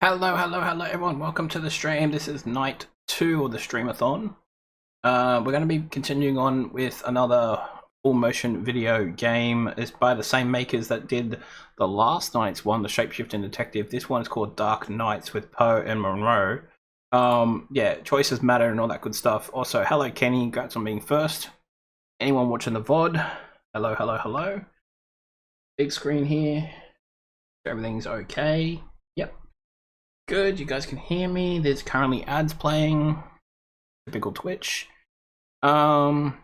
Hello everyone, welcome to the stream. This is night 2 of the streamathon. We're going to be continuing on with another full motion video game. It's by the same makers that did the last night's one, the Shapeshifting Detective. This one's called Dark Nights with Poe and Munro. Yeah, choices matter and all that good stuff. Also, hello Kaine, congrats on being first. Anyone watching the VOD, hello. Big screen here. Everything's okay. Yep. Good, you guys can hear me. There's currently ads playing. Typical Twitch. And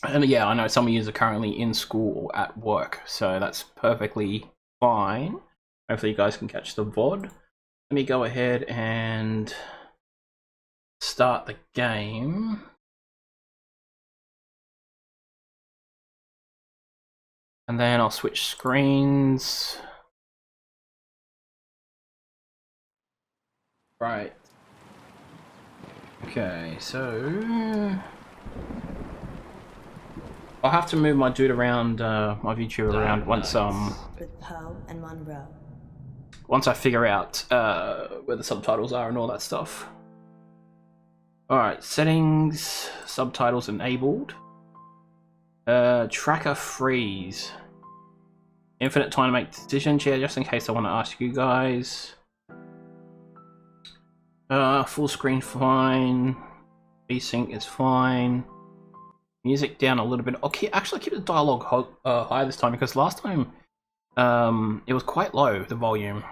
yeah, I know some of you are currently in school or at work, so that's perfectly fine. Hopefully you guys can catch the VOD. Let me go ahead and start the game. And then I'll switch screens. Right. Okay, so I'll have to move my dude around, my VTuber around once with Poe and Munro. Once I figure out where the subtitles are and all that stuff. Alright, settings, subtitles enabled. Tracker freeze. Infinite time to make decisions, yeah, just in case I want to ask you guys. Full screen fine. VSync is fine. Music down a little bit. I'll actually keep the dialogue high this time because last time it was quite low, the volume.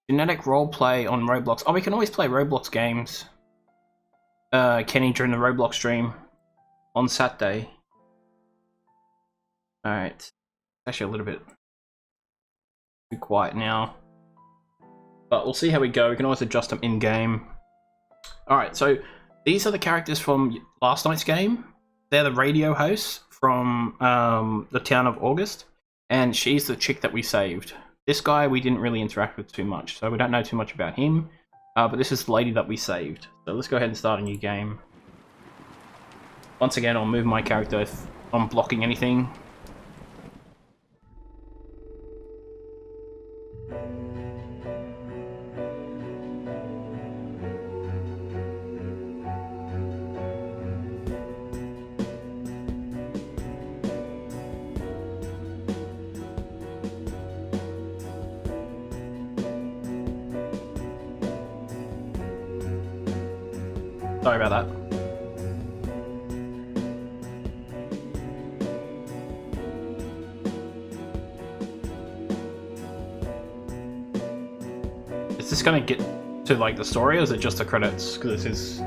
Genetic roleplay on Roblox. Oh, we can always play Roblox games. Kenny during the Roblox stream on Saturday. Alright. Actually a little bit too quiet now. But we'll see how we go. We can always adjust them in-game. Alright, so these are the characters from last night's game. They're the radio hosts from the town of August. And she's the chick that we saved. This guy we didn't really interact with too much, so we don't know too much about him. But this is the lady that we saved. So let's go ahead and start a new game. Once again, I'll move my character if I'm blocking anything. Sorry about that. Is this gonna get to like the story, or is it just the credits? Because this is...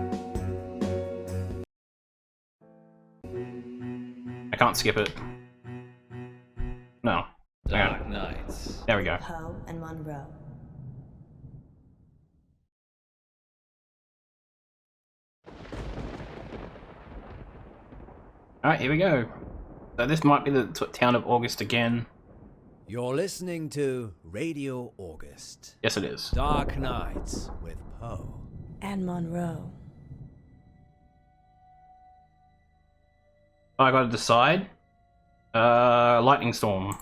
I can't skip it. No. Dark Nights. There we go. Poe and Munro. Alright, here we go. So this might be the town of August again. You're listening to Radio August. Yes, it is. Dark Nights with Poe And Munro. I gotta decide. Lightning storm.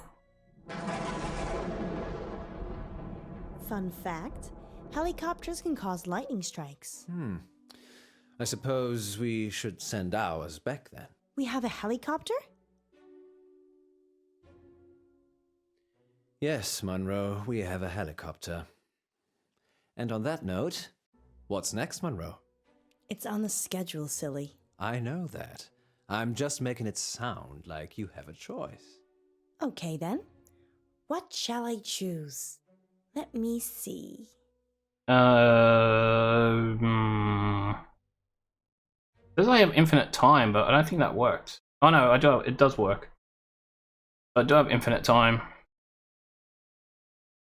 Fun fact, helicopters can cause lightning strikes. I suppose we should send ours back then. We have a helicopter? Yes, Munro, we have a helicopter. And on that note, what's next, Munro? It's on the schedule, silly. I know that. I'm just making it sound like you have a choice. Okay then. What shall I choose? Let me see. Says I have infinite time, but I don't think that works. Oh no, I do. It does work. I do have infinite time.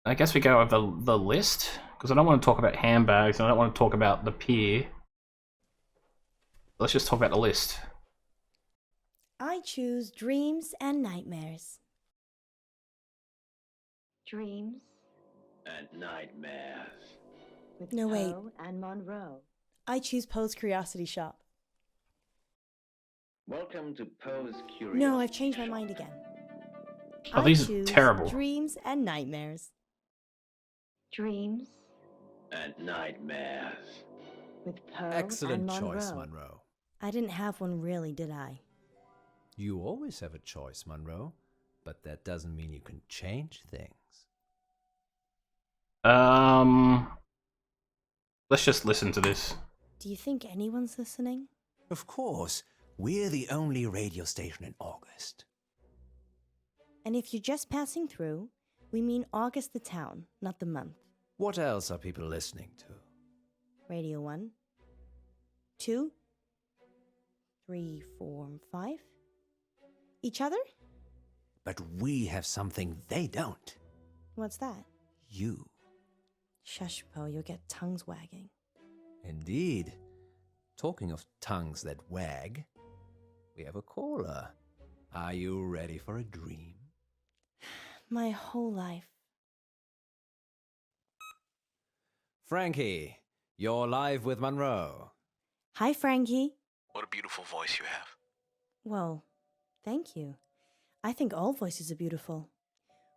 I guess we go over the list, because I don't want to talk about handbags, and I don't want to talk about the pier. Let's just talk about the list. I choose dreams and nightmares. Dreams and nightmares. with No, wait. Poe and Munro. I choose Poe's Curiosity Shop. Welcome to Poe's Curiosity. No, I've changed my mind again. Oh, I these are choose terrible. Dreams and nightmares. Dreams and nightmares. with Poe Excellent and choice, Munro. Munro. I didn't have one really, did I? You always have a choice, Munro, but that doesn't mean you can change things. Let's just listen to this. Do you think anyone's listening? Of course, we're the only radio station in August. And if you're just passing through, we mean August the town, not the month. What else are people listening to? Radio 1, 2, 3, 4, 5. Each other? But we have something they don't. What's that? You. Shush, Poe, you'll get tongues wagging. Indeed. Talking of tongues that wag, we have a caller. Are you ready for a dream? My whole life. Frankie, you're live with Munro. Hi, Frankie. What a beautiful voice you have. Well, thank you. I think all voices are beautiful.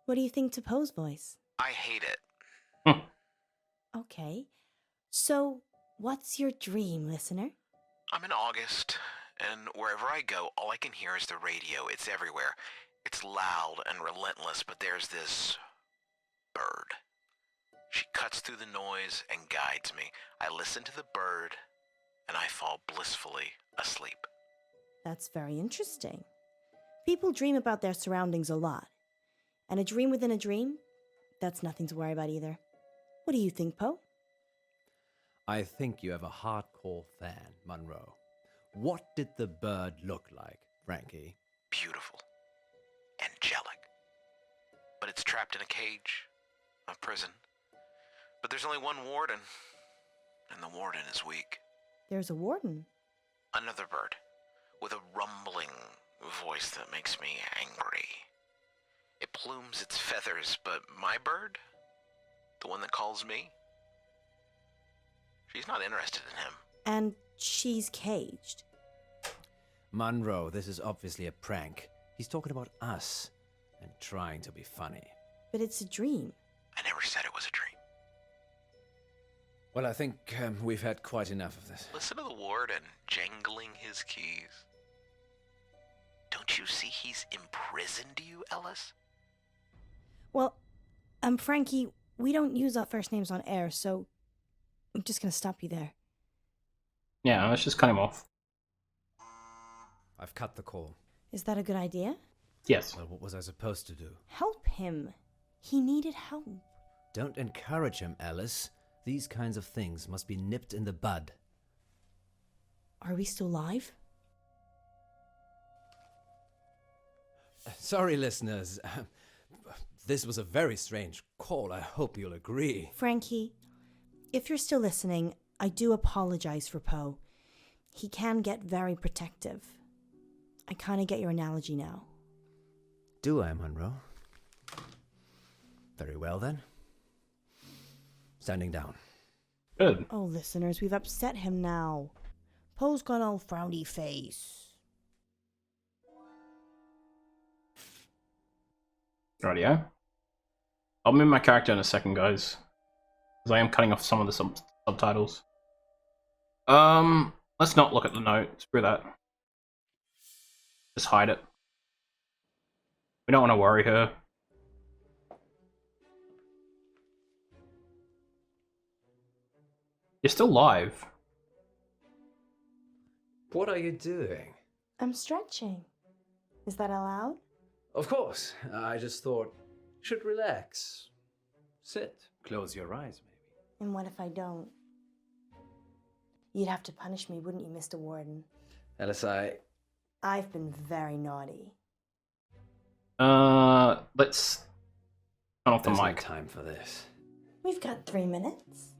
What do you think to Poe's voice? I hate it. Okay. So, what's your dream, listener? I'm in August, and wherever I go, all I can hear is the radio. It's everywhere. It's loud and relentless, but there's this bird. She cuts through the noise and guides me. I listen to the bird, and I fall blissfully asleep. That's very interesting. People dream about their surroundings a lot. And a dream within a dream? That's nothing to worry about either. What do you think, Poe? I think you have a hardcore fan, Munro. What did the bird look like, Frankie? Beautiful. Angelic. But it's trapped in a cage, a prison. But there's only one warden, and the warden is weak. There's a warden. Another bird, with a rumbling voice that makes me angry. It plumes its feathers, but my bird, the one that calls me, she's not interested in him. And she's caged. Munro, this is obviously a prank. He's talking about us and trying to be funny. But it's a dream. I never said it was a dream. Well, I think we've had quite enough of this. Listen to the warden jangling his keys. Don't you see he's imprisoned you, Ellis? Well, Frankie, we don't use our first names on air, so I'm just gonna stop you there. Yeah, let's just cut him off. I've cut the call. Is that a good idea? Yes. Well, what was I supposed to do? Help him. He needed help. Don't encourage him, Alice. These kinds of things must be nipped in the bud. Are we still live? Sorry, listeners. This was a very strange call. I hope you'll agree. Frankie, if you're still listening, I do apologize for Poe. He can get very protective. I kind of get your analogy now. Do I, Munro? Very well, then. Standing down. Good. Oh, listeners, we've upset him now. Poe's got all frowny face. Rightio. I'll move my character in a second, guys. Because I am cutting off some of the subtitles. Let's not look at the note. Screw that. Just hide it. We don't want to worry her. You're still live. What are you doing? I'm stretching. Is that allowed? Of course. I just thought you should relax. Sit. Close your eyes, maybe. And what if I don't? You'd have to punish me, wouldn't you, Mr. Warden? Alice, I've been very naughty. Let's turn off the There's no mic. time for this. We've got 3 minutes.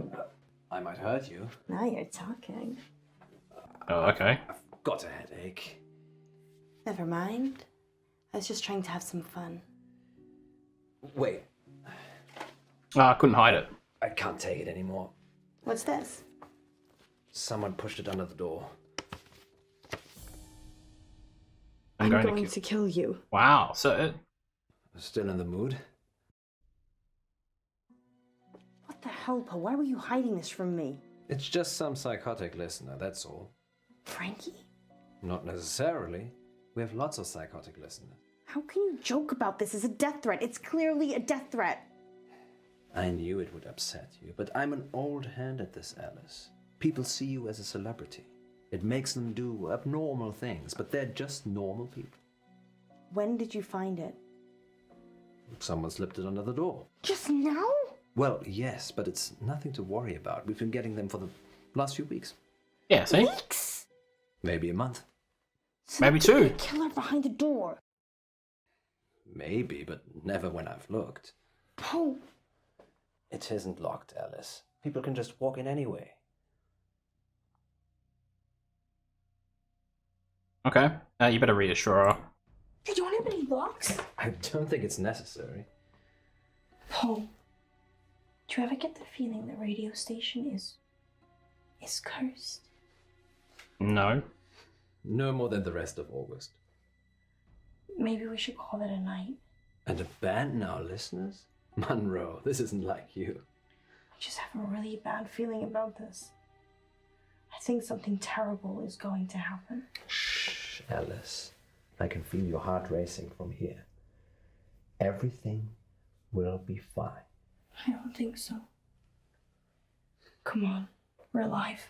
I might hurt you. Now you're talking. Oh, okay. I've got a headache. Never mind. I was just trying to have some fun. Wait, I couldn't hide it. I can't take it anymore. What's this? Someone pushed it under the door. I'm going to kill you. Wow, so Still in the mood? hell, Poe? Why were you hiding this from me? It's just some psychotic listener, that's all. Frankie? Not necessarily. We have lots of psychotic listeners. How can you joke about this as a death threat? It's clearly a death threat. I knew it would upset you, but I'm an old hand at this, Alice. People see you as a celebrity. It makes them do abnormal things, but they're just normal people. When did you find it? Someone slipped it under the door. Just now? Well, yes, but it's nothing to worry about. We've been getting them for the last few weeks. Yeah, see? Weeks? Maybe a month. So Maybe there could be two. a killer behind the door. Maybe, but never when I've looked. Poe. It isn't locked, Alice. People can just walk in anyway. Okay. You better reassure her. You don't have any locks? I don't think it's necessary. Poe. Do you ever get the feeling the radio station is cursed? No. No more than the rest of August. Maybe we should call it a night. And abandon our listeners? Munro, this isn't like you. I just have a really bad feeling about this. I think something terrible is going to happen. Shh, Alice. I can feel your heart racing from here. Everything will be fine. I don't think so. Come on, we're alive.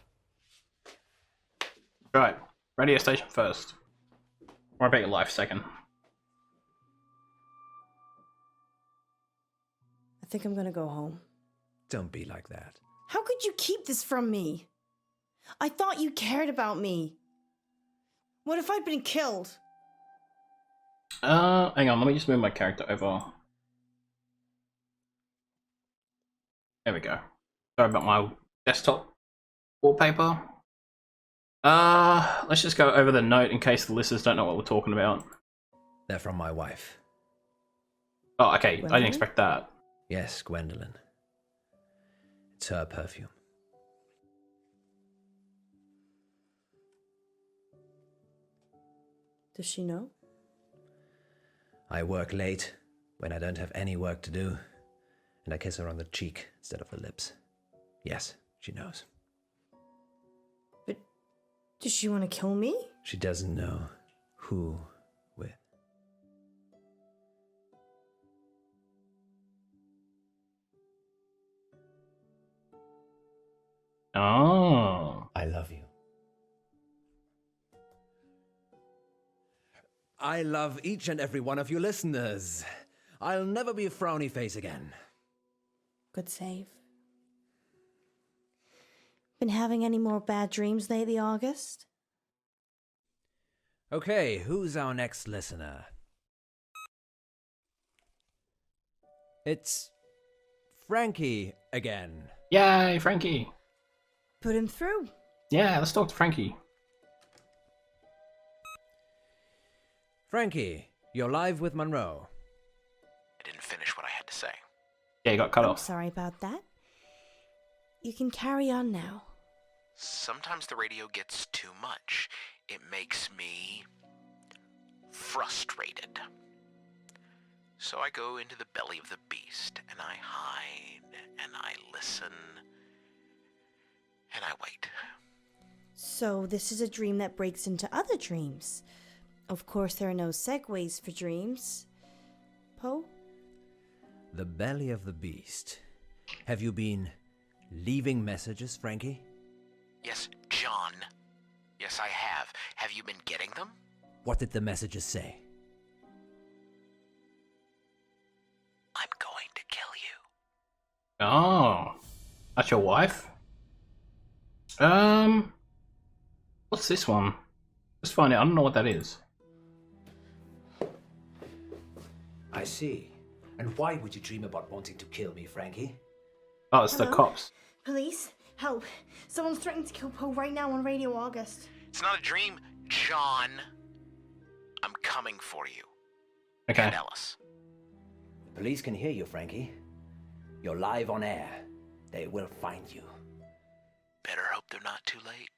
Right. Radio station first. Or about your life second. I think I'm gonna go home. Don't be like that. How could you keep this from me? I thought you cared about me. What if I'd been killed? Hang on, let me just move my character over. There we go. Sorry about my desktop wallpaper. Let's just go over the note in case the listeners don't know what we're talking about. They're from my wife. Oh, okay. I Gwendolyn? didn't expect that. Yes, Gwendolyn. It's her perfume. Does she know? I work late when I don't have any work to do, and I kiss her on the cheek instead of the lips. Yes, she knows. But does she want to kill me? She doesn't know who with. Oh. I love you. I love each and every one of you listeners. I'll never be a frowny face again. Good save. Been having any more bad dreams lately, August? Okay, who's our next listener? It's Frankie again. Yay, Frankie. Put him through. Yeah, let's talk to Frankie. Frankie, you're live with Munro. I didn't finish what I had to say. Yeah, you got cut I'm off. sorry about that. You can carry on now. Sometimes the radio gets too much. It makes me frustrated. So I go into the belly of the beast, and I hide, and I listen, and I wait. So this is a dream that breaks into other dreams. Of course, there are no segues for dreams. Poe? The belly of the beast. Have you been leaving messages, Frankie? Yes, John. Yes, I have. Have you been getting them? What did the messages say? I'm going to kill you. Oh. That's your wife? What's this one? Let's find it. I don't know what that is. I see. And why would you dream about wanting to kill me, Frankie? Oh, it's the Hello? cops. Police? Help. Someone's threatening to kill Poe right now on Radio August. It's not a dream, John. I'm coming for you. Okay. And Ellis. The police can hear you, Frankie. You're live on air. They will find you. Better hope they're not too late.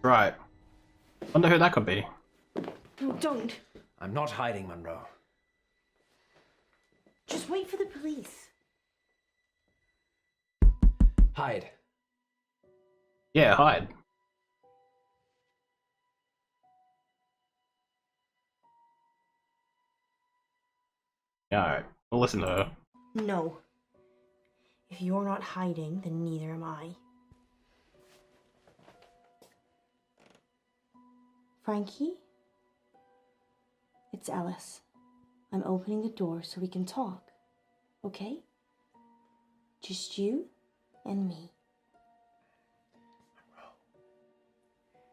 Right. Wonder who that could be. No, don't. I'm not hiding, Munro. Just wait for the police. Hide. Yeah, hide. Yeah, alright. We'll listen to her. No. If you're not hiding, then neither am I. Frankie? It's Alice. I'm opening the door so we can talk. Okay? Just you and me.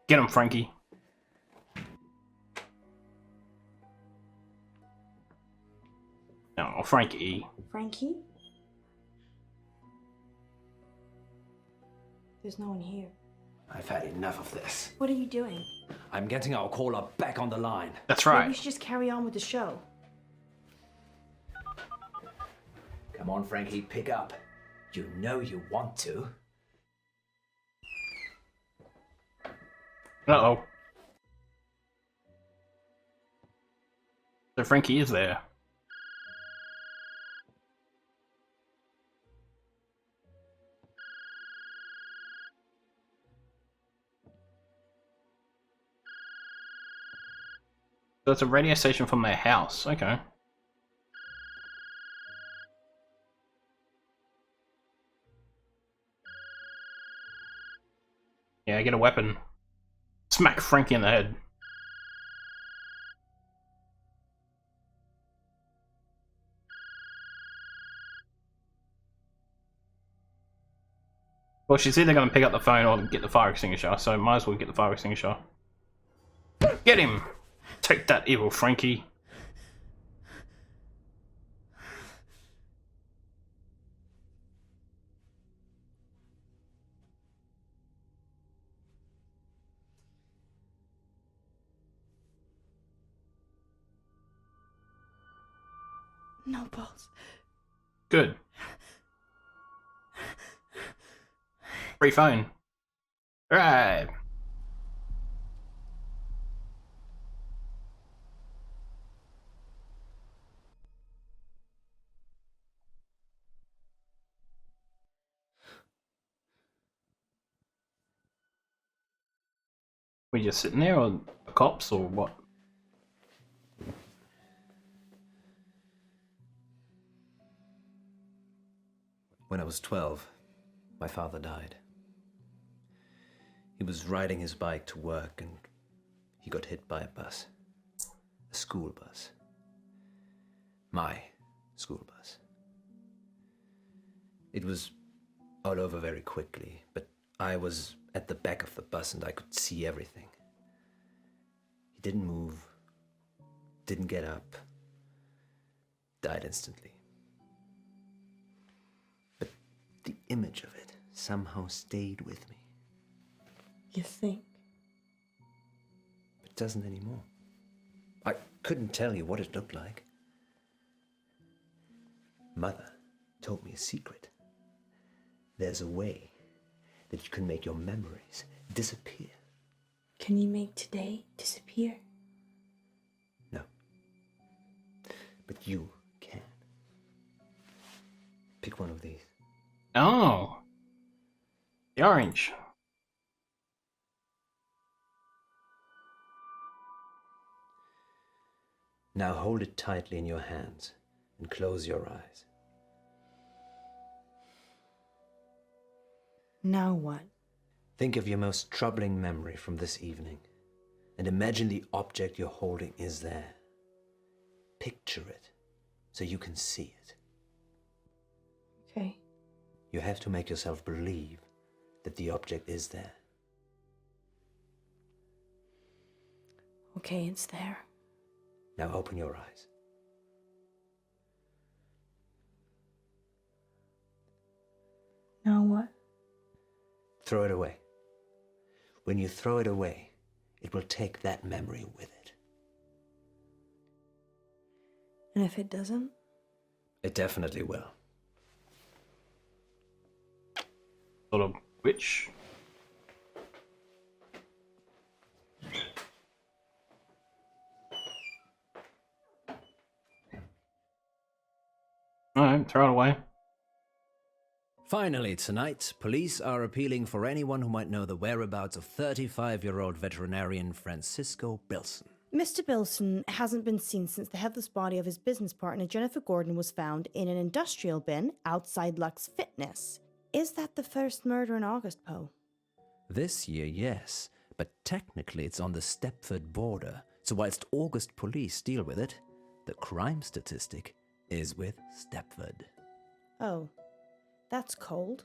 Get him, Frankie. No, Frankie. Frankie? There's no one here. I've had enough of this. What are you doing? I'm getting our caller back on the line. That's Maybe right. we should just carry on with the show. Come on, Frankie, pick up. You know you want to. Uh-oh. So Frankie is there. So it's a radio station from their house. Okay. Yeah, get a weapon. Smack Frankie in the head. Well, she's either going to pick up the phone or get the fire extinguisher, so might as well get the fire extinguisher. Get him! Take that, evil Frankie. No, boss. Good. Free phone. Alright. We just sitting there, or the cops, or what? When I was 12, my father died. He was riding his bike to work and he got hit by a bus. A school bus. My school bus. It was all over very quickly, but I was at the back of the bus and I could see everything. He didn't move, didn't get up, died instantly. But the image of it somehow stayed with me. You think? It doesn't anymore. I couldn't tell you what it looked like. Mother told me a secret. There's a way that you can make your memories disappear. Can you make today disappear? No. But you can. Pick one of these. Oh. The orange. Now hold it tightly in your hands and close your eyes. Now what? Think of your most troubling memory from this evening and imagine the object you're holding is there. Picture it so you can see it. Okay. You have to make yourself believe that the object is there. Okay, it's there. Now open your eyes. Now what? Throw it away. When you throw it away, it will take that memory with it. And if it doesn't? It definitely will. Sort of witch. Alright, throw it away. Finally, tonight, police are appealing for anyone who might know the whereabouts of 35-year-old veterinarian Francisco Bilson. Mr. Bilson hasn't been seen since the headless body of his business partner Jennifer Gordon was found in an industrial bin outside Lux Fitness. Is that the first murder in August, Poe? This year, yes, but technically it's on the Stepford border, so whilst August police deal with it, the crime statistic is with Stepford. Oh, that's cold.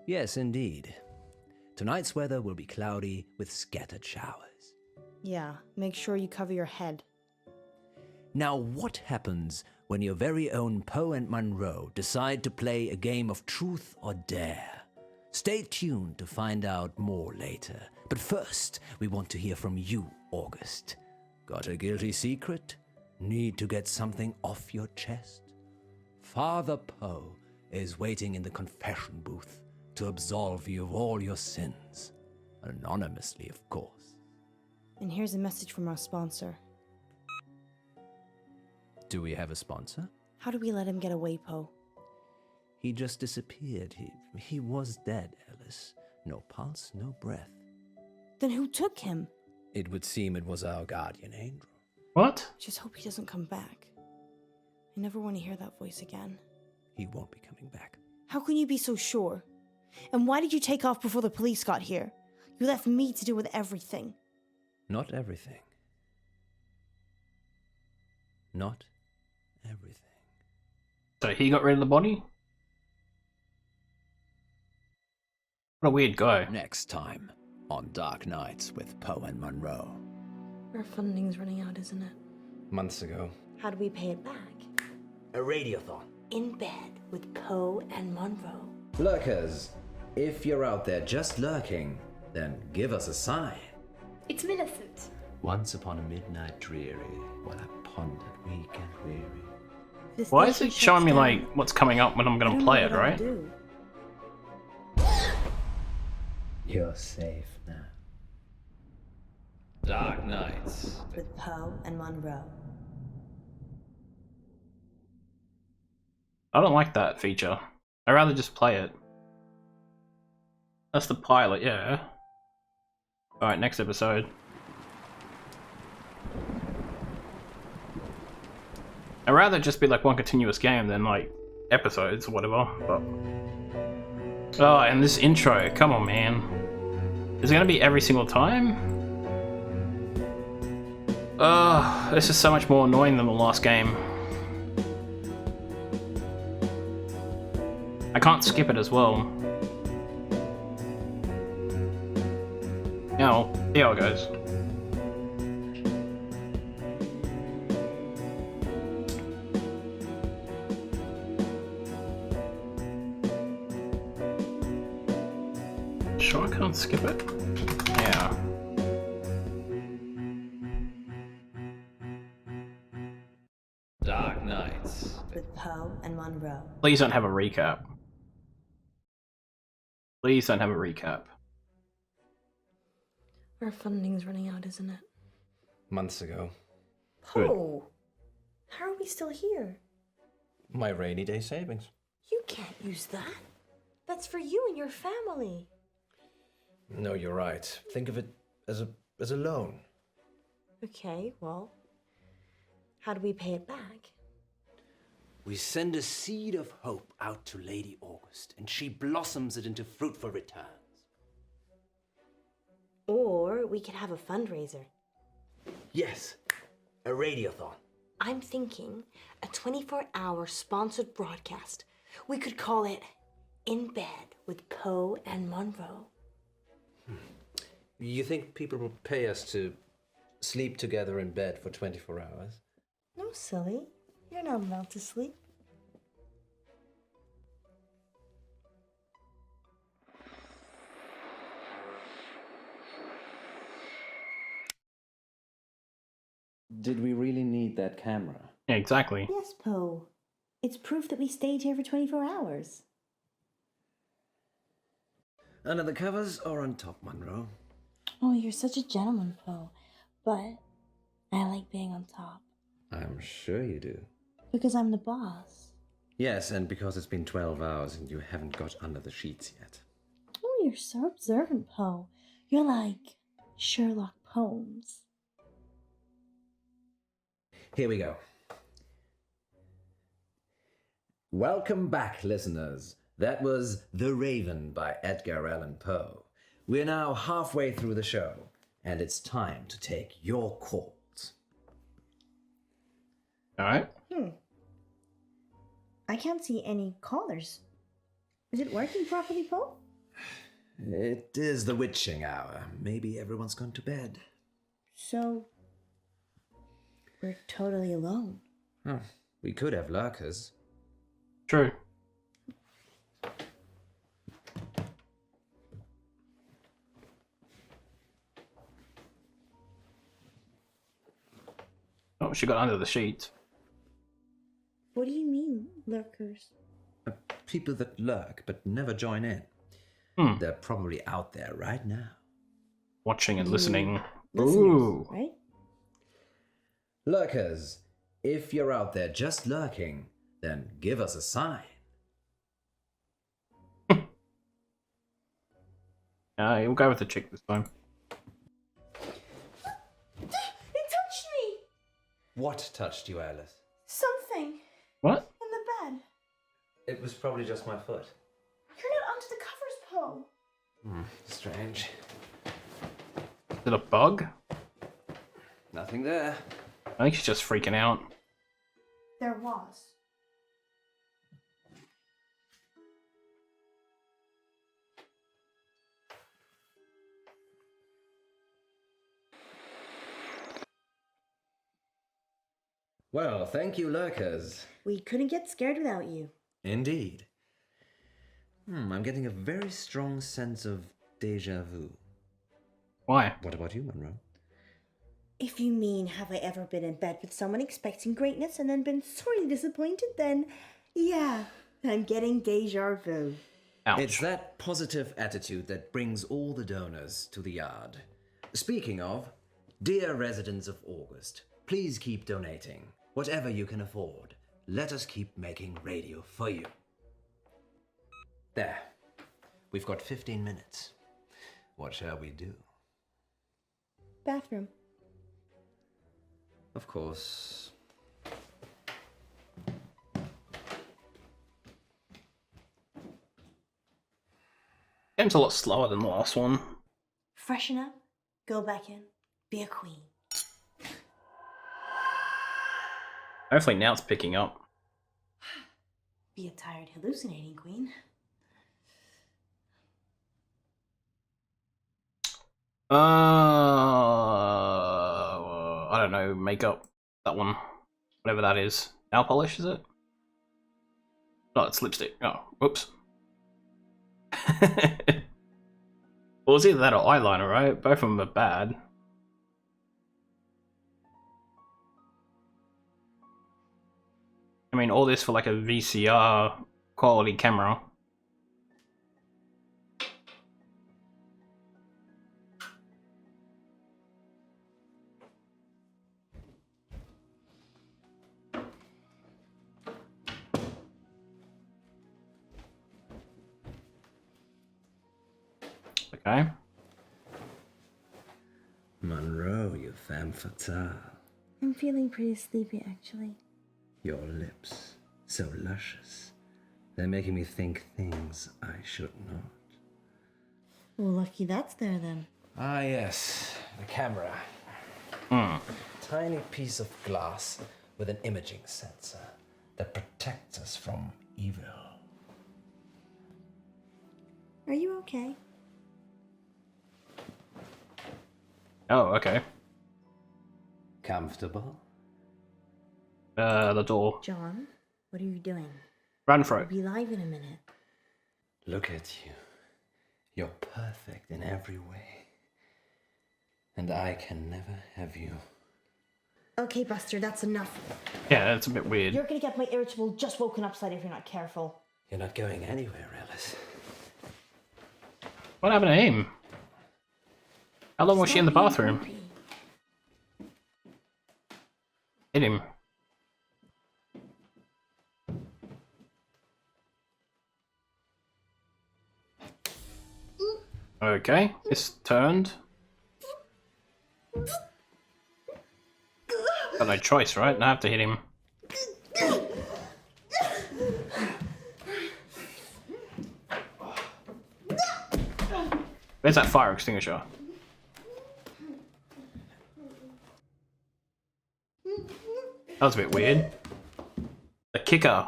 Yes, indeed. Tonight's weather will be cloudy with scattered showers. Yeah, make sure you cover your head. Now, what happens when your very own Poe and Munro decide to play a game of truth or dare? Stay tuned to find out more later. But first, we want to hear from you, August. Got a guilty secret? Need to get something off your chest? Father Poe is waiting in the confession booth to absolve you of all your sins. Anonymously, of course. And here's a message from our sponsor. Do we have a sponsor? How do we let him get away, Poe? He just disappeared. He was dead, Alice. No pulse, no breath. Then who took him? It would seem it was our guardian angel. What? Just hope he doesn't come back. I never want to hear that voice again. He won't be coming back. How can you be so sure? And why did you take off before the police got here? You left me to deal with everything. Not everything. Not everything. So he got rid of the body? What a weird guy. Next time on Dark Nights with Poe and Munro. Our funding's running out, isn't it? Months ago. How do we pay it back? A radiothon. In bed with Poe and Munro. Lurkers, if you're out there just lurking, then give us a sign. It's Millicent. Once upon a midnight dreary, while I pondered weak and weary. Why is it showing me like what's coming up when I'm gonna play it, right? You're safe now. Dark Nights. With Poe and Munro. I don't like that feature. I'd rather just play it. That's the pilot, yeah. Alright, next episode. I'd rather just be like one continuous game than like episodes or whatever, but... Oh, and this intro, come on man. Is it gonna be every single time? Oh, this is so much more annoying than the last game. I can't skip it as well. Yeah, well, see how it goes. Sure I can't skip it? Yeah. Dark Nights. With Poe and Munro. Please don't have a recap. Please don't have a recap. Our funding's running out, isn't it? Months ago. Poe! How are we still here? My rainy day savings. You can't use that. That's for you and your family. No, you're right. Think of it as a loan. Okay, well, how do we pay it back? We send a seed of hope out to Lady August, and she blossoms it into fruitful returns. Or we could have a fundraiser. Yes, a radiothon. I'm thinking a 24-hour sponsored broadcast. We could call it In Bed with Poe and Munro. You think people will pay us to sleep together in bed for 24 hours? No, silly. You're not allowed to sleep. Did we really need that camera? Yeah, exactly. Yes, Poe. It's proof that we stayed here for 24 hours. Under the covers or on top, Munro? Oh, you're such a gentleman, Poe. But I like being on top. I'm sure you do. Because I'm the boss. Yes, and because it's been 12 hours and you haven't got under the sheets yet. Oh, you're so observant, Poe. You're like Sherlock Holmes. Here we go. Welcome back, listeners. That was The Raven by Edgar Allan Poe. We're now halfway through the show, and it's time to take your calls. Alright. I can't see any callers. Is it working properly, Poe? It is the witching hour. Maybe everyone's gone to bed. So, we're totally alone. Oh, we could have lurkers. True. Oh, she got under the sheet. What do you mean, lurkers? People that lurk but never join in. They're probably out there right now. Watching and listening. Listeners, Ooh. right? Lurkers, if you're out there just lurking, then give us a sign. We'll go with the chick this time. It touched me! What touched you, Alice? Something What? in the bed. It was probably just my foot. You're not under the covers, Poe. Strange. Is it a bug? Nothing there. I think she's just freaking out. There was. Well, thank you, lurkers. We couldn't get scared without you. Indeed. I'm getting a very strong sense of déjà vu. Why? What about you, Monroe? If you mean, have I ever been in bed with someone expecting greatness and then been sorely disappointed, then yeah, I'm getting deja vu. Ouch. It's that positive attitude that brings all the donors to the yard. Speaking of, dear residents of August, please keep donating. Whatever you can afford. Let us keep making radio for you. There. We've got 15 minutes. What shall we do? Bathroom. Of course. Game's a lot slower than the last one. Freshen up, go back in, be a queen. Hopefully now it's picking up. Be a tired, hallucinating queen. I don't know, makeup. That one. Whatever that is. Nail polish, is it? No, it's lipstick. Oh, whoops. Well, it's either that or eyeliner, right? Both of them are bad. I mean, all this for like a VCR quality camera. Okay. Monroe, you femme fatale. I'm feeling pretty sleepy, actually. Your lips, so luscious. They're making me think things I should not. Well, lucky that's there then. Ah, yes, the camera. Tiny piece of glass with an imaging sensor that protects us from evil. Are you okay? Oh, okay. Comfortable? The door. John, what are you doing? Run for We'll it. be live in a minute. Look at you. You're perfect in every way. And I can never have you. Okay, Buster, that's enough. Yeah, that's a bit weird. You're gonna get my irritable just woken up side if you're not careful. You're not going anywhere, Alice. What happened to him? How long was she in the Stop being bathroom? grumpy. Hit him. Okay, it's turned. Got no choice, right? I have to hit him. Where's that fire extinguisher? That was a bit weird. The kicker.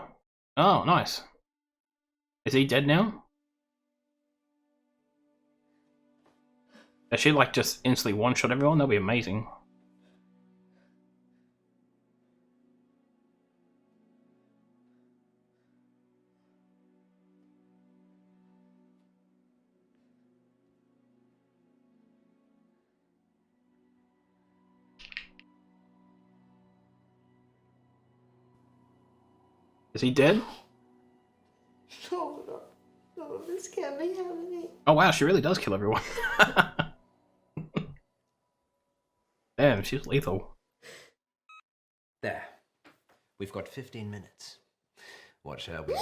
Oh, nice. Is he dead now? Does she like just instantly one-shot everyone? That'd be amazing. Is he dead? No, this can't be happening. Oh wow, she really does kill everyone. Damn, she's lethal. There. We've got 15 minutes. What shall we do?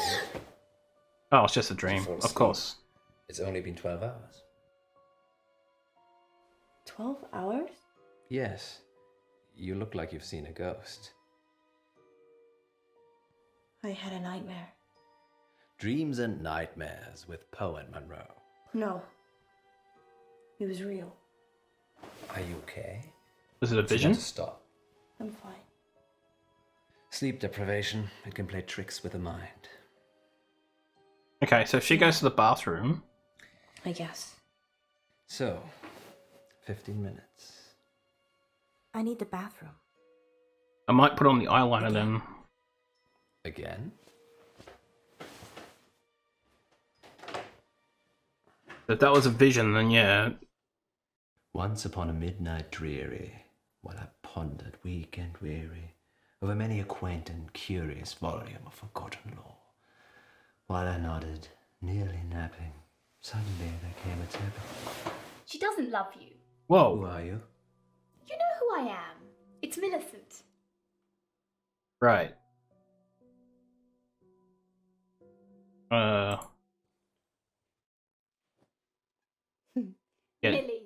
Oh, it's just a dream, Fall of asleep. course. It's only been 12 hours. 12 hours? Yes. You look like you've seen a ghost. I had a nightmare. Dreams and Nightmares with Poe and Munro. No. It was real. Are you okay? Is it a Do you vision? want to stop? I'm fine. Sleep deprivation, it can play tricks with the mind. Okay, so if she goes to the bathroom. I guess. So, 15 minutes. I need the bathroom. I might put on the eyeliner then. Again? If that was a vision, then yeah. Once upon a midnight dreary, while I pondered weak and weary over many a quaint and curious volume of forgotten lore, while I nodded, nearly napping, suddenly there came a tap. She doesn't love you. Who Whoa. are you? You know who I am. It's Millicent. Right. Yeah. Millie.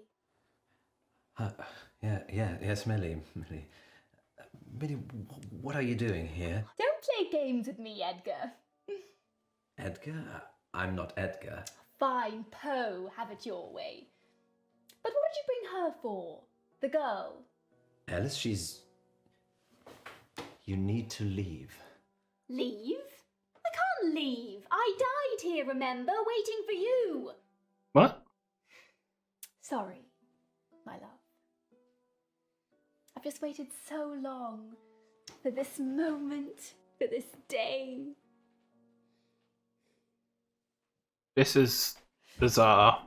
Yes, Millie. Millie, what are you doing here? Don't play games with me, Edgar. Edgar? I'm not Edgar. Fine, Poe, have it your way. But what did you bring her for? The girl? Alice, You need to leave. Leave? I can't leave. I died here, remember? Waiting for you. What? Sorry, my love. I've just waited so long for this moment, for this day. This is bizarre.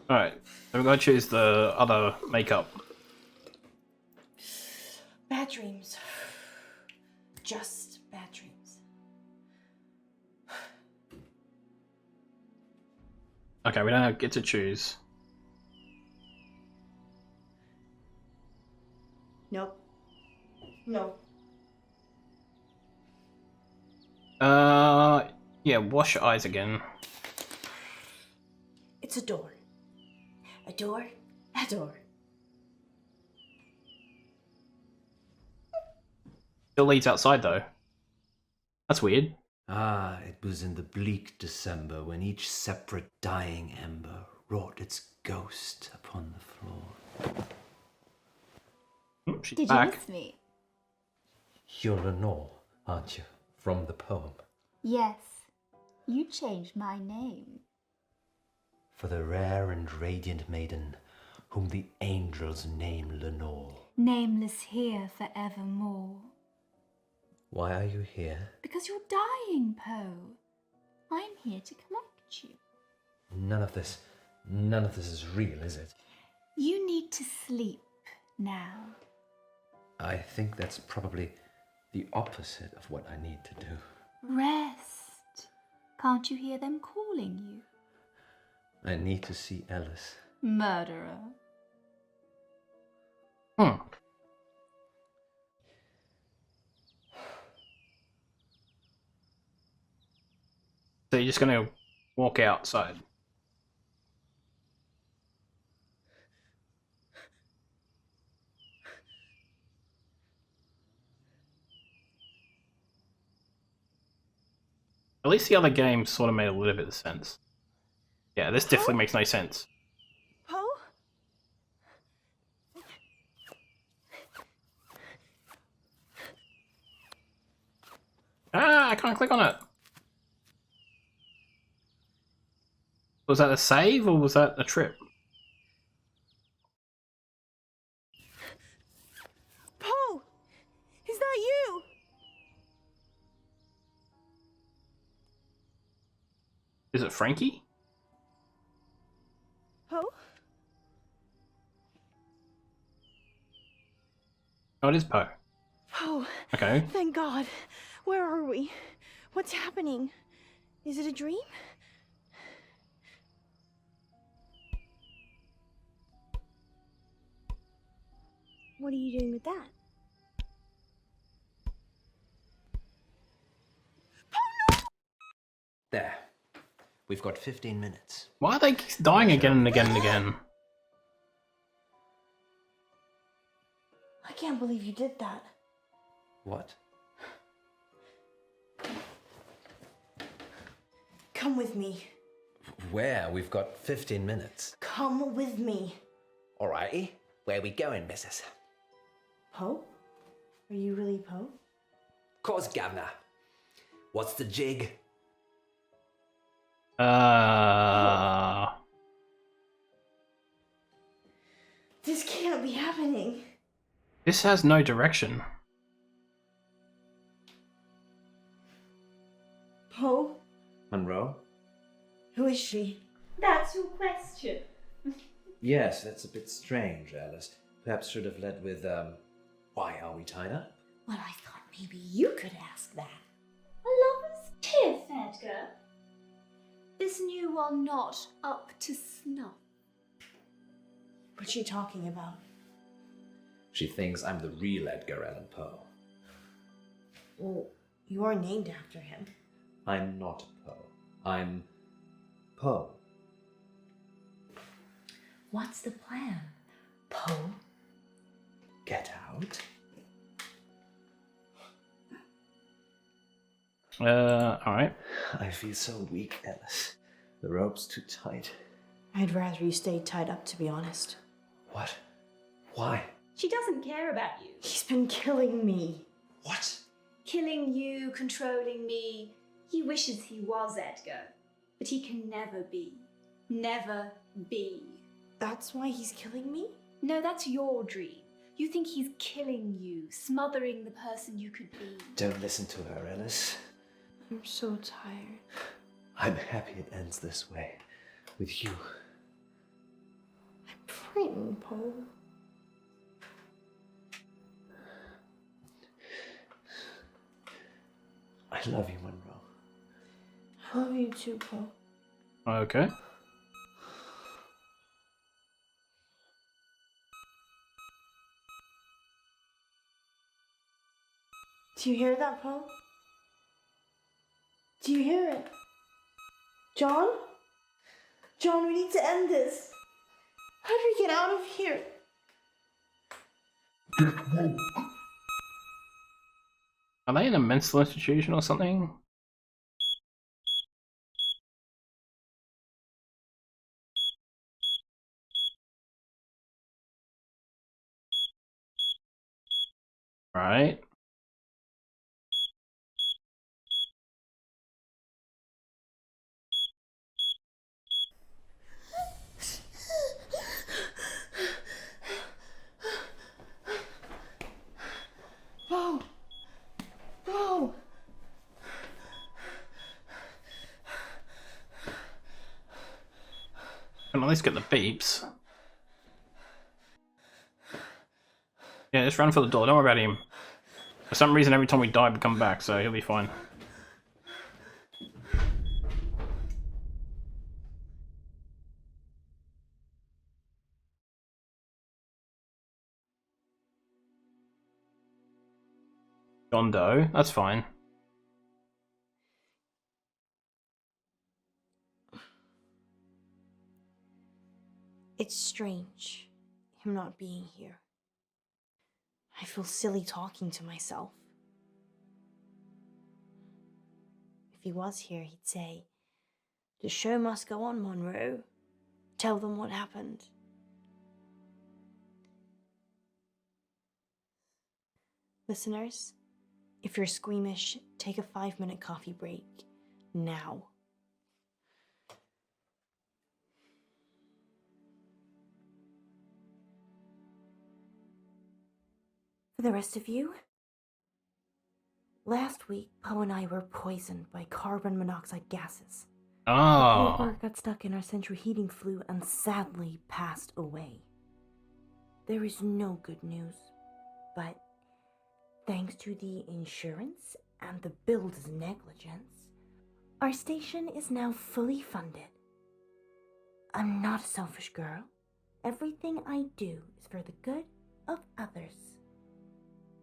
Alright, so we're going to choose the other makeup. Bad dreams. Just bad dreams. Okay, we don't get to choose. Nope. No. Yeah, wash your eyes again. It's a door. A door. A door. Still leads outside though. That's weird. Ah, it was in the bleak December when each separate dying ember wrought its ghost upon the floor. She's Did back. you miss me? You're Lenore, aren't you? From the poem. Yes. You changed my name. For the rare and radiant maiden whom the angels name Lenore. Nameless here forevermore. Why are you here? Because you're dying, Poe. I'm here to collect you. None of this is real, is it? You need to sleep now. I think that's probably the opposite of what I need to do. Rest. Can't you hear them calling you? I need to see Alice. Murderer. Hmm. So you're just gonna walk outside? At least the other game sort of made a little bit of sense. Yeah, this definitely makes no sense. Poe? Ah, I can't click on it. Was that a save or was that a trip? Poe! Is that you? Is it Frankie? Poe? Oh, it is Poe. Poe. Okay. Thank God. Where are we? What's happening? Is it a dream? What are you doing with that? There. We've got 15 minutes. Why are they dying again and again and again? I can't believe you did that. What? Come with me. Where? We've got 15 minutes. Come with me. Alrighty. Where we going, missus? Poe? Are you really Poe? Course, governor. What's the jig? This can't be happening. This has no direction. Poe? Munro? Who is she? That's your question. Yes, that's a bit strange, Alice. Perhaps should have led with, why are we tied up? Well, I thought maybe you could ask that. A lover's tiff, Edgar. This new one not up to snuff. What's she talking about? She thinks I'm the real Edgar Allan Poe. Well, you are named after him. I'm not Poe. I'm Poe. What's the plan, Poe? Get out? Alright. I feel so weak, Alice. The rope's too tight. I'd rather you stayed tied up, to be honest. What? Why? She doesn't care about you. He's been killing me. What? Killing you, controlling me. He wishes he was Edgar, but he can never be. Never be. That's why he's killing me? No, that's your dream. You think he's killing you, smothering the person you could be. Don't listen to her, Alice. I'm so tired. I'm happy it ends this way. With you. I'm frightened, Poe. I love you, Munro. I love you too, Poe. Okay. Do you hear that, Poe? Do you hear it? John? John, we need to end this. How do we get out of here? Are they in a mental institution or something? Right. Poe! Poe! Can at least get the beeps. Yeah, just run for the door. Don't worry about him. For some reason, every time we die, we come back, so he'll be fine. John Doe, that's fine. It's strange, him not being here. I feel silly talking to myself. If he was here, he'd say, "The show must go on, Munro. Tell them what happened." Listeners, if you're squeamish, take a 5-minute coffee break. Now. For the rest of you, last week, Poe and I were poisoned by carbon monoxide gases. The poor Oh. bird got stuck in our central heating flue and sadly passed away. There is no good news, but thanks to the insurance and the builder's negligence, our station is now fully funded. I'm not a selfish girl. Everything I do is for the good of others.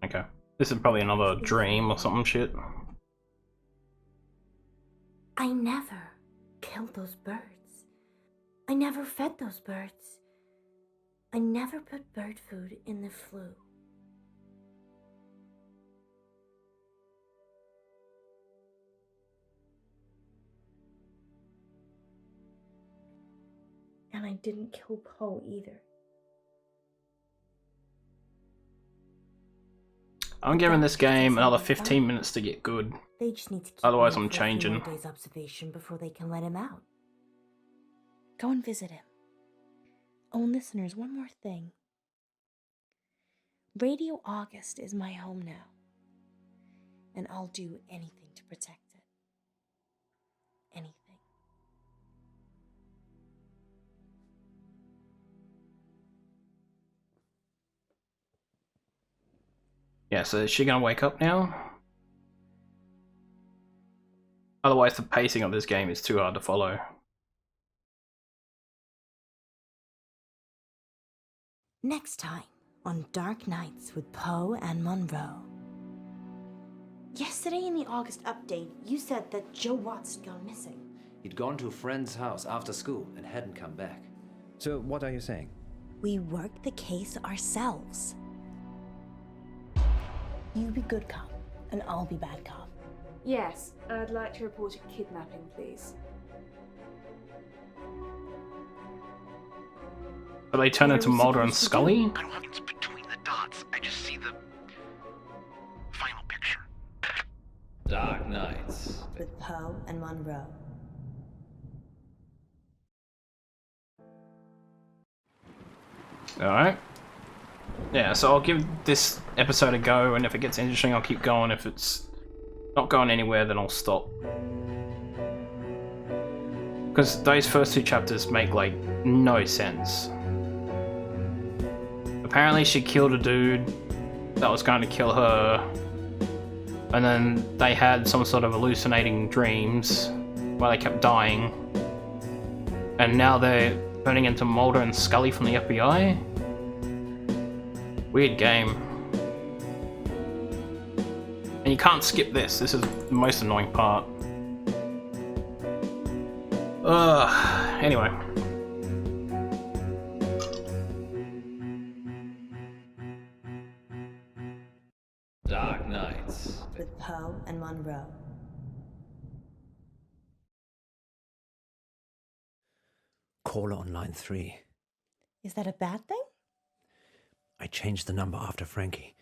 Okay. This is probably another dream or something shit. I never killed those birds. I never fed those birds. I never put bird food in the flue. And I didn't kill Poe either. I'm giving this game another 15 minutes to get good. They just need to keep Otherwise him I'm for a few changing. more days' observation before they can let him out. Go and visit him. Oh, and listeners, one more thing. Radio August is my home now, and I'll do anything to protect it. Anything. Yeah, so is she gonna wake up now? Otherwise the pacing of this game is too hard to follow. Next time on Dark Nights with Poe and Munro. Yesterday in the August update, you said that Joe Watts had gone missing. He'd gone to a friend's house after school and hadn't come back. So what are you saying? We worked the case ourselves. You be good cop, and I'll be bad cop. Yes, I'd like to report a kidnapping, please. But they turn into Mulder and Scully? I don't have it's between the dots. I just see the final picture. Dark Nights. With Poe and Munro. Alright. Yeah, so I'll give this episode a go, and if it gets interesting, I'll keep going. If it's not going anywhere, then I'll stop. Because those first 2 chapters make, like, no sense. Apparently she killed a dude that was going to kill her, and then they had some sort of hallucinating dreams where they kept dying, and now they're turning into Mulder and Scully from the FBI? Weird game. And you can't skip this. This is the most annoying part. Ugh. Anyway. Dark Nights. With Poe and Munro. Caller on line 3. Is that a bad thing? I changed the number after Frankie.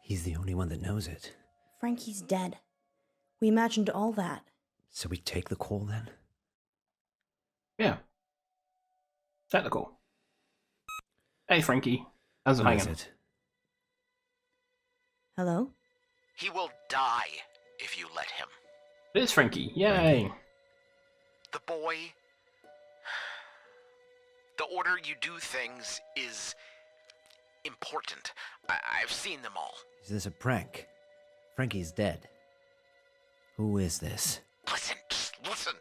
He's the only one that knows it. Frankie's dead. We imagined all that. So we take the call then? Yeah. Take the call. Hey Frankie. How's it Who is hanging? it? Hello? He will die if you let him. It is Frankie. Yay. The boy... The order you do things is important. I've seen them all. Is this a prank? Frankie's dead. Who is this? Listen, just listen.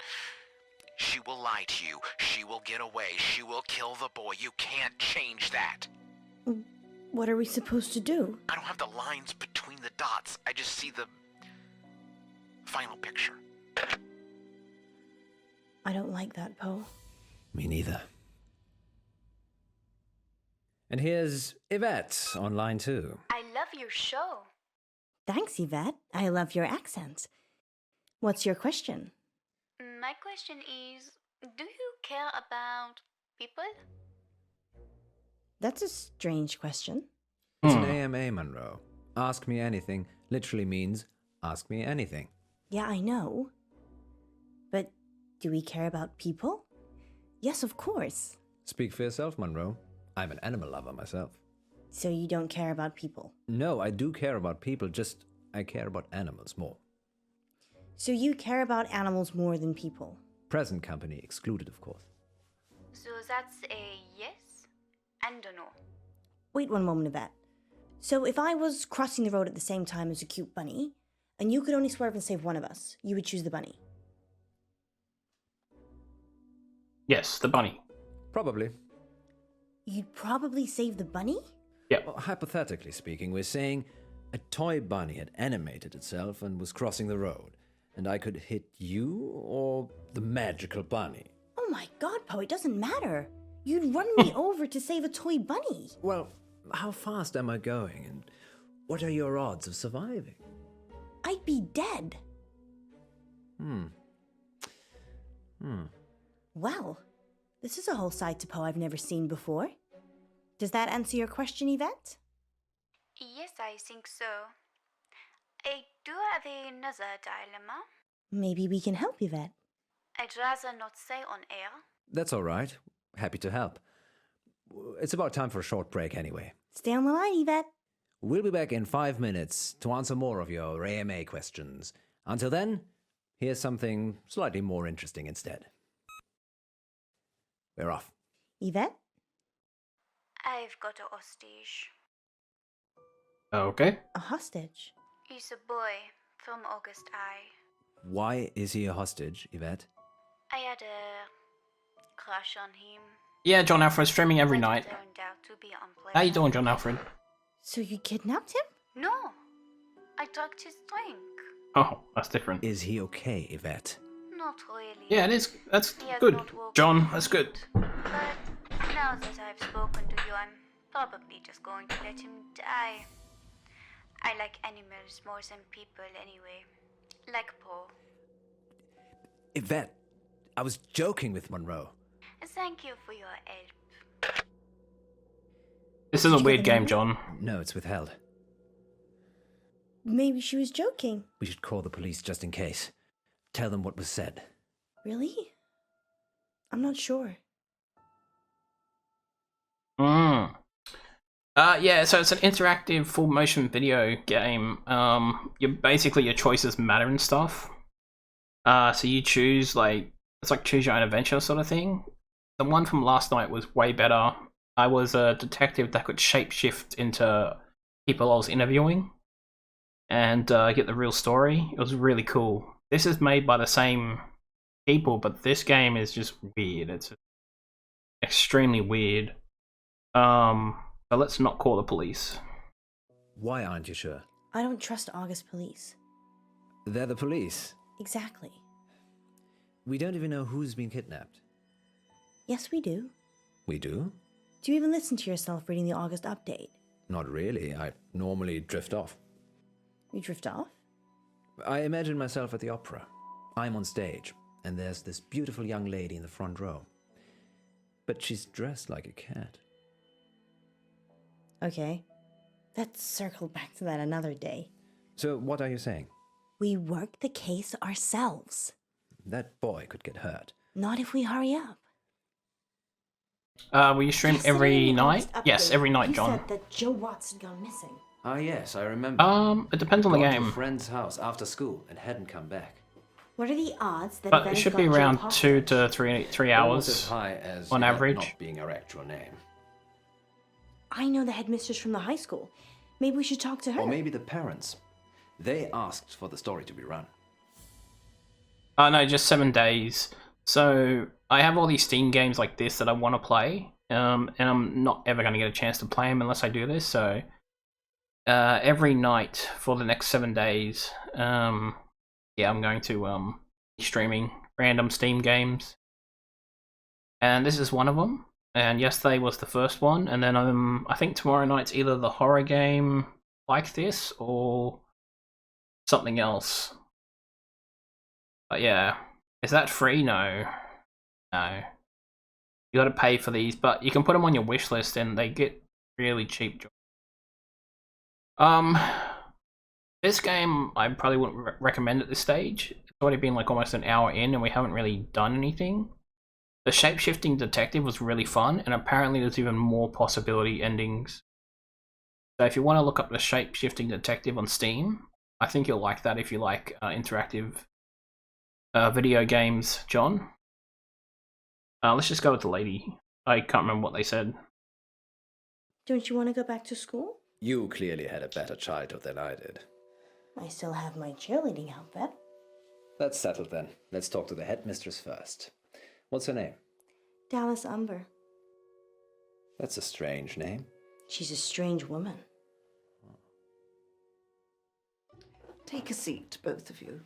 She will lie to you. She will get away. She will kill the boy. You can't change that. What are we supposed to do? I don't have the lines between the dots. I just see the final picture. I don't like that, Poe. Me neither. And here's Yvette on line 2. I love your show. Thanks, Yvette. I love your accent. What's your question? My question is, do you care about people? That's a strange question. It's an AMA, Monroe. Ask me anything literally means ask me anything. Yeah, I know. But do we care about people? Yes, of course. Speak for yourself, Monroe. I'm an animal lover myself. So you don't care about people? No, I do care about people, just I care about animals more. So you care about animals more than people? Present company excluded, of course. So that's a yes and a no. Wait one moment, Yvette. So if I was crossing the road at the same time as a cute bunny, and you could only swerve and save one of us, you would choose the bunny? Yes, the bunny. Probably. You'd probably save the bunny? Yep. Well, hypothetically speaking, we're saying a toy bunny had animated itself and was crossing the road, and I could hit you or the magical bunny. Oh my god, Poe, it doesn't matter. You'd run me over to save a toy bunny. Well, how fast am I going, and what are your odds of surviving? I'd be dead. Well, this is a whole side to Poe I've never seen before. Does that answer your question, Yvette? Yes, I think so. I do have another dilemma. Maybe we can help, Yvette. I'd rather not say on air. That's all right. Happy to help. It's about time for a short break anyway. Stay on the line, Yvette. We'll be back in 5 minutes to answer more of your AMA questions. Until then, here's something slightly more interesting instead. We're off. Yvette? I've got a hostage. Okay. A hostage? He's a boy from August High. Why is he a hostage, Yvette? I had a crush on him. Yeah, John Alfred streaming every but it night. turned out to be unpleasant. How you doing, John Alfred? So you kidnapped him? No, I drugged his drink. Oh, that's different. Is he okay, Yvette? Not really. Yeah, it is. That's He has good, not woken John. up That's good. But now that I've spoken to you, I'm probably just going to let him die. I like animals more than people anyway. Like Poe. Yvette, I was joking with Monroe. Thank you for your help. This is a weird game, John. No, it's withheld. Maybe she was joking. We should call the police just in case. Tell them what was said. Really? I'm not sure. Yeah, so it's an interactive full motion video game. Your choices matter and stuff. So you choose, like, it's like choose your own adventure sort of thing. The one from last night was way better. I was a detective that could shapeshift into people I was interviewing and get the real story. It was really cool. This is made by the same people, but this game is just weird. It's extremely weird. So let's not call the police. Why aren't you sure? I don't trust August police. They're the police. Exactly. We don't even know who's been kidnapped. Yes, we do. We do? Do you even listen to yourself reading the August update? Not really. I normally drift off. You drift off? I imagine myself at the opera. I'm on stage, and there's this beautiful young lady in the front row. But she's dressed like a cat. Okay. Let's circle back to that another day. So what are you saying? We work the case ourselves. That boy could get hurt. Not if we hurry up. Will you stream Yesterday every in the night? August Yes, update, every night, you John. said that Joe Watts had gone missing. Ah, yes, I remember. It depends on the Gone to game. a friend's house after school and hadn't come back. What are the odds that But Yvette it has should got be Joe around hostage? 2 to 3 hours Almost as high as on Yvette average. not being her actual name. I know the headmistress from the high school. Maybe we should talk to her. Or maybe the parents. They asked for the story to be run. No, just 7 days. So I have all these Steam games like this that I want to play, and I'm not ever going to get a chance to play them unless I do this. So every night for the next 7 days, I'm going to be streaming random Steam games, and this is one of them. And yesterday was the first one, and then I think tomorrow night's either the horror game like this or something else. But yeah, is that free? No. No. You gotta pay for these, but you can put them on your wish list and they get really cheap. This game I probably wouldn't recommend at this stage. It's already been like almost an hour in and we haven't really done anything. The shape-shifting detective was really fun, and apparently there's even more possibility endings. So if you want to look up the shape-shifting detective on Steam, I think you'll like that if you like interactive video games, John. Let's just go with the lady. I can't remember what they said. Don't you want to go back to school? You clearly had a better childhood than I did. I still have my cheerleading outfit. That's settled then. Let's talk to the headmistress first. What's her name? Dallas Umber. That's a strange name. She's a strange woman. Take a seat, both of you.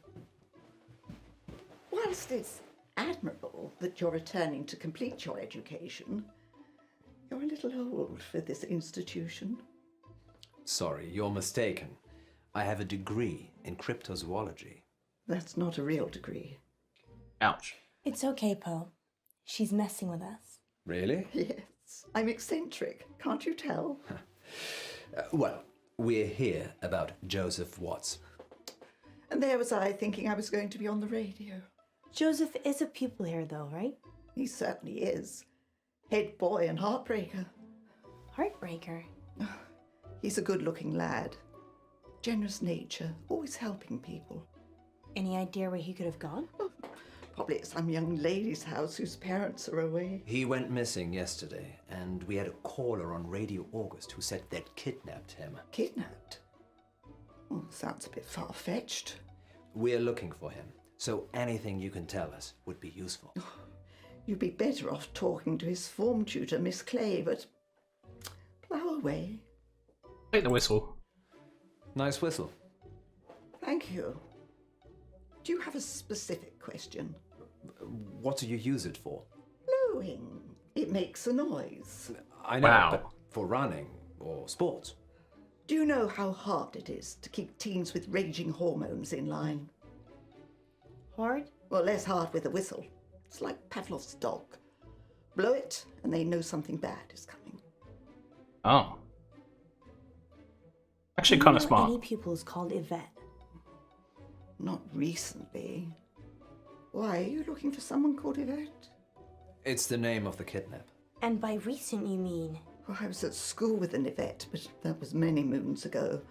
Whilst it's admirable that you're returning to complete your education, you're a little old for this institution. Sorry, you're mistaken. I have a degree in cryptozoology. That's not a real degree. Ouch. It's okay, Poe. She's messing with us. Really? Yes, I'm eccentric, can't you tell? Well, we're here about Joseph Watts. And there was I thinking I was going to be on the radio. Joseph is a pupil here, though, right? He certainly is. Head boy and heartbreaker. Heartbreaker. He's a good-looking lad. Generous nature, always helping people. Any idea where he could have gone? Probably at some young lady's house whose parents are away. He went missing yesterday, and we had a caller on Radio August who said they'd kidnapped him. Kidnapped? Oh, sounds a bit far-fetched. We're looking for him, so anything you can tell us would be useful. You'd be better off talking to his form tutor, Miss Clay, but plough away. Take the whistle. Nice whistle. Thank you. Do you have a specific question? What do you use it for? Blowing. It makes a noise. I know, Wow. but for running or sports. Do you know how hard it is to keep teens with raging hormones in line? Hard? Well, less hard with a whistle. It's like Pavlov's dog. Blow it, and they know something bad is coming. Oh. Actually Do you kind of know smart. Any pupils called Yvette? Not recently. Why, are you looking for someone called Yvette? It's the name of the kidnap. And by recent, you mean? Well, I was at school with an Yvette, but that was many moons ago.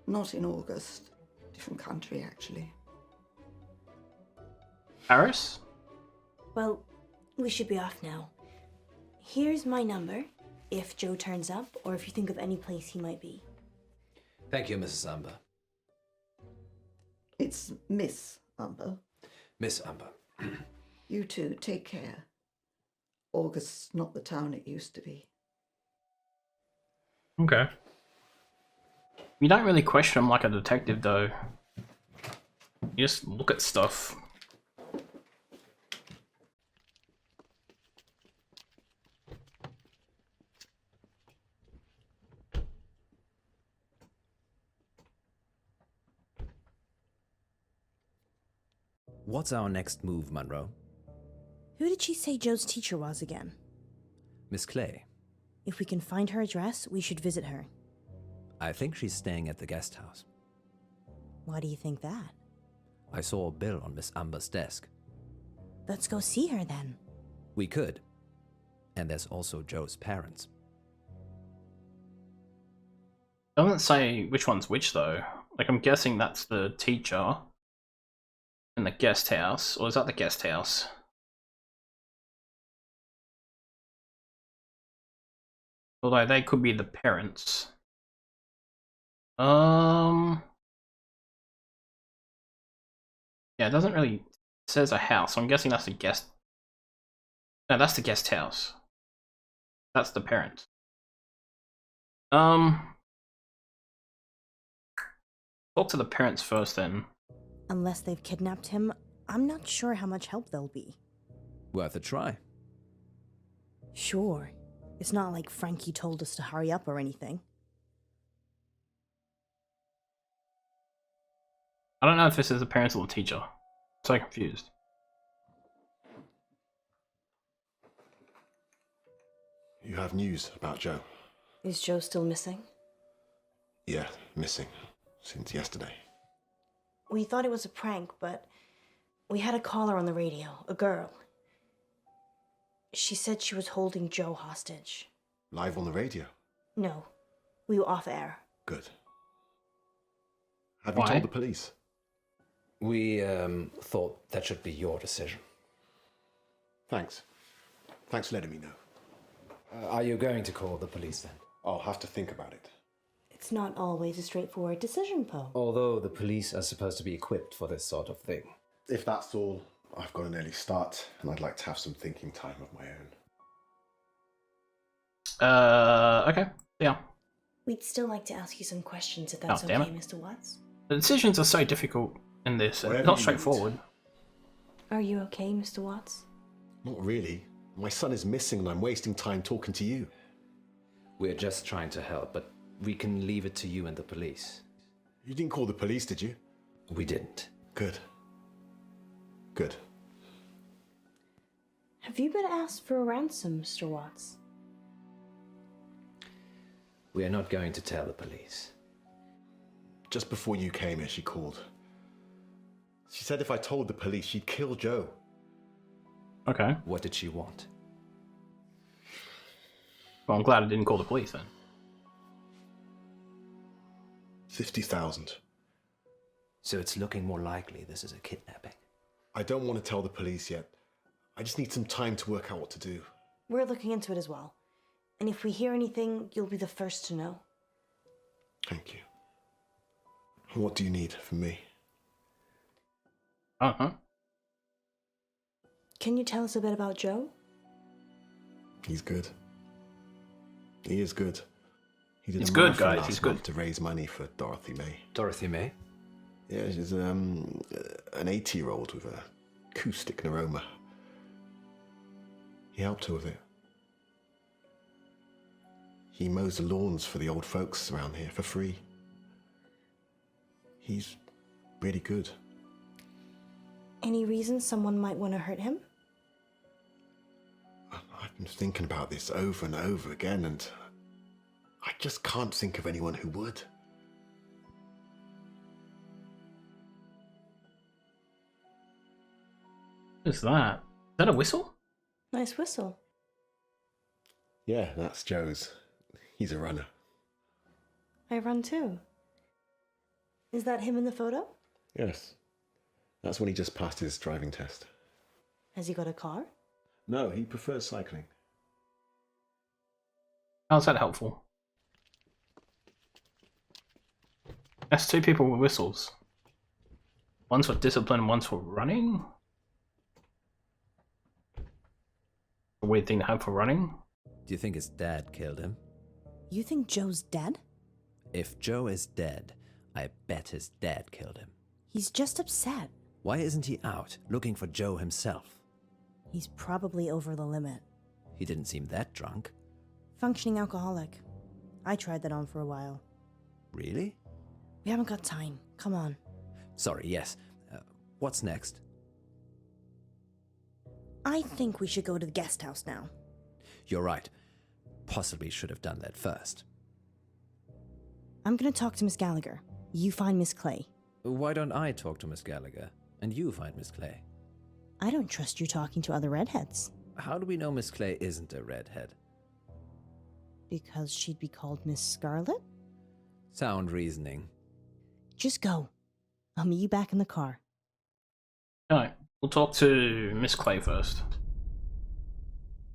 Not in August. Different country, actually. Paris? Well, we should be off now. Here's my number, if Joe turns up, or if you think of any place he might be. Thank you, Mrs. Umber. It's Miss Umber. Miss Umber. You too, take care. August's not the town it used to be. Okay. You don't really question him like a detective, though. You just look at stuff. What's our next move, Munro? Who did she say Joe's teacher was again? Miss Clay. If we can find her address, we should visit her. I think she's staying at the guest house. Why do you think that? I saw a bill on Miss Umber's desk. Let's go see her then. We could. And there's also Joe's parents. Doesn't say which one's which, though. Like, I'm guessing that's the teacher in the guest house. Or is that the guest house? Although they could be the parents. Yeah, it doesn't really... It says a house, so I'm guessing that's the guest... No, that's the guest house. That's the parents. Talk to the parents first, then. Unless they've kidnapped him, I'm not sure how much help they'll be. Worth a try. Sure. It's not like Frankie told us to hurry up or anything. I don't know if this is the parents or the teacher. So confused. You have news about Joe? Is Joe still missing? Yeah, missing. Since yesterday. We thought it was a prank, but we had a caller on the radio, a girl. She said she was holding Joe hostage. Live on the radio? No, we were off air. Good. Have you told the police? We thought that should be your decision. Thanks. Thanks for letting me know. Are you going to call the police then? I'll have to think about it. It's not always a straightforward decision, Poe. Although the police are supposed to be equipped for this sort of thing. If that's all, I've got an early start, and I'd like to have some thinking time of my own. Okay. Yeah. We'd still like to ask you some questions if that's Oh, okay, damn it. Mr. Watts. The decisions are so difficult in this, and not straightforward. Are you okay, Mr. Watts? Not really. My son is missing and I'm wasting time talking to you. We're just trying to help, but we can leave it to you and the police. You didn't call the police, did you? We didn't. Good. Good. Have you been asked for a ransom, Mr. Watts? We are not going to tell the police. Just before you came here, she called. She said if I told the police, she'd kill Joe. Okay. What did she want? Well, I'm glad I didn't call the police then. 50,000. So it's looking more likely this is a kidnapping. I don't want to tell the police yet. I just need some time to work out what to do. We're looking into it as well. And if we hear anything, you'll be the first to know. Thank you. And what do you need from me? Uh-huh. Can you tell us a bit about Joe? He's good. He is good. He did He's a good, marathon guys. last He's good. month to raise money for Dorothy May. Dorothy May? Yeah, she's an 80-year-old with a acoustic neuroma. He helped her with it. He mows the lawns for the old folks around here for free. He's really good. Any reason someone might want to hurt him? I've been thinking about this over and over again, and I just can't think of anyone who would. What's that? Is that a whistle? Nice whistle. Yeah, that's Joe's. He's a runner. I run too. Is that him in the photo? Yes. That's when he just passed his driving test. Has he got a car? No, he prefers cycling. How's that helpful? That's two people with whistles. One's for discipline and one's for running? A weird thing to have for running. Do you think his dad killed him? You think Joe's dead? If Joe is dead, I bet his dad killed him. He's just upset. Why isn't he out looking for Joe himself? He's probably over the limit. He didn't seem that drunk. Functioning alcoholic. I tried that on for a while. Really? We haven't got time. Come on. Sorry, yes. What's next? I think we should go to the guest house now. You're right. Possibly should have done that first. I'm gonna talk to Miss Gallagher. You find Miss Clay. Why don't I talk to Miss Gallagher and you find Miss Clay? I don't trust you talking to other redheads. How do we know Miss Clay isn't a redhead? Because she'd be called Miss Scarlet? Sound reasoning. Just go. I'll meet you back in the car. Alright, we'll talk to Miss Clay first.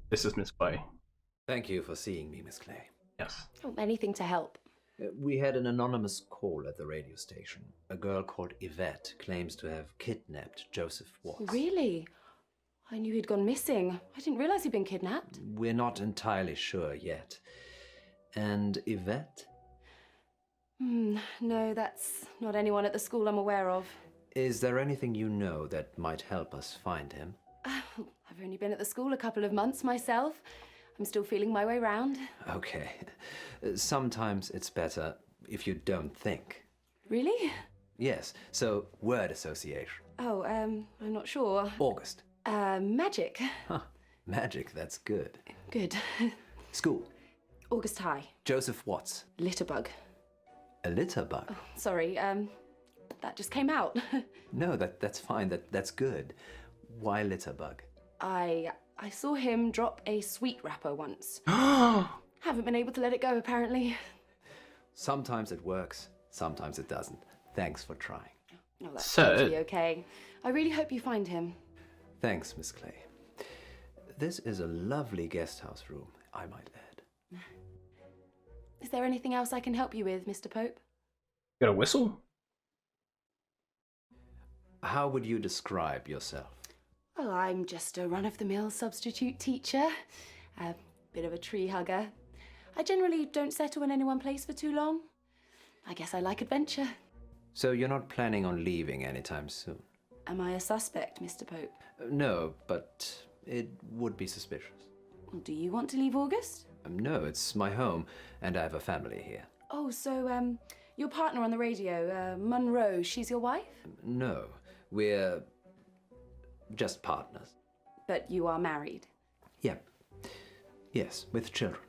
This is Miss Clay. Thank you for seeing me, Miss Clay. Yes. Oh, anything to help. We had an anonymous call at the radio station. A girl called Yvette claims to have kidnapped Joseph Watts. Really? I knew he'd gone missing. I didn't realize he'd been kidnapped. We're not entirely sure yet. And Yvette? No, that's not anyone at the school I'm aware of. Is there anything you know that might help us find him? I've only been at the school a couple of months myself. I'm still feeling my way round. Okay. Sometimes it's better if you don't think. Really? Yes, so word association. Oh, I'm not sure. August. Magic. Huh. Magic, that's good. Good. School. August High. Joseph Watts. Litterbug. A litter bug? Oh, sorry, that just came out. No, that's fine. That's good. Why litter bug? I saw him drop a sweet wrapper once. Haven't been able to let it go, apparently. Sometimes it works, sometimes it doesn't. Thanks for trying. No, that's So- totally okay. I really hope you find him. Thanks, Miss Clay. This is a lovely guest house room, I might add. Is there anything else I can help you with, Mr. Pope? Got a whistle? How would you describe yourself? Well, I'm just a run-of-the-mill substitute teacher. A bit of a tree hugger. I generally don't settle in any one place for too long. I guess I like adventure. So you're not planning on leaving anytime soon? Am I a suspect, Mr. Pope? No, but it would be suspicious. Do you want to leave August? No, it's my home, and I have a family here. Oh, so, your partner on the radio, Munro, she's your wife? No, we're just partners. But you are married. Yep. Yes, with children.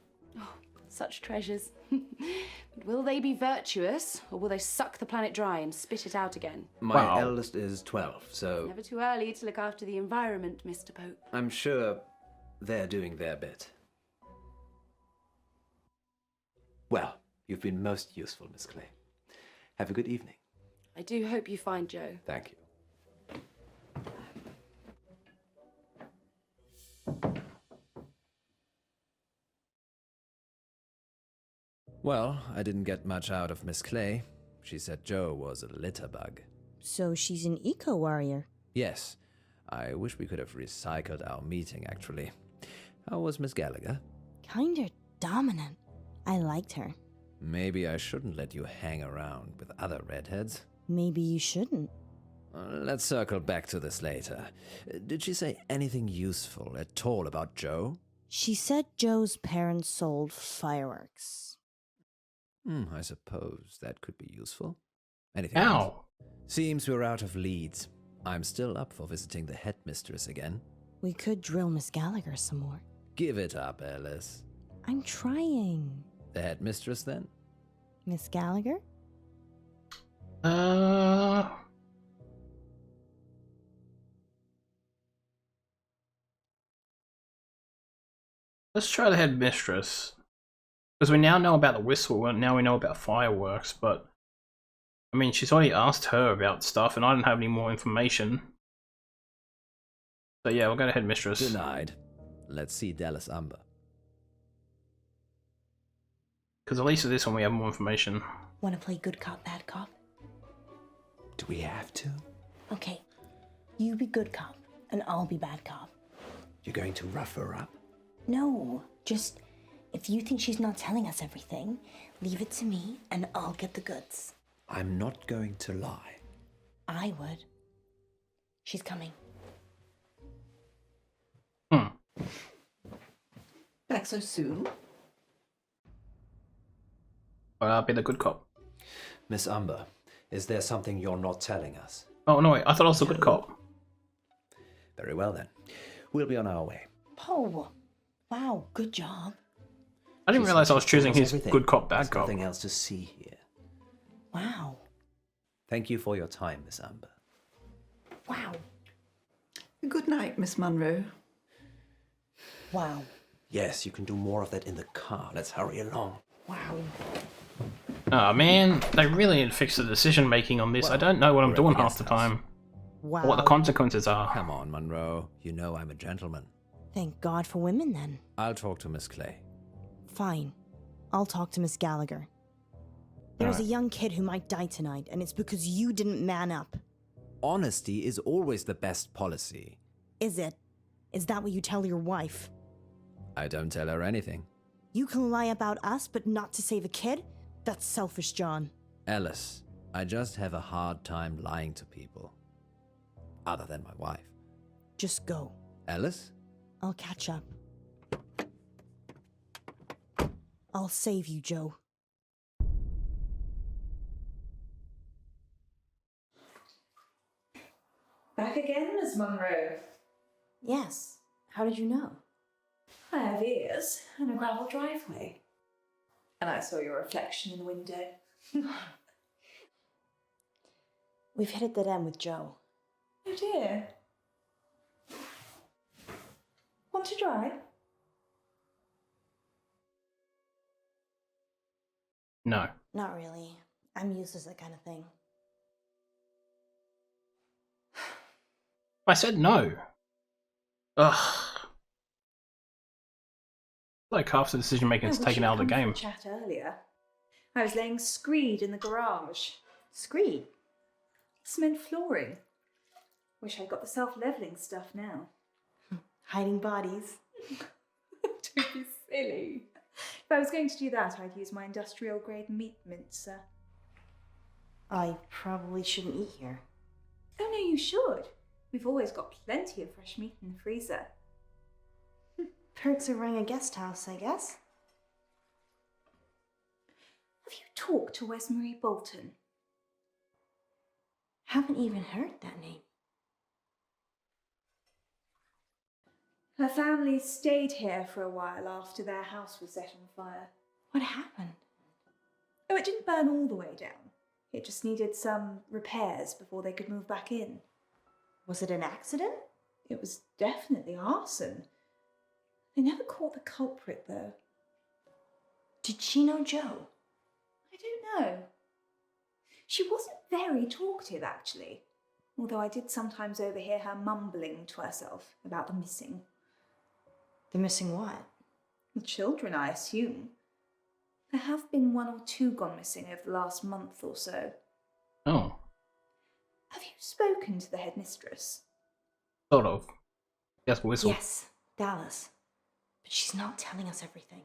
Such treasures. But will they be virtuous, or will they suck the planet dry and spit it out again? My eldest is 12, so Never too early to look after the environment, Mr. Pope. I'm sure they're doing their bit. Well, you've been most useful, Miss Clay. Have a good evening. I do hope you find Joe. Thank you. Well, I didn't get much out of Miss Clay. She said Joe was a litter bug. So she's an eco-warrior. Yes. I wish we could have recycled our meeting, actually. How was Miss Gallagher? Kinda dominant. I liked her. Maybe I shouldn't let you hang around with other redheads. Maybe you shouldn't. Let's circle back to this later. Did she say anything useful at all about Joe? She said Joe's parents sold fireworks. I suppose that could be useful. Anything else? Ow! Seems we're out of leads. I'm still up for visiting the headmistress again. We could drill Miss Gallagher some more. Give it up, Alice. I'm trying. The headmistress, then? Miss Gallagher? Let's try the headmistress. Because we now know about the whistle, and now we know about fireworks, but... I mean, she's already asked her about stuff, and I don't have any more information. So yeah, we'll go to headmistress. Denied. Let's see Dallas Umber. Because at least with this one we have more information. Wanna play good cop, bad cop? Do we have to? Okay. You be good cop, and I'll be bad cop. You're going to rough her up? No, just... if you think she's not telling us everything, leave it to me, and I'll get the goods. I'm not going to lie. I would. She's coming. Back so soon? Well, I'll be the good cop. Miss Umber, is there something you're not telling us? Oh no, wait, I thought I was the good cop. Very well then. We'll be on our way. Poe! Wow, good job. I didn't realize I was choosing his Everything. good cop, bad There's cop. nothing else to see here. Wow. Thank you for your time, Miss Umber. Wow. Good night, Miss Munro. Wow. Yes, you can do more of that in the car. Let's hurry along. Wow. Oh man, they really need to fix the decision making on this. I don't know what I'm we're doing at the half the guest house. time. Wow. Or what the consequences are. Come on, Monroe. You know I'm a gentleman. Thank God for women, then. I'll talk to Miss Clay. Fine. I'll talk to Miss Gallagher. There's a Alright. young kid who might die tonight, and it's because you didn't man up. Honesty is always the best policy. Is it? Is that what you tell your wife? I don't tell her anything. You can lie about us, but not to save a kid? That's selfish, John. Alice, I just have a hard time lying to people. Other than my wife. Just go. Alice? I'll catch up. I'll save you, Joe. Back again, Miss Munro. Yes. How did you know? I have ears and a gravel driveway. And I saw your reflection in the window. We've hit a dead end with Joe. Oh dear. Want to drive? No. Not really. I'm used to that kind of thing. I said no. Ugh. Like half the decision making is taken out of the game. Chat earlier. I was laying screed in the garage. Screed? Cement flooring. Wish I'd got the self-leveling stuff now. Hiding bodies. Don't be silly. If I was going to do that, I'd use my industrial-grade meat mincer. I probably shouldn't eat here. Oh no, you should. We've always got plenty of fresh meat in the freezer. Perks of running a guest house, I guess. Have you talked to Wesmarie Bolton? Haven't even heard that name. Her family stayed here for a while after their house was set on fire. What happened? Oh, it didn't burn all the way down. It just needed some repairs before they could move back in. Was it an accident? It was definitely arson. They never caught the culprit, though. Did she know Joe? I don't know. She wasn't very talkative, actually, although I did sometimes overhear her mumbling to herself about the missing. The missing what? The children, I assume. There have been 1 or 2 gone missing over the last month or so. Oh. Have you spoken to the headmistress? Sort of. Yes, whistle. Yes, Dallas. But she's not telling us everything.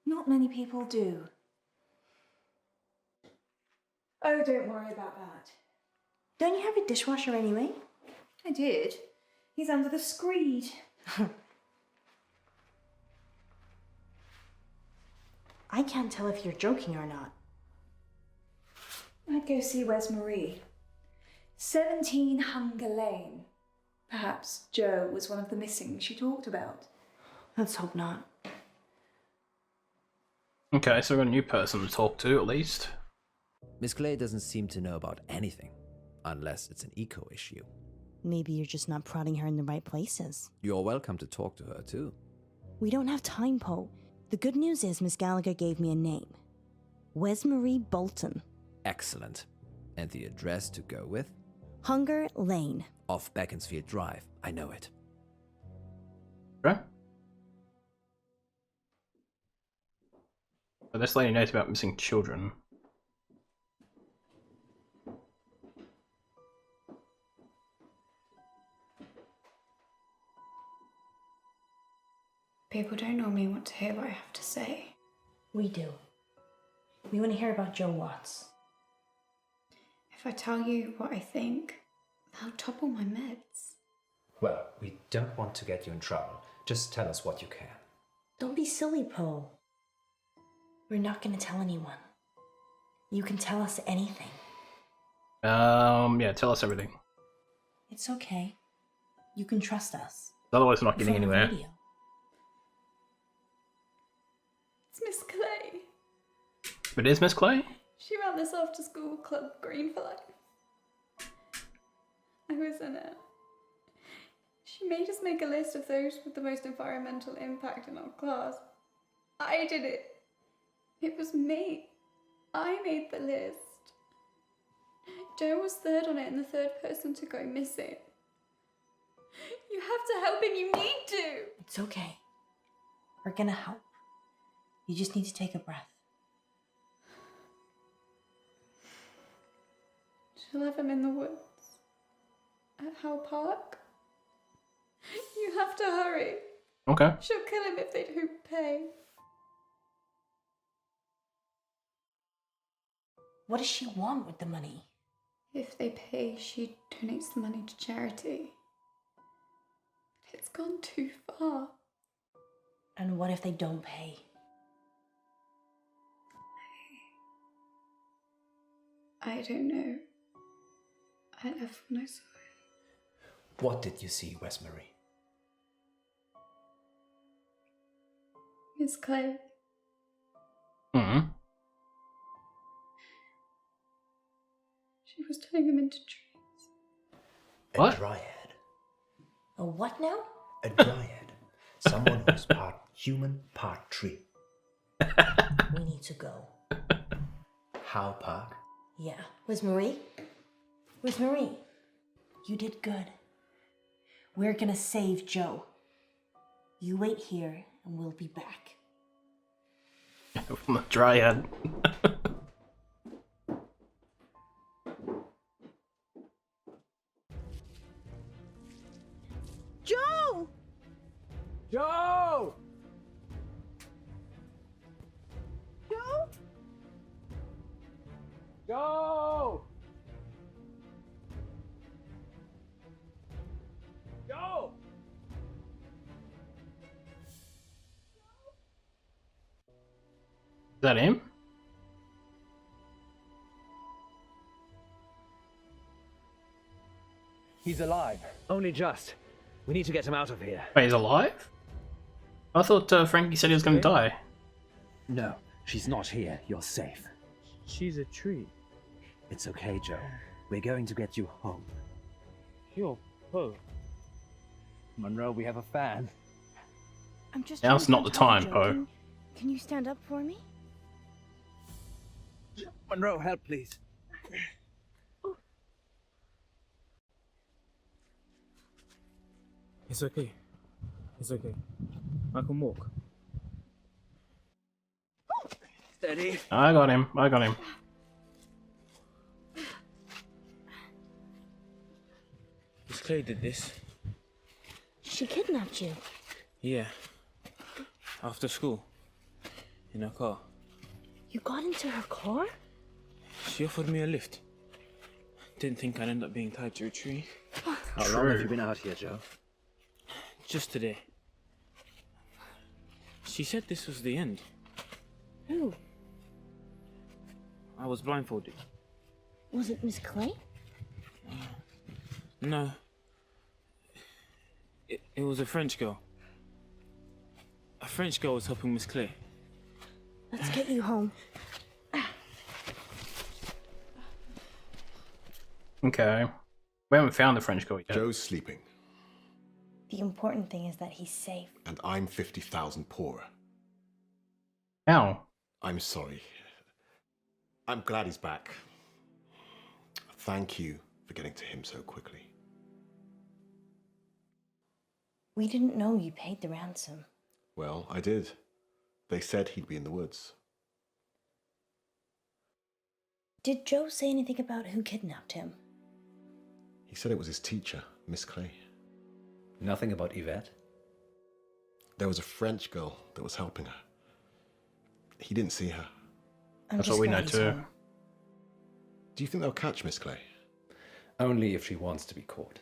Not many people do. Oh, don't worry about that. Don't you have a dishwasher anyway? I did. He's under the screed. I can't tell if you're joking or not. I'd go see Wesmarie. 17 Hunger Lane. Perhaps Joe was one of the missing she talked about. Let's hope not. Okay, so we've got a new person to talk to, at least. Miss Clay doesn't seem to know about anything, unless it's an eco issue. Maybe you're just not prodding her in the right places. You're welcome to talk to her, too. We don't have time, Poe. The good news is Miss Gallagher gave me a name. Wesmarie Bolton. Excellent. And the address to go with? Hunger Lane. Off Beaconsfield Drive. I know it. Okay. So this lady knows about missing children. People don't normally want to hear what I have to say. We do. We want to hear about Joe Watts. If I tell you what I think, they'll topple my meds. Well, we don't want to get you in trouble. Just tell us what you can. Don't be silly, Poe. We're not going to tell anyone. You can tell us anything. Yeah, tell us everything. It's okay. You can trust us. Otherwise, we're not getting From the anywhere. radio. It's Miss Clay. It is Miss Clay? She ran this after school club, Green for Life. I was in it. She made us make a list of those with the most environmental impact in our class. I did it. It was me. I made the list. Joe was third on it and the third person to go missing. You have to help and you need to. It's okay. We're gonna help. You just need to take a breath. She'll have him in the woods. At Howe Park. You have to hurry. Okay. She'll kill him if they don't pay. What does she want with the money? If they pay, she donates the money to charity. But it's gone too far. And what if they don't pay? I don't know. I left when I saw it. What did you see, Westbury? Miss Clay. Hmm. She was turning them into trees. What? A dryad. A what now? A dryad. Someone who's part human, part tree. We need to go. How, Park? Yeah. Where's Marie? Where's Marie? You did good. We're gonna save Joe. You wait here and we'll be back. From the dryad. Joe! Joe! Joe? Joe! Joe! Is that him? He's alive. Only just. We need to get him out of here. Wait, he's alive? I thought Frankie said he was going to die. No, she's not here. You're safe. She's a tree. It's okay, Joe. We're going to get you home. You're Poe. Munro, we have a fan. I'm just. Now's not the time, Poe. Can you stand up for me? Munro, help, please. It's okay. It's okay. I can walk. Steady. I got him. I got him. Miss Clay did this. She kidnapped you. Yeah. After school. In a car. You got into her car? She offered me a lift. Didn't think I'd end up being tied to a tree. How long have you been out here, Joe? Just today. She said this was the end. Who? I was blindfolded. Was it Miss Clay? No. It was a French girl. A French girl was helping Miss Clay. Let's get you home. Okay. We haven't found the French girl yet. Joe's sleeping, The important thing is that he's safe. and I'm 50,000 poorer. How? I'm sorry. I'm glad he's back. Thank you for getting to him so quickly. We didn't know you paid the ransom. Well, I did. They said he'd be in the woods. Did Joe say anything about who kidnapped him? He said it was his teacher, Miss Clay. Nothing about Yvette? There was a French girl that was helping her. He didn't see her. That's what we know too. Do you think they'll catch Miss Clay? Only if she wants to be caught.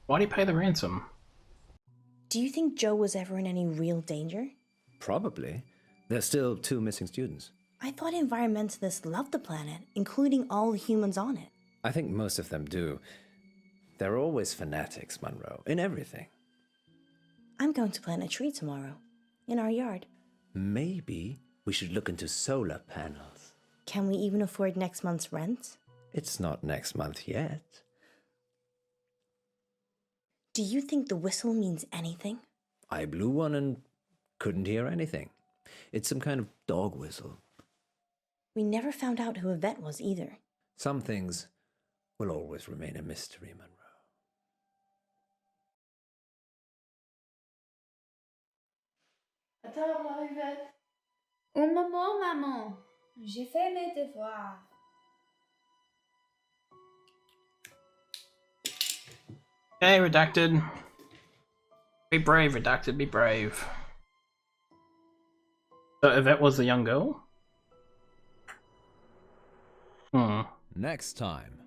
Why'd he pay the ransom? Do you think Joe was ever in any real danger? Probably. There's still 2 missing students. I thought environmentalists loved the planet, including all the humans on it. I think most of them do. They're always fanatics, Munro, in everything. I'm going to plant a tree tomorrow, in our yard. Maybe we should look into solar panels. Can we even afford next month's rent? It's not next month yet. Do you think the whistle means anything? I blew one and couldn't hear anything. It's some kind of dog whistle. We never found out who Yvette was either. Some things will always remain a mystery, Munro. À table, Yvette. Au moment, maman. J'ai fait mes devoirs. Okay, redacted. Be brave, redacted, be brave. So Yvette was the young girl? Next time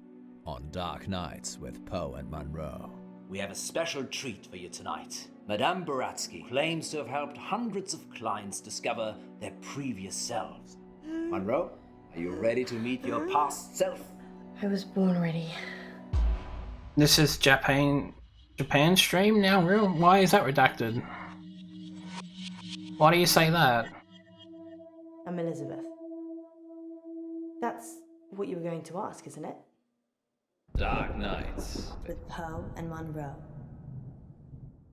on Dark Nights with Poe and Munro. We have a special treat for you tonight. Madame Baratsky claims to have helped hundreds of clients discover their previous selves. Munro, Are you ready to meet your past self? I was born ready. This is Japan stream now, real? Why is that redacted? Why do you say that? I'm Elizabeth. That's what you were going to ask, isn't it? Dark Knights. With Poe and Munro.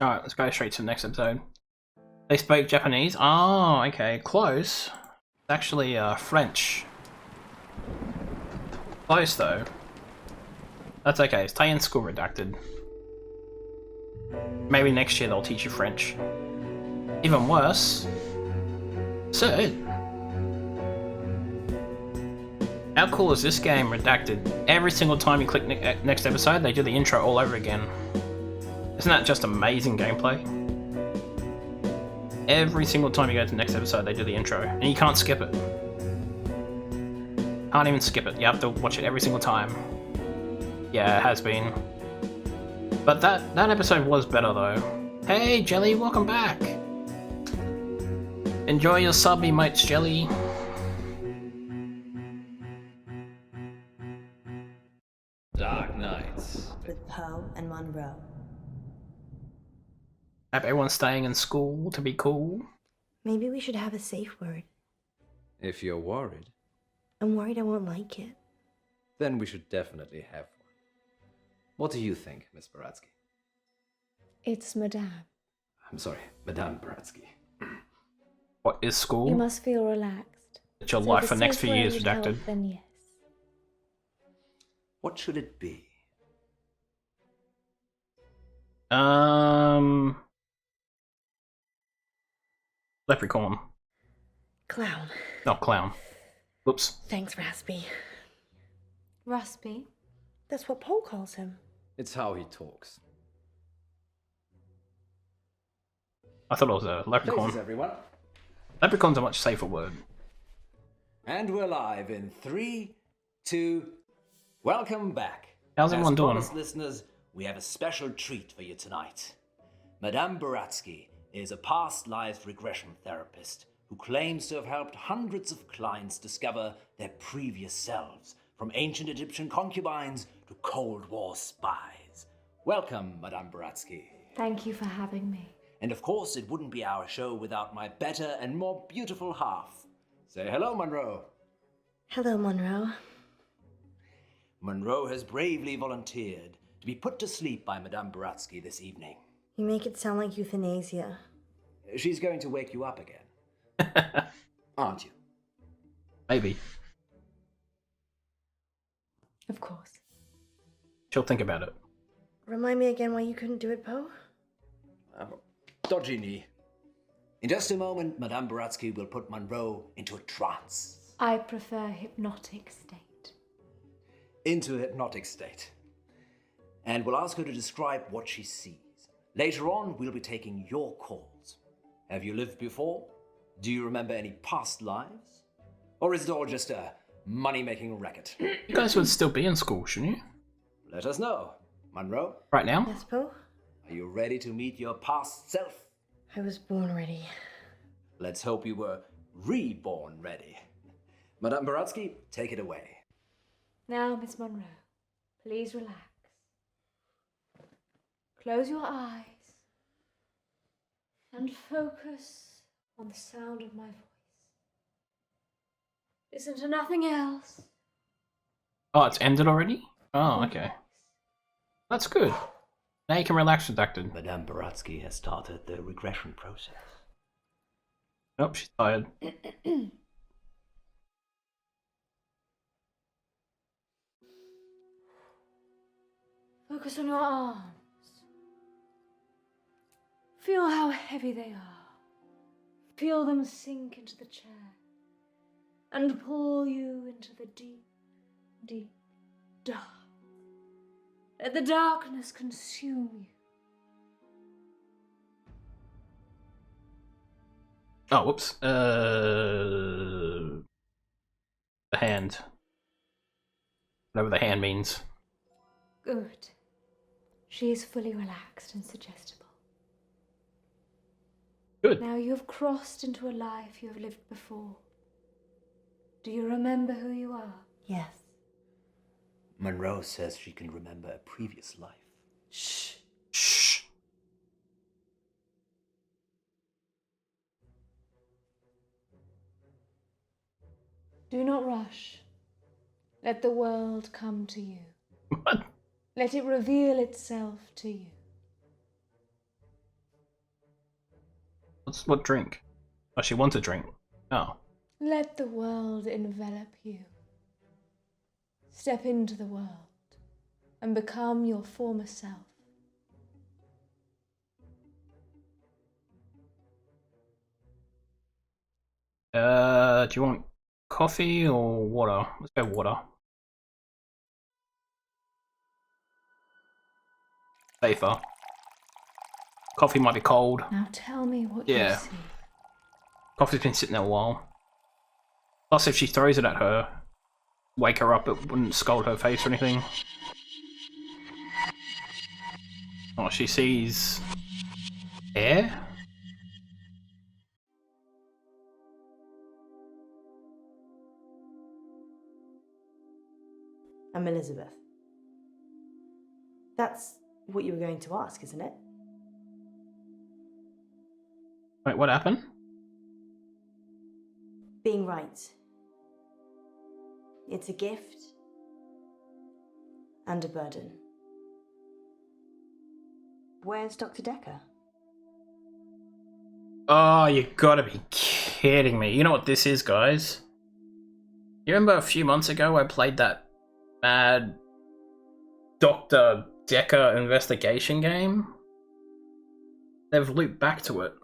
Alright, let's go straight to the next episode. They spoke Japanese? Oh, okay, close. It's actually French. Close though. That's okay, stay in school redacted. Maybe next year they'll teach you French. Even worse. So, how cool is this game redacted? Every single time you click next episode, they do the intro all over again. Isn't that just amazing gameplay? Every single time you go to the next episode, they do the intro, and you can't skip it. Can't even skip it. You have to watch it every single time. Yeah, it has been. But that episode was better though. Hey Jelly, welcome back. Enjoy your sub emotes, Jelly. Dark Knights. With Poe and Munro. Hope everyone's staying in school to be cool. Maybe we should have a safe word. If you're worried, I'm worried I won't like it. then we should definitely have one. What do you think, Miss Baratsky? It's Madame. I'm sorry, Madame Baratsky. What is school? You must feel relaxed. It's your So life the for the next safe few word years would redacted. help, then yes. What should it be? Leprechaun. Clown. Not clown. Whoops. Thanks, Raspy. Raspy? That's what Poe calls him. It's how he talks. I thought it was a leprechaun. Places, everyone. Leprechaun's a much safer word. And we're live in 3, 2... Welcome back. How's everyone doing? As promised, listeners, we have a special treat for you tonight. Madame Baratsky is a past life regression therapist who claims to have helped hundreds of clients discover their previous selves, from ancient Egyptian concubines to Cold War spies. Welcome, Madame Baratsky. Thank you for having me. And of course, it wouldn't be our show without my better and more beautiful half. Say hello, Munro. Hello, Munro. Munro has bravely volunteered to be put to sleep by Madame Baratsky this evening. You make it sound like euthanasia. She's going to wake you up again. Aren't you? Maybe. Of course. She'll think about it. Remind me again why you couldn't do it, Poe? Dodgy knee. In just a moment, Madame Baratsky will put Munro into a trance. I prefer hypnotic state. Into a hypnotic state. And we'll ask her to describe what she sees. Later on, we'll be taking your calls. Have you lived before? Do you remember any past lives? Or is it all just a money-making racket? You guys would still be in school, shouldn't you? Let us know. Munro? Right now? Yes, Poe? Are you ready to meet your past self? I was born ready. Let's hope you were reborn ready. Madame Baratsky, take it away. Now, Miss Munro, please relax. Close your eyes and focus on the sound of my voice. Listen to nothing else. Oh, it's ended already? Oh, okay. That's good. Now you can relax redacted. Madame Baratsky has started the regression process. Nope, she's tired. Focus on your arms. Feel how heavy they are. Feel them sink into the chair and pull you into the deep, deep dark. Let the darkness consume you. Oh, whoops. The hand. Whatever the hand means. Good. She is fully relaxed and suggestible. Good. Now you have crossed into a life you have lived before. Do you remember who you are? Yes. Monroe says she can remember a previous life. Shh. Shh. Do not rush. Let the world come to you. What? Let it reveal itself to you. What drink? Oh, she wants a drink. Oh. Let the world envelop you. Step into the world and become your former self. Do you want coffee or water? Let's go water. Safer. Coffee might be cold. Now tell me what Yeah. you see. Coffee's been sitting there a while. Plus, if she throws it at her, wake her up, it wouldn't scald her face or anything. Oh, she sees air? I'm Elizabeth. That's what you were going to ask, isn't it? Wait, what happened? Being right. It's a gift and a burden. Where's Dr. Decker? Oh, you gotta be kidding me. You know what this is, guys? You remember a few months ago I played that mad Dr. Decker investigation game? They've looped back to it.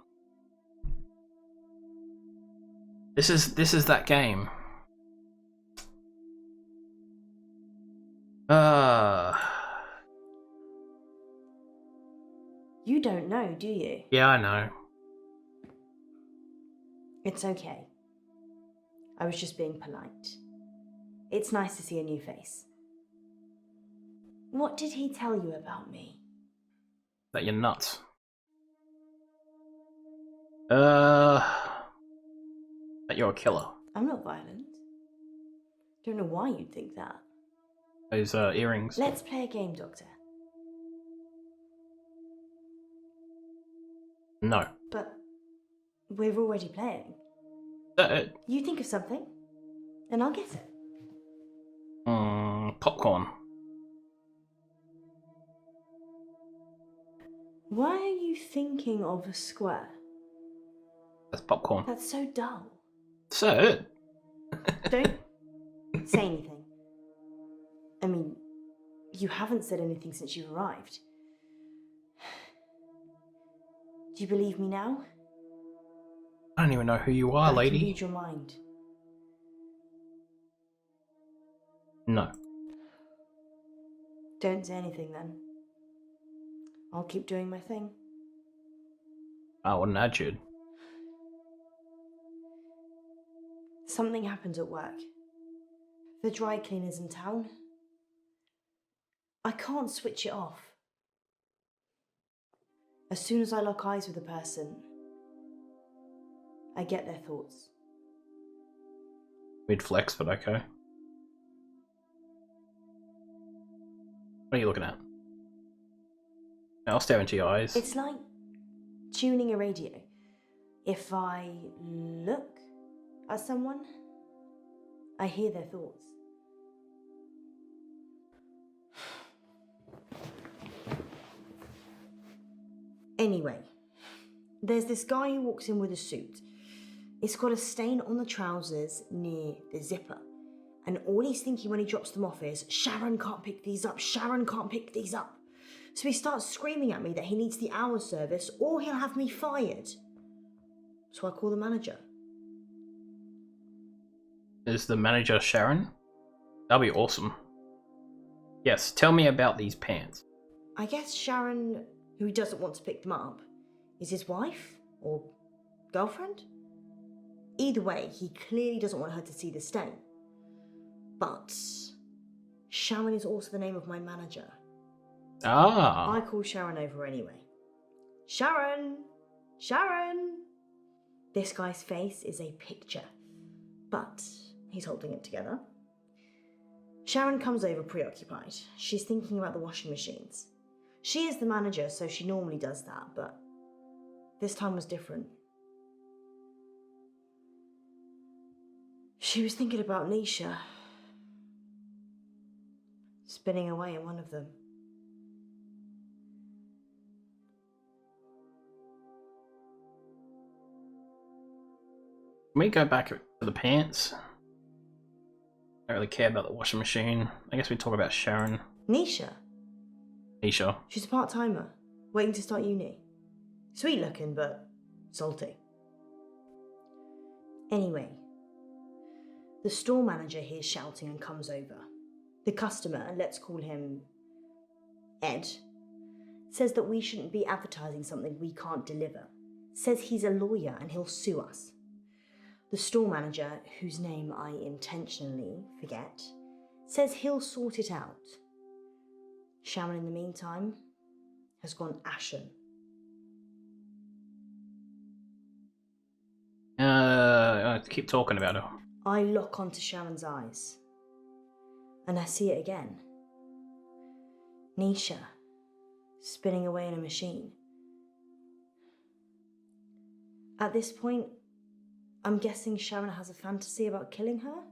This is that game. You don't know, do you? Yeah, I know. It's okay. I was just being polite. It's nice to see a new face. What did he tell you about me? That you're nuts. That you're a killer. I'm not violent. Don't know why you'd think that. Those earrings. Let's play a game, Doctor. No. But we're already playing. You think of something, and I'll guess it. Popcorn. Why are you thinking of a square? That's popcorn. That's so dull. So? Don't say anything. I mean, you haven't said anything since you arrived. Do you believe me now? I don't even know who you are, I can lady. read your mind. No. Don't say anything then. I'll keep doing my thing. I wouldn't add you. Something happened at work. The dry cleaner's in town. I can't switch it off. As soon as I lock eyes with a person, I get their thoughts. Weird flex, but okay. What are you looking at? I'll stare into your eyes. It's like tuning a radio. If I look at someone, I hear their thoughts. Anyway, there's this guy who walks in with a suit. It's got a stain on the trousers near the zipper. And all he's thinking when he drops them off is, Sharon can't pick these up, Sharon can't pick these up. So he starts screaming at me that he needs the hour service or he'll have me fired. So I call the manager. Is the manager Sharon? That'll be awesome. Yes, tell me about these pants. I guess Sharon, who he doesn't want to pick them up, is his wife or girlfriend? Either way, he clearly doesn't want her to see the stain. But Sharon is also the name of my manager. Ah. I call Sharon over anyway. Sharon! Sharon! This guy's face is a picture, but He's holding it together. Sharon comes over preoccupied. She's thinking about the washing machines. She is the manager, so she normally does that, but this time was different. She was thinking about Nisha, spinning away in one of them. Can we go back to the pants? I don't really care about the washing machine. I guess we talk about Sharon. Nisha? Nisha. She's a part-timer, waiting to start uni. Sweet looking, but salty. Anyway, the store manager hears shouting and comes over. The customer, let's call him Ed, says that we shouldn't be advertising something we can't deliver. Says he's a lawyer and he'll sue us. The store manager, whose name I intentionally forget, says he'll sort it out. Sharon, in the meantime, has gone ashen. Keep talking about her. I lock onto Sharon's eyes, and I see it again. Nisha, spinning away in a machine. At this point, I'm guessing Sharon has a fantasy about killing her.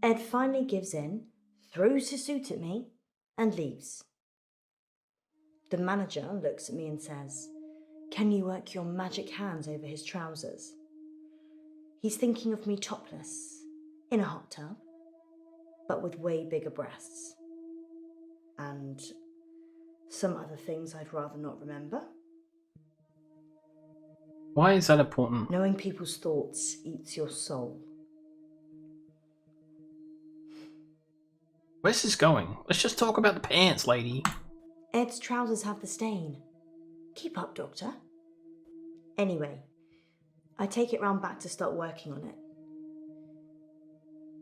Ed finally gives in, throws his suit at me, and leaves. The manager looks at me and says, "Can you work your magic hands over his trousers?" He's thinking of me topless, in a hot tub, but with way bigger breasts. And some other things I'd rather not remember. Why is that important? Knowing people's thoughts eats your soul. Where's this going? Let's just talk about the pants, lady. Ed's trousers have the stain. Keep up, Doctor. Anyway, I take it round back to start working on it.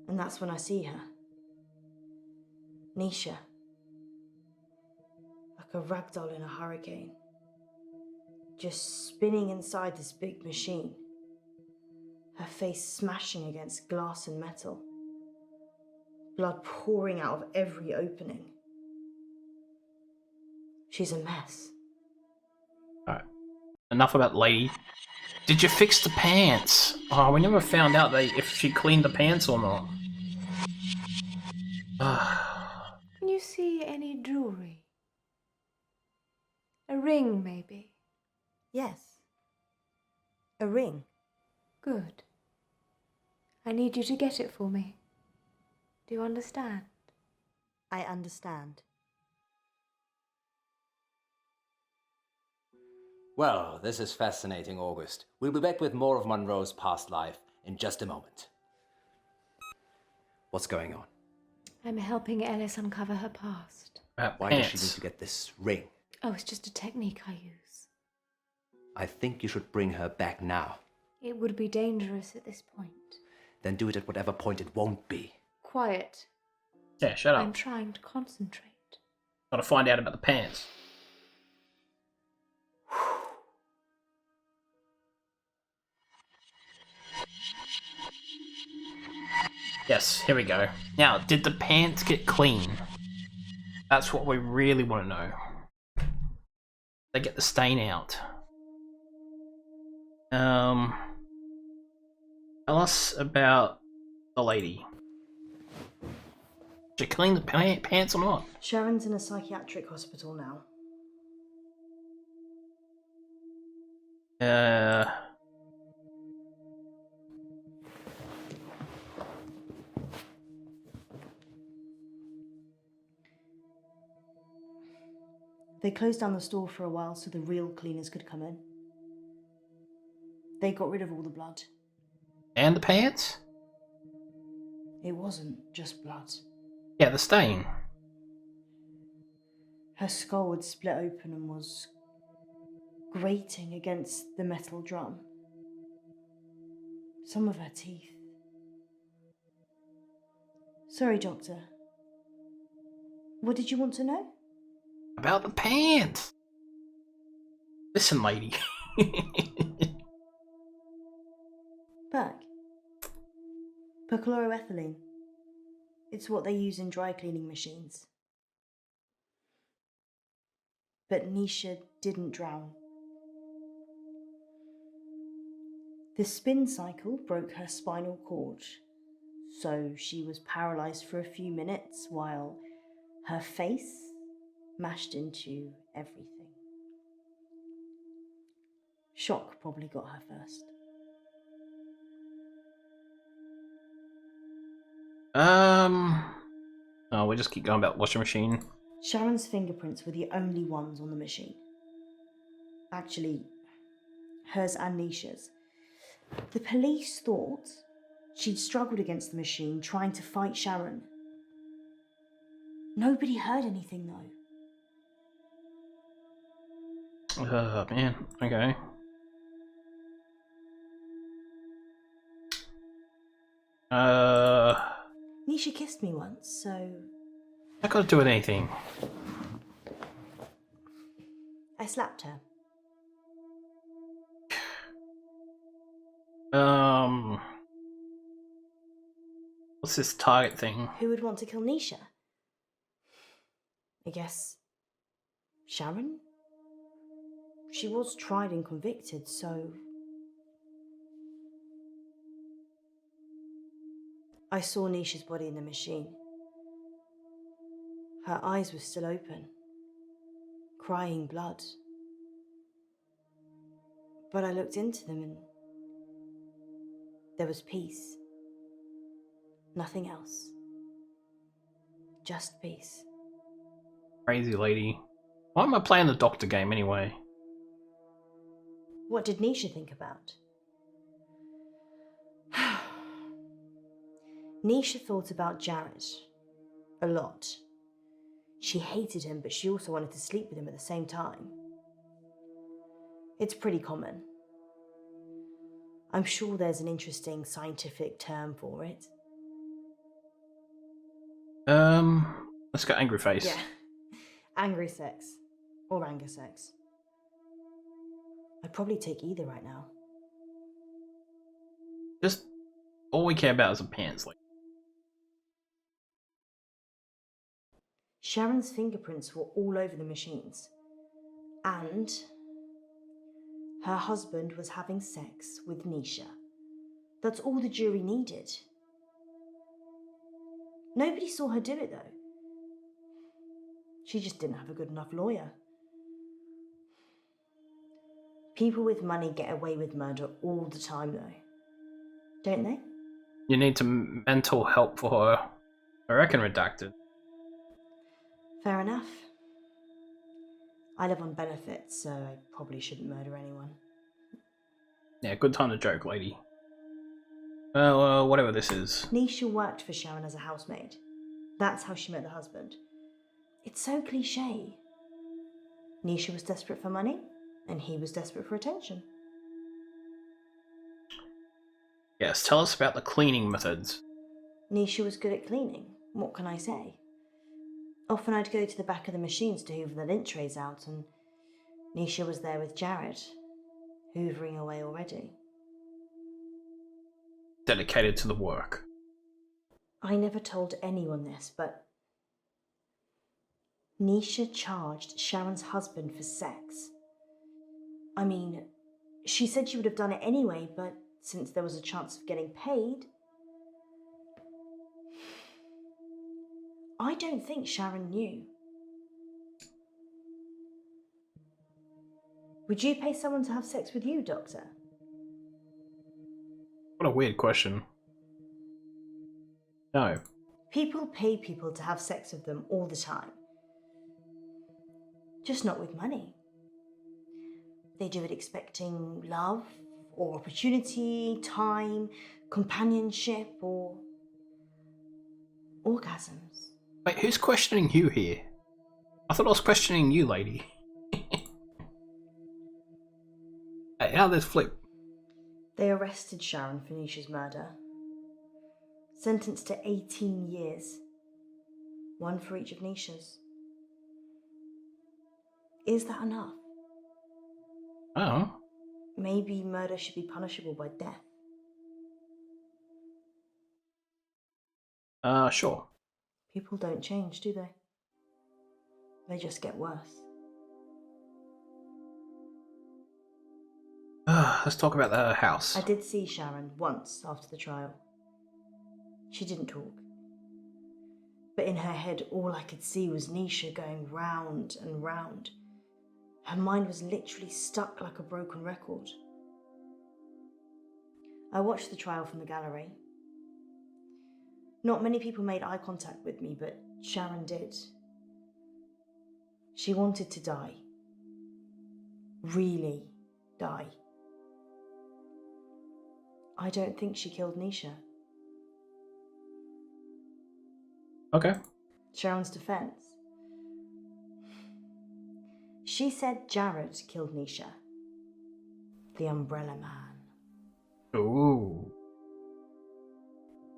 And that's when I see her. Nisha. Like a ragdoll in a hurricane. Just spinning inside this big machine. Her face smashing against glass and metal. Blood pouring out of every opening. She's a mess. Alright. Enough about the lady. Did you fix the pants? Oh, we never found out if she cleaned the pants or not. Can you see any jewelry? A ring, maybe? Yes. A ring. Good. I need you to get it for me. Do you understand? I understand. Well, this is fascinating, August. We'll be back with more of Munro's past life in just a moment. What's going on? I'm helping Ellis uncover her past. Why does she need to get this ring? Oh, it's just a technique I use. I think you should bring her back now. It would be dangerous at this point. Then do it at whatever point it won't be. Quiet. Yeah, shut up. I'm trying to concentrate. Gotta find out about the pants. Yes, here we go. Now, did the pants get clean? That's what we really want to know. They get the stain out. Tell us about the lady. Did she clean the pants or not? Sharon's in a psychiatric hospital now. They closed down the store for a while so the real cleaners could come in. They got rid of all the blood. And the pants? It wasn't just blood. Yeah, the stain. Her skull had split open and was grating against the metal drum. Some of her teeth. Sorry, Doctor. What did you want to know? About the pants. Listen, lady. Berg. Perchloroethylene. It's what they use in dry cleaning machines. But Nisha didn't drown. The spin cycle broke her spinal cord, so she was paralysed for a few minutes while her face mashed into everything. Shock probably got her first. Oh, we just keep going about washing machine. Sharon's fingerprints were the only ones on the machine. Actually, hers and Nisha's. The police thought she'd struggled against the machine trying to fight Sharon. Nobody heard anything though. Oh, man. Okay. Nisha kissed me once, so I gotta do anything. I slapped her. What's this target thing? Who would want to kill Nisha? I guess Sharon? She was tried and convicted, so I saw Nisha's body in the machine. Her eyes were still open, crying blood. But I looked into them and there was peace. Nothing else. Just peace. Crazy lady. Why am I playing the doctor game anyway? What did Nisha think about? Nisha thought about Jared a lot. She hated him, but she also wanted to sleep with him at the same time. It's pretty common. I'm sure there's an interesting scientific term for it. Let's go angry face. Yeah. Angry sex. Or anger sex. I'd probably take either right now. Just all we care about is the pants. Like, Sharon's fingerprints were all over the machines. And her husband was having sex with Nisha. That's all the jury needed. Nobody saw her do it though. She just didn't have a good enough lawyer. People with money get away with murder all the time though. Don't they? you need some mental help for her. I reckon redacted. Fair enough. I live on benefits, so I probably shouldn't murder anyone. Yeah, good time to joke, lady. Well, whatever this is. Nisha worked for Sharon as a housemaid. That's how she met the husband. It's so cliche. Nisha was desperate for money, and he was desperate for attention. Yes, tell us about the cleaning methods. Nisha was good at cleaning. What can I say? Often I'd go to the back of the machines to hoover the lint trays out, and Nisha was there with Jared, hoovering away already. Dedicated to the work. I never told anyone this, but Nisha charged Sharon's husband for sex. I mean, she said she would have done it anyway, but since there was a chance of getting paid, I don't think Sharon knew. Would you pay someone to have sex with you, Doctor? What a weird question. No. People pay people to have sex with them all the time. Just not with money. They do it expecting love, or opportunity, time, companionship, or orgasms. Wait, who's questioning you here? I thought I was questioning you, lady. Hey, how this flip? They arrested Sharon for Nisha's murder. Sentenced to 18 years. One for each of Nisha's. Is that enough? Oh. Maybe murder should be punishable by death. Sure. People don't change, do they? They just get worse. Let's talk about the house. I did see Sharon once after the trial. She didn't talk. But in her head, all I could see was Nisha going round and round. Her mind was literally stuck like a broken record. I watched the trial from the gallery. Not many people made eye contact with me, but Sharon did. She wanted to die. Really die. I don't think she killed Nisha. Okay. Sharon's defense. She said Jared killed Nisha. The Umbrella Man. Ooh.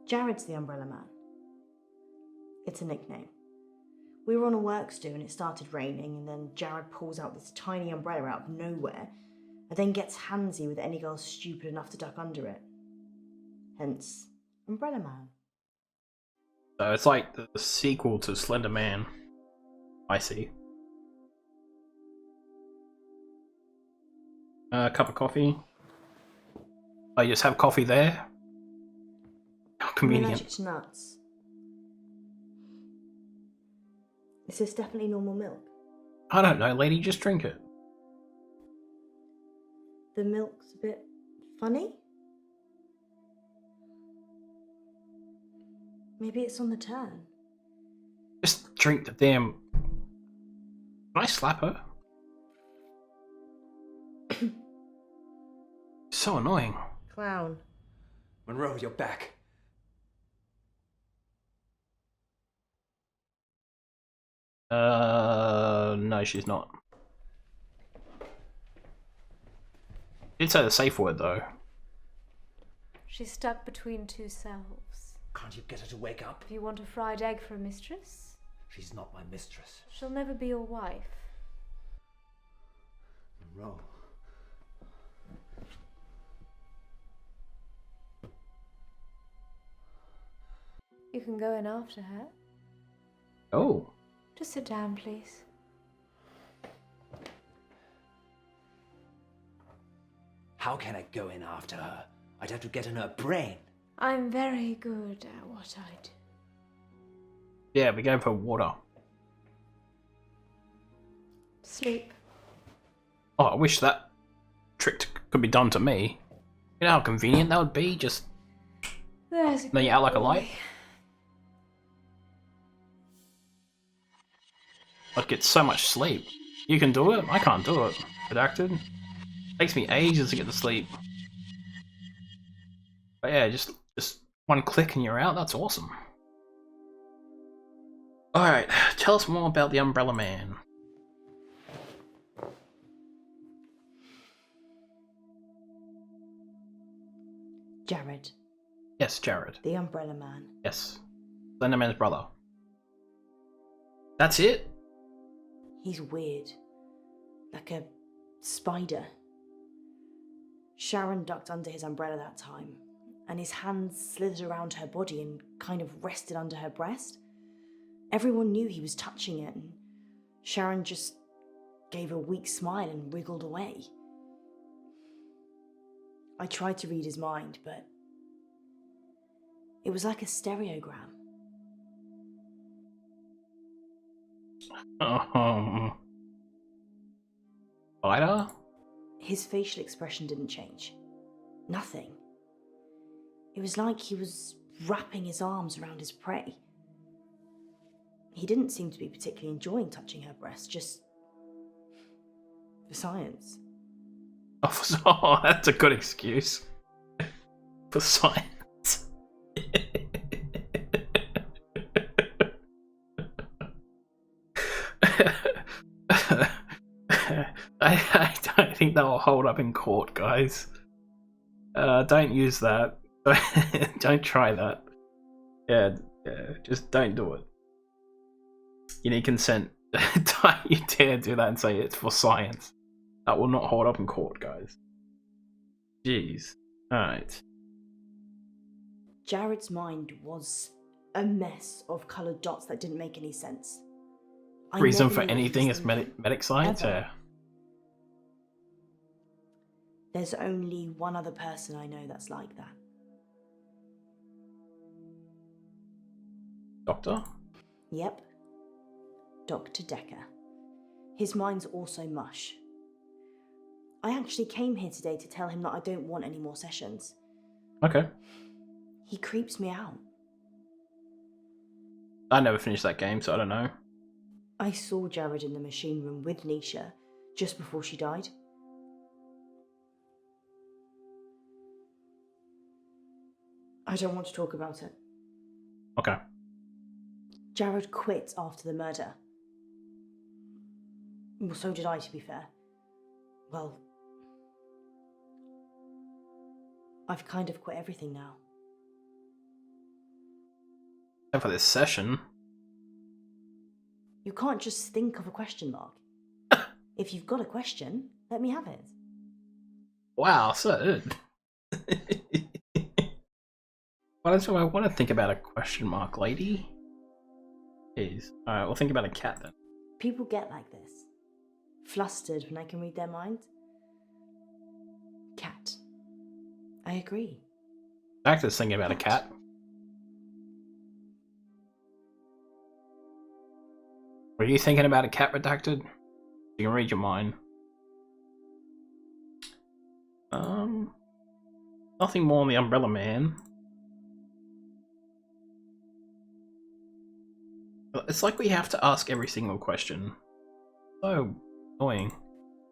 Jared's the Umbrella Man. It's a nickname. We were on a works do and it started raining, and then Jared pulls out this tiny umbrella out of nowhere and then gets handsy with any girl stupid enough to duck under it. Hence, Umbrella Man. So it's like the sequel to Slender Man. I see. A cup of coffee. Oh, you just have coffee there? How convenient. I'm allergic to nuts. Is this definitely normal milk? I don't know, lady, just drink it. The milk's a bit funny? Maybe it's on the turn. Just drink the damn... Can I slap her? So annoying. Clown. Monroe, you're back. No, she's not. Did say the safe word though. She's stuck between two selves. Can't you get her to wake up? If you want a fried egg for a mistress, She's not my mistress. she'll never be your wife. Monroe. You can go in after her. Oh. Just sit down, please. How can I go in after her? I'd have to get in her brain. I'm very good at what I do. Yeah, we're going for water. Sleep. Oh, I wish that trick could be done to me. You know how convenient that would be? Just... There's a then you good out like a boy. light. I'd get so much sleep. You can do it? I can't do it. Redacted. Takes me ages to get to sleep. But yeah, just one click and you're out. That's awesome. Alright, tell us more about the Umbrella Man. Jared. Yes, Jared. The Umbrella Man. Yes. Slenderman's brother. That's it? He's weird. Like a spider. Sharon ducked under his umbrella that time, and his hands slithered around her body and kind of rested under her breast. Everyone knew he was touching it, and Sharon just gave a weak smile and wriggled away. I tried to read his mind, but it was like a stereogram. Spider? His facial expression didn't change. Nothing. It was like he was wrapping his arms around his prey. He didn't seem to be particularly enjoying touching her breast, just for science. Oh, that's a good excuse. For science. I don't think that will hold up in court, guys. Don't use that. Don't try that. Yeah, just don't do it. You need consent. Don't you dare do that and say it's for science. That will not hold up in court, guys. Jeez. Alright. Jared's mind was a mess of coloured dots that didn't make any sense. I Reason never for knew anything these is things medic science? ever. Yeah. There's only one other person I know that's like that. Doctor? Yep. Dr. Decker. His mind's also mush. I actually came here today to tell him that I don't want any more sessions. Okay. He creeps me out. I never finished that game, so I don't know. I saw Jared in the machine room with Nisha just before she died. I don't want to talk about it. Okay. Jared quit after the murder. Well, so did I, to be fair. Well, I've kind of quit everything now. And for this session. You can't just think of a question mark. If you've got a question, let me have it. Wow, so well, that's what I want to think about a question mark, lady. Jeez. Alright, we'll think about a cat then. People get like this. Flustered when I can read their mind. Cat. I agree. Actor's thinking about a cat. Were you thinking about a cat, Redacted? You can read your mind. Nothing more on the Umbrella Man. It's like we have to ask every single question. So annoying.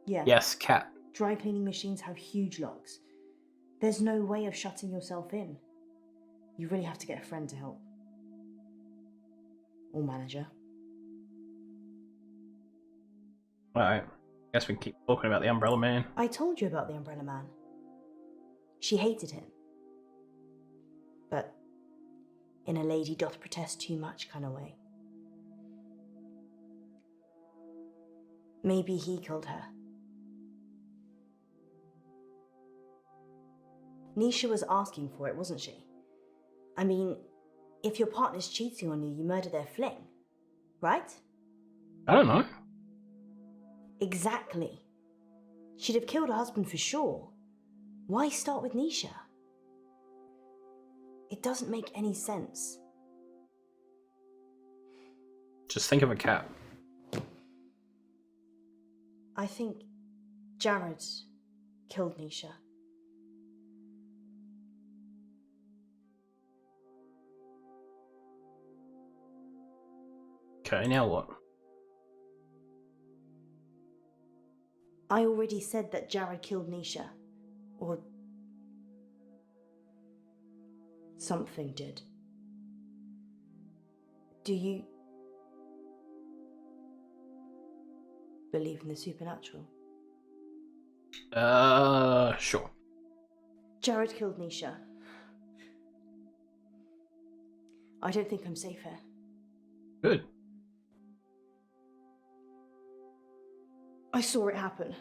Yeah. Yes, cat. Dry cleaning machines have huge locks. There's no way of shutting yourself in. You really have to get a friend to help. Or manager. Alright. Guess we can keep talking about the Umbrella Man. I told you about the Umbrella Man. She hated him. But in a lady doth protest too much kind of way. Maybe he killed her. Nisha was asking for it, wasn't she? I mean, if your partner's cheating on you, you murder their fling, right? I don't know. Exactly. She'd have killed her husband for sure. Why start with Nisha? It doesn't make any sense. Just think of a cat. I think Jared killed Nisha. Okay, now what? I already said that Jared killed Nisha. Or something did. Do you believe in the supernatural? Sure. Jared killed Nisha. I don't think I'm safe here. Good. I saw it happen.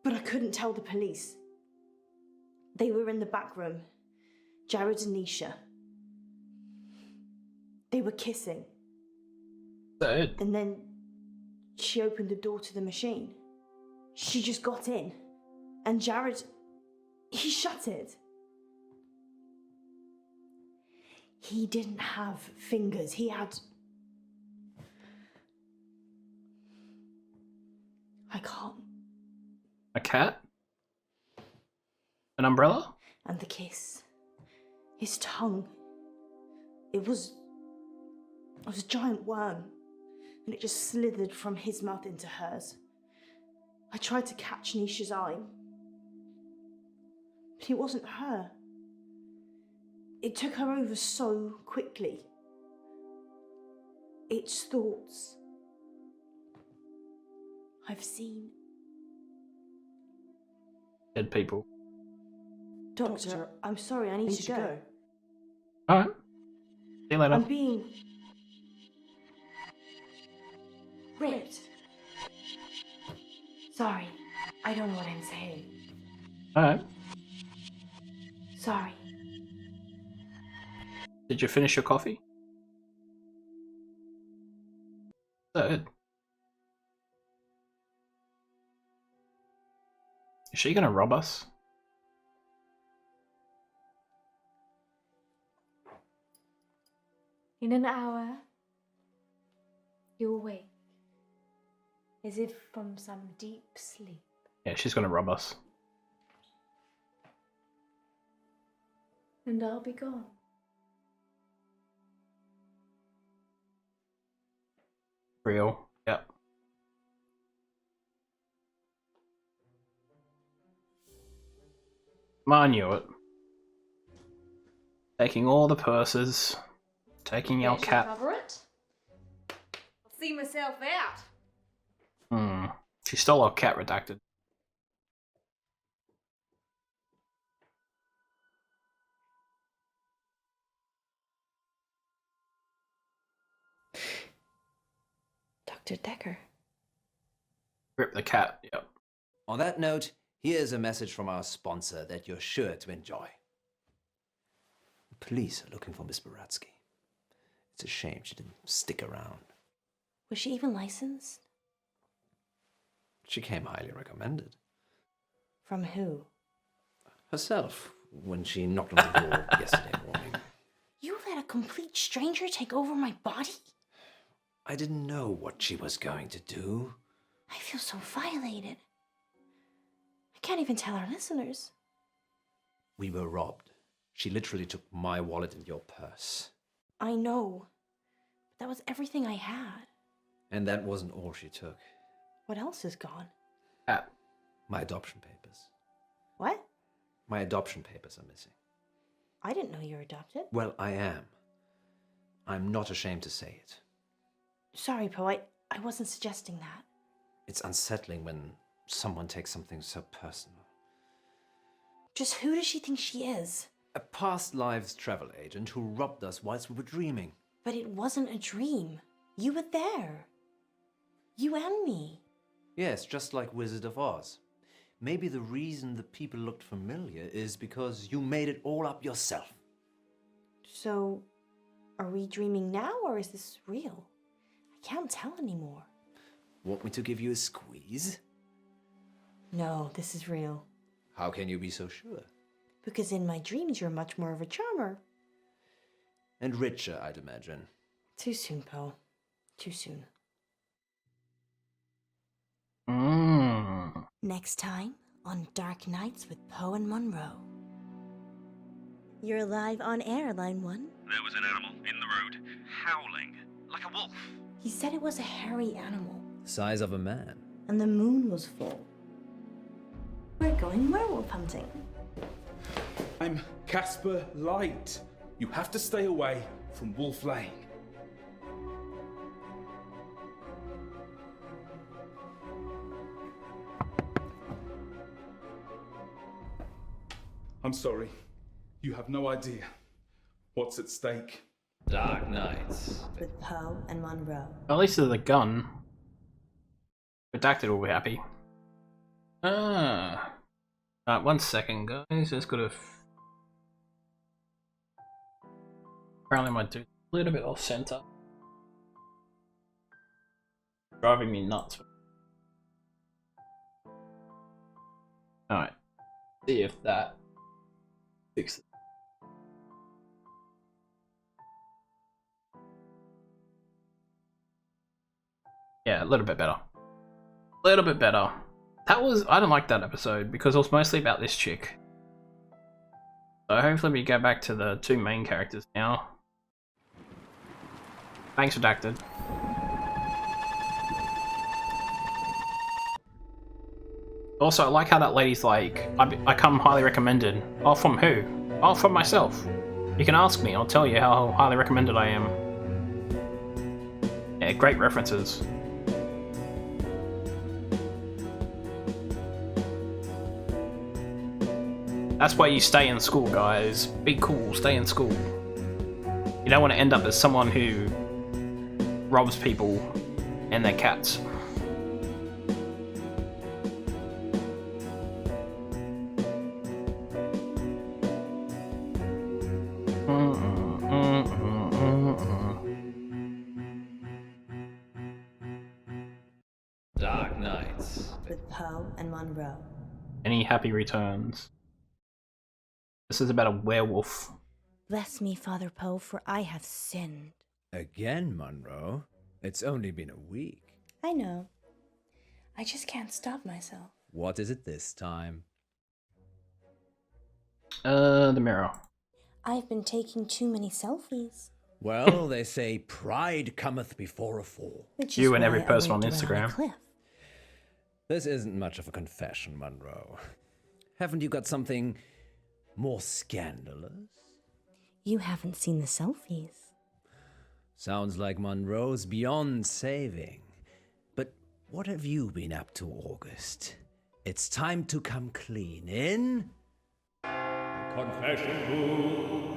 But I couldn't tell the police. They were in the back room. Jared and Nisha. They were kissing. Good. And then she opened the door to the machine. She just got in. And Jared, he shut it. He didn't have fingers. He had... I can't. A cat? An umbrella? And the kiss. His tongue. It was a giant worm. And it just slithered from his mouth into hers. I tried to catch Nisha's eye. But it wasn't her. It took her over so quickly. Its thoughts. I've seen. Dead people. Doctor, I'm sorry, I need to go. Alright. See you later. I'm being ripped. Sorry, I don't know what I'm saying. Alright. Sorry. Did you finish your coffee? Good. Is she gonna rob us? In an hour, you'll wake, as if from some deep sleep. Yeah, she's gonna rob us. And I'll be gone. Real. Yep. I knew it. Taking all the purses. Taking our cat. Cover it. I'll see myself out. She stole our cat, redacted. Dr. Decker. Rip the cat, yep. On that note, here's a message from our sponsor that you're sure to enjoy. The police are looking for Miss Buratsky. It's a shame she didn't stick around. Was she even licensed? She came highly recommended. From who? Herself, when she knocked on the door yesterday morning. You let a complete stranger take over my body? I didn't know what she was going to do. I feel so violated. I can't even tell our listeners. We were robbed. She literally took my wallet and your purse. I know. But that was everything I had. And that wasn't all she took. What else is gone? My adoption papers. What? My adoption papers are missing. I didn't know you were adopted. Well, I am. I'm not ashamed to say it. Sorry, Poe. I wasn't suggesting that. It's unsettling when someone takes something so personal. Just who does she think she is? A past lives travel agent who robbed us whilst we were dreaming. But it wasn't a dream. You were there. You and me. Yes, just like Wizard of Oz. Maybe the reason the people looked familiar is because you made it all up yourself. So, are we dreaming now or is this real? I can't tell anymore. Want me to give you a squeeze? No, this is real. How can you be so sure? Because in my dreams you're much more of a charmer. And richer, I'd imagine. Too soon, Poe. Too soon. Next time on Dark Nights with Poe and Munro. You're live on air, Line 1. There was an animal in the road, howling, like a wolf. He said it was a hairy animal. The size of a man. And the moon was full. We're going werewolf hunting. I'm Casper Light. You have to stay away from Wolf Lane. I'm sorry. You have no idea what's at stake. Dark Nights. With Poe and Munro. At least there's a gun. Redacted will be happy. Alright, 1 second, guys. Just gotta. Apparently, my dude's a little bit off center. Driving me nuts. Alright. See if that fixes it. Yeah, a little bit better. A little bit better. That was... I don't like that episode because it was mostly about this chick. So hopefully we go back to the two main characters now. Thanks, Redacted. Also, I like how that lady's like, I come highly recommended. Oh, from who? Oh, from myself. You can ask me, I'll tell you how highly recommended I am. Yeah, great references. That's why you stay in school, guys. Be cool, stay in school. You don't want to end up as someone who robs people and their cats. Dark Knights. With Poe and Munro. Any happy returns? This is about a werewolf. Bless me, Father Poe, for I have sinned. Again, Munro? It's only been a week. I know. I just can't stop myself. What is it this time? The mirror. I've been taking too many selfies. Well, they say pride cometh before a fall. Which You is and every why I person on lived around a Instagram. cliff. This isn't much of a confession, Munro. Haven't you got something more scandalous? You haven't seen the selfies. Sounds like Munro's beyond saving. But what have you been up to, August? It's time to come clean in. Confession booth.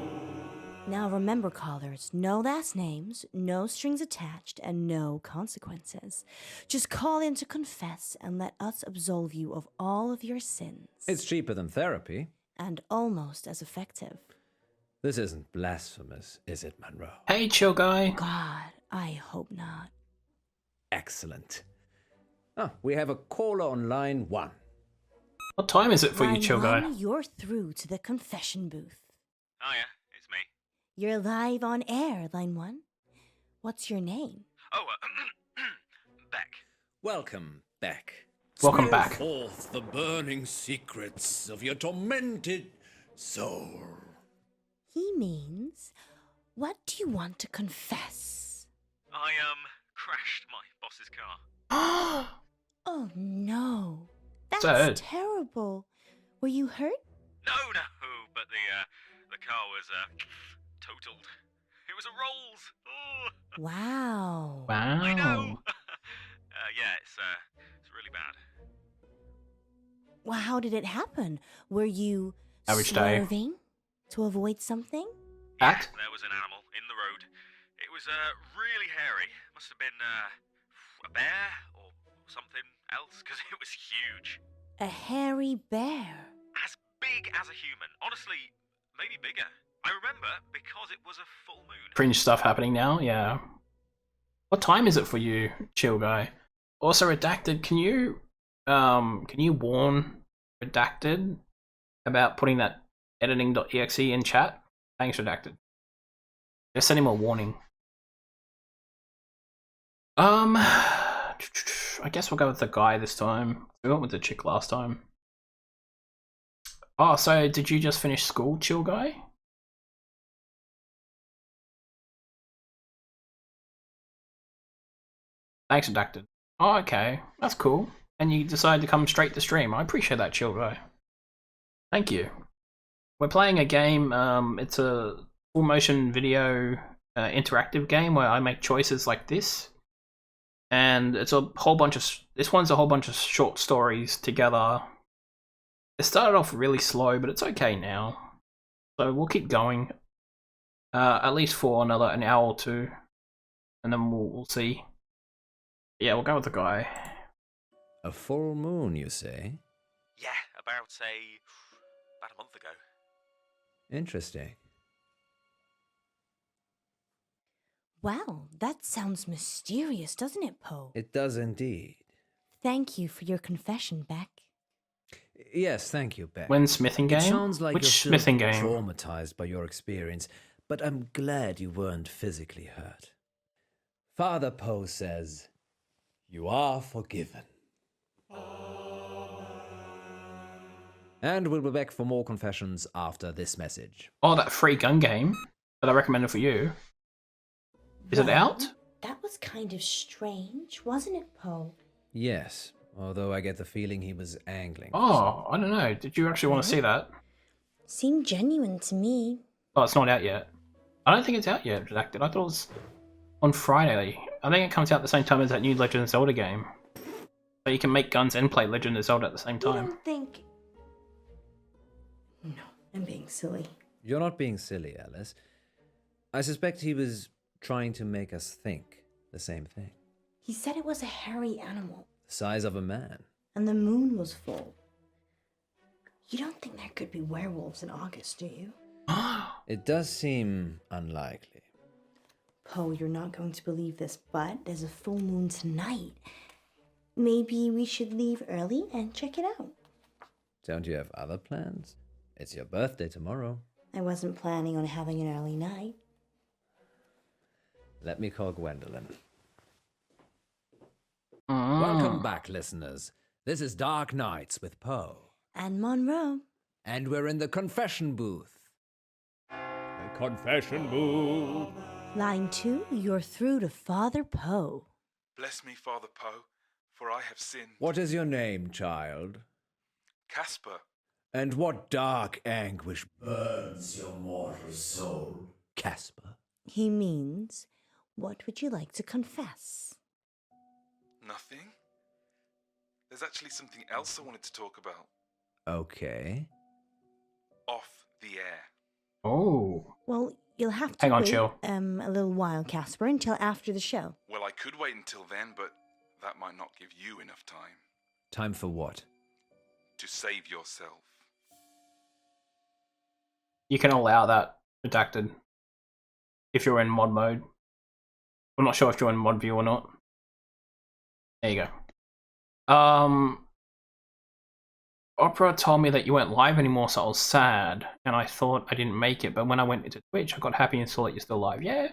Now remember, callers, no last names, no strings attached, and no consequences. Just call in to confess and let us absolve you of all of your sins. It's cheaper than therapy. And almost as effective. This isn't blasphemous, is it, Munro? Hey, chill guy. God, I hope not. Excellent. Ah, we have a caller on line 1. What time is it for you, Line chill guy? 1, you're through to the confession booth. Oh yeah, it's me. You're live on air, line 1. What's your name? Oh, Beck. Welcome, Beck. Welcome Spill back. forth the burning secrets of your tormented soul. He means, what do you want to confess? I crashed my boss's car. Oh no, that's Sad. terrible. Were you hurt? No, but the car was totaled. It was a Rolls. Oh. Wow. I know. Wow. Yeah, it's really bad. Well, how did it happen? Were you Average day. swerving to avoid something? That? There was an animal in the road. It was really hairy. Must have been a bear or something else, because it was huge. A hairy bear. As big as a human. Honestly, maybe bigger. I remember because it was a full moon. Cringe stuff happening now, yeah. What time is it for you, chill guy? Also, Redacted, can you warn Redacted about putting that editing.exe in chat? Thanks, Redacted. Just send him a warning. I guess we'll go with the guy this time. We went with the chick last time. Oh, so did you just finish school, chill guy? Thanks, Redacted. Oh, okay. That's cool. And you decided to come straight to stream. I appreciate that, chill guy. Thank you. We're playing a game. It's a full motion video interactive game where I make choices like this. And it's a whole bunch of... This one's a whole bunch of short stories together. It started off really slow, but it's okay now. So we'll keep going. At least for an hour or two. And then we'll see. Yeah, we'll go with the guy. A full moon, you say? Yeah, about a month ago. Interesting. Wow, that sounds mysterious, doesn't it, Poe? It does indeed. Thank you for your confession, Beck. Yes, thank you, Beck. When smithing game? It sounds like Which you're still smithing game? traumatized by your experience, but I'm glad you weren't physically hurt. Father Poe says, you are forgiven. And we'll be back for more confessions after this message. Oh, that free gun game that I recommended for you. Is it out? That was kind of strange, wasn't it, Poe? Yes, although I get the feeling he was angling. Oh, I don't know. Did you actually want to see that? Seemed genuine to me. Oh, it's not out yet. I don't think it's out yet, Redacted. I thought it was on Friday. I think it comes out at the same time as that new Legend of Zelda game. So you can make guns and play Legend of Zelda at the same You time. don't think... No, I'm being silly. You're not being silly, Alice. I suspect he was trying to make us think the same thing. He said it was a hairy animal, The size of a man. and the moon was full. You don't think there could be werewolves in August, do you? It does seem unlikely. Poe, you're not going to believe this, but there's a full moon tonight. maybe we should leave early and check it out. Don't you have other plans? It's your birthday tomorrow. I wasn't planning on having an early night. Let me call Gwendolyn. Mm. Welcome back, listeners. This is Dark Nights with Poe. And Monroe. And we're in the confession booth. The confession booth. Line 2, you're through to Father Poe. Bless me, Father Poe, for I have sinned. What is your name, child? Casper. And what dark anguish burns your mortal soul, Casper? He means, what would you like to confess? Nothing. There's actually something else I wanted to talk about. Okay. Off the air. Oh. Well, you'll have to Hang on, wait chill. a little while, Casper, until after the show. Well, I could wait until then, but that might not give you enough time. Time for what? To save yourself. You can allow that redacted if you're in mod mode. I'm not sure if you're in mod view or not. There you go. Opera told me that you weren't live anymore, so I was sad, and I thought I didn't make it, but when I went into Twitch, I got happy and saw that you're still live. Yeah.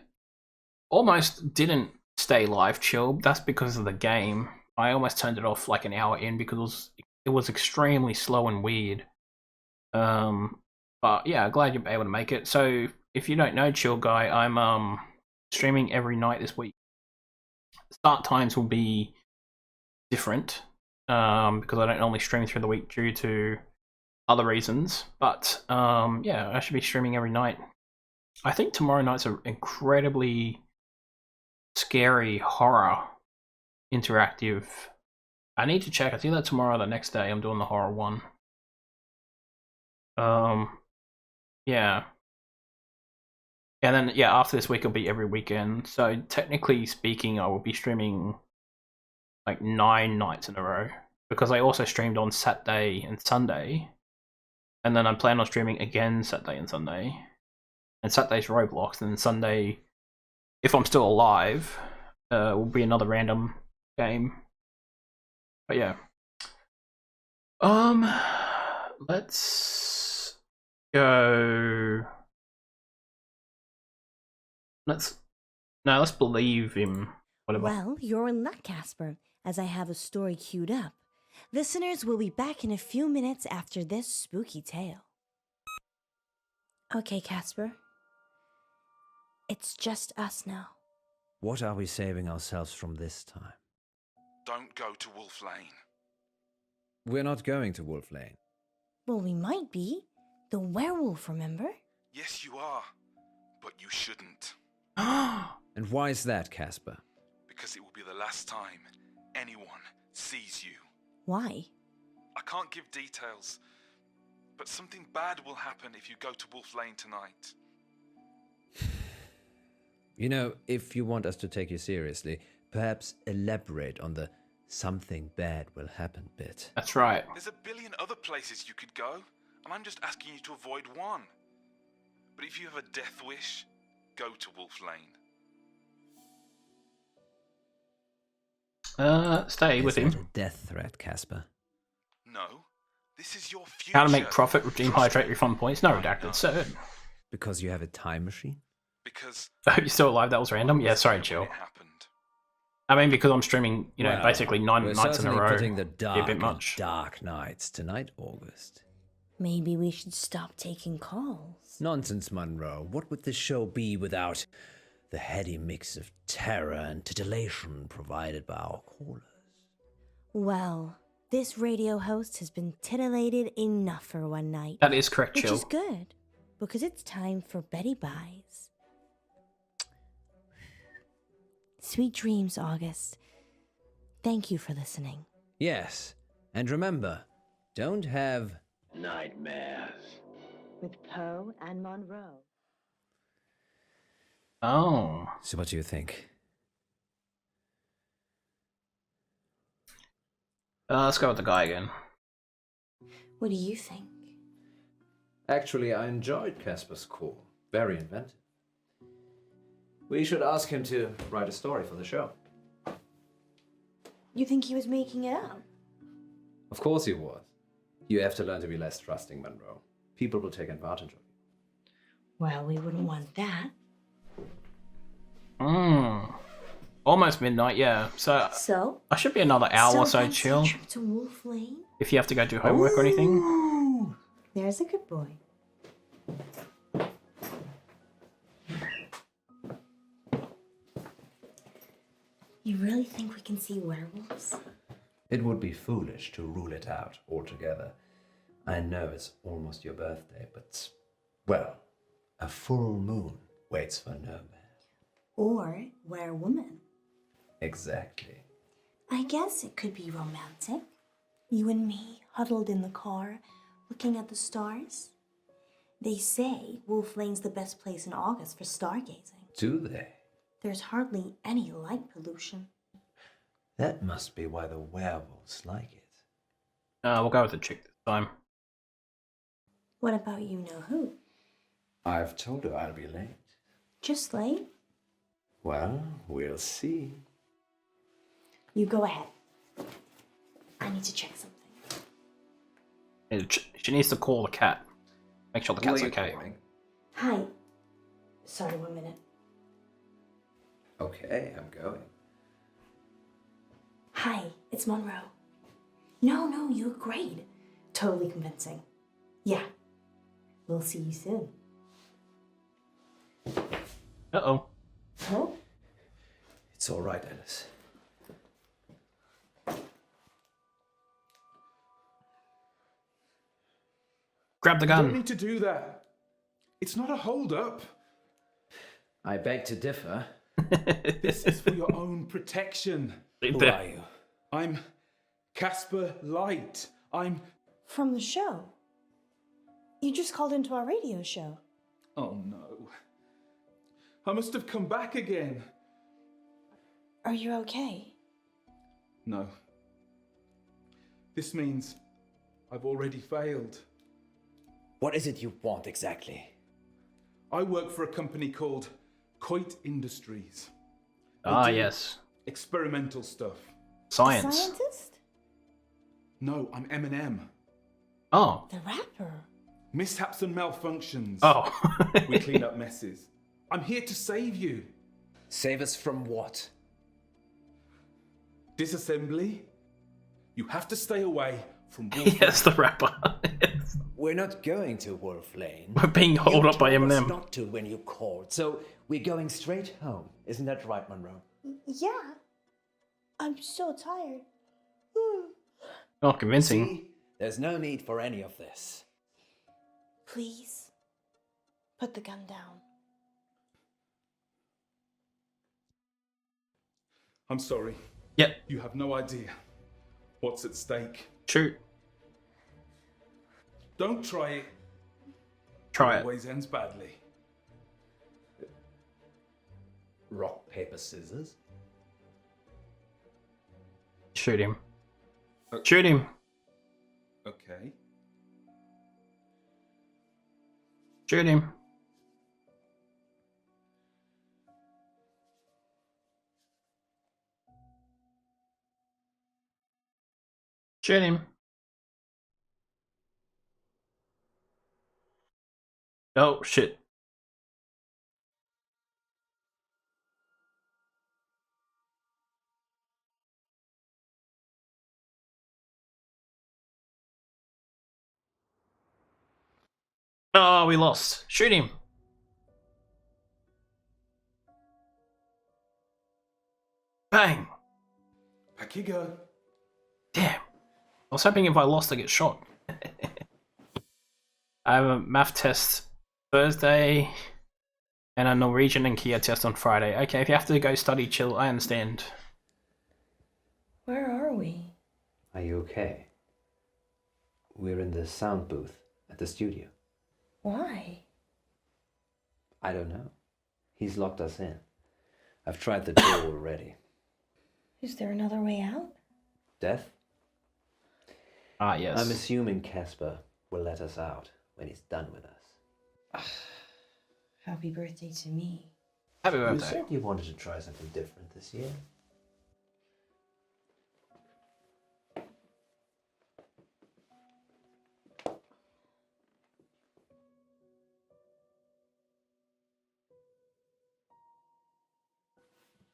Almost didn't stay live, chill. That's because of the game. I almost turned it off like an hour in because it was extremely slow and weird. But yeah, glad you're able to make it. So if you don't know, Chill Guy, I'm streaming every night this week. Start times will be different because I don't normally stream through the week due to other reasons. But yeah, I should be streaming every night. I think tomorrow night's an incredibly scary horror interactive. I need to check. I think that tomorrow or the next day I'm doing the horror one. Yeah. And then, yeah, after this week, it'll be every weekend. So, technically speaking, I will be streaming like 9 nights in a row. Because I also streamed on Saturday and Sunday. And then I plan on streaming again Saturday and Sunday. And Saturday's Roblox. And then Sunday, if I'm still alive, will be another random game. But yeah. Let's go. Let's believe him. Whatever. Well, you're in luck, Casper, as I have a story queued up. Listeners will be back in a few minutes after this spooky tale. Okay, Casper. It's just us now. What are we saving ourselves from this time? Don't go to Wolf Lane. We're not going to Wolf Lane. Well, we might be. The werewolf, remember? Yes, you are. But you shouldn't. And why is that, Casper? Because it will be the last time anyone sees you. Why? I can't give details, but something bad will happen if you go to Wolf Lane tonight. You know, if you want us to take you seriously, perhaps elaborate on the something bad will happen bit. That's right. There's a billion other places you could go, and I'm just asking you to avoid one. But if you have a death wish, go to Wolf Lane. Stay with him. Is that a death threat, Casper? No, this is your future. How to make profit, redeem, hydrate, refund points. No redacted, sir. Because you have a time machine? Because I hope you're still alive. That was random. Yeah, sorry, Chill. I mean, because I'm streaming, you know, Well, basically 9 we're nights in a certainly row. putting the It'd be a dark bit in much. dark nights tonight, August. Maybe we should stop taking calls. Nonsense, Munro. What would this show be without the heady mix of terror and titillation provided by our callers? Well, this radio host has been titillated enough for one night. That is correct, Which Chill. is good, because it's time for Betty Buys. Sweet dreams, August. Thank you for listening. Yes, and remember, don't have nightmares. With Poe and Munro. Oh. So what do you think? Let's go with the guy again. What do you think? Actually, I enjoyed Casper's call. Very inventive. We should ask him to write a story for the show. You think he was making it up? Of course he was. You have to learn to be less trusting, Monroe. People will take advantage of you. Well, we wouldn't want that. Almost midnight, yeah. So I should be another hour or so chill. Trip to Wolf Lane? If you have to go do homework or anything. There's a good boy. You really think we can see werewolves? It would be foolish to rule it out altogether. I know it's almost your birthday, but, well, a full moon waits for no man. Or werewoman. Exactly. I guess it could be romantic. You and me huddled in the car, looking at the stars. They say Wolf Lane's the best place in August for stargazing. Do they? There's hardly any light pollution. That must be why the werewolves like it. We'll go with the chick this time. What about you know who? I've told her I'll be late. Just late? Well, we'll see. You go ahead. I need to check something. She needs to call the cat. Make sure the cat's okay. Calling? Hi. Sorry, 1 minute. Okay, I'm going. Hi, it's Monroe. No, you were great. Totally convincing. Yeah. We'll see you soon. Uh-oh. Oh? It's all right, Alice. Grab the You gun. don't need to do that. It's not a hold-up. I beg to differ. This is for your own protection. Who are you? I'm Casper Light. I'm... From the show. You just called into our radio show. Oh no. I must have come back again. Are you okay? No. This means I've already failed. What is it you want exactly? I work for a company called Coit Industries. They do yes. Experimental stuff. Science. A scientist? No, I'm Eminem. Oh. The rapper. Mishaps and malfunctions. Oh. We clean up messes. I'm here to save you. Save us from what? Disassembly? You have to stay away from Yes, the rapper. We're not going to Wolf Lane. We're being held up by You told us Eminem. not to when you called, so we're going straight home. Isn't that right, Monroe? Yeah. I'm so tired. Not convincing. See, there's no need for any of this. Please. Put the gun down. I'm sorry. Yep. You have no idea what's at stake. Shoot. Don't try it. Try it. Always ends badly. Rock, paper, scissors. Shoot him. Shoot him. Okay. Shoot him. Shoot him. Oh, shit. Oh, we lost. Shoot him. Bang. Back you go. Damn. I was hoping if I lost, I get shot. I have a math test Thursday and a Norwegian and Kia test on Friday. Okay, if you have to go study, chill, I understand. Where are we? Are you okay? We're in the sound booth at the studio. Why? I don't know. He's locked us in. I've tried the door already. Is there another way out? Death? Ah, yes. I'm assuming Casper will let us out when he's done with us. Happy birthday to me. Happy You birthday. said you wanted to try something different this year.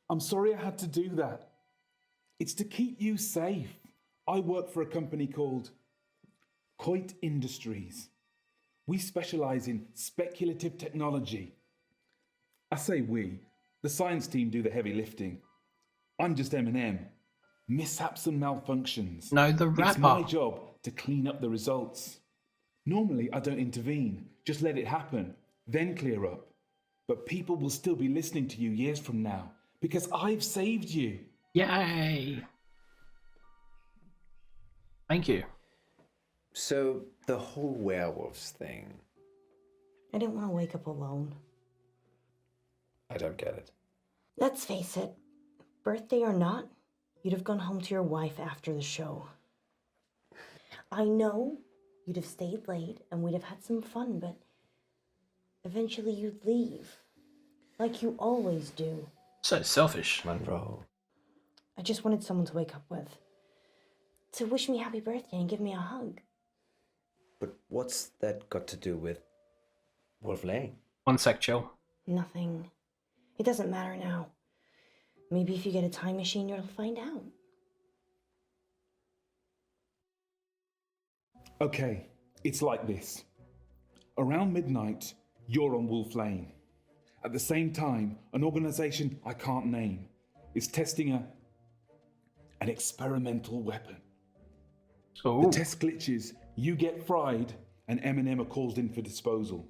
I'm sorry I had to do that. It's to keep you safe. I work for a company called Coit Industries. We specialize in speculative technology. I say we. The science team do the heavy lifting. I'm just M&M. Mishaps and malfunctions. No, the rapper. It's my job to clean up the results. Normally, I don't intervene. Just let it happen. Then clear up. But people will still be listening to you years from now because I've saved you. Yay! Thank you. So, the whole werewolves thing. I didn't want to wake up alone. I don't get it. Let's face it, birthday or not, you'd have gone home to your wife after the show. I know you'd have stayed late and we'd have had some fun, but eventually you'd leave. Like you always do. So selfish. Munro. I just wanted someone to wake up with. To wish me happy birthday and give me a hug. But what's that got to do with Wolf Lane? One sec, chill. Nothing. It doesn't matter now. Maybe if you get a time machine, you'll find out. Okay, it's like this. Around midnight, you're on Wolf Lane. At the same time, an organization I can't name is testing an experimental weapon. Oh. The test glitches, you get fried, and M&M are called in for disposal.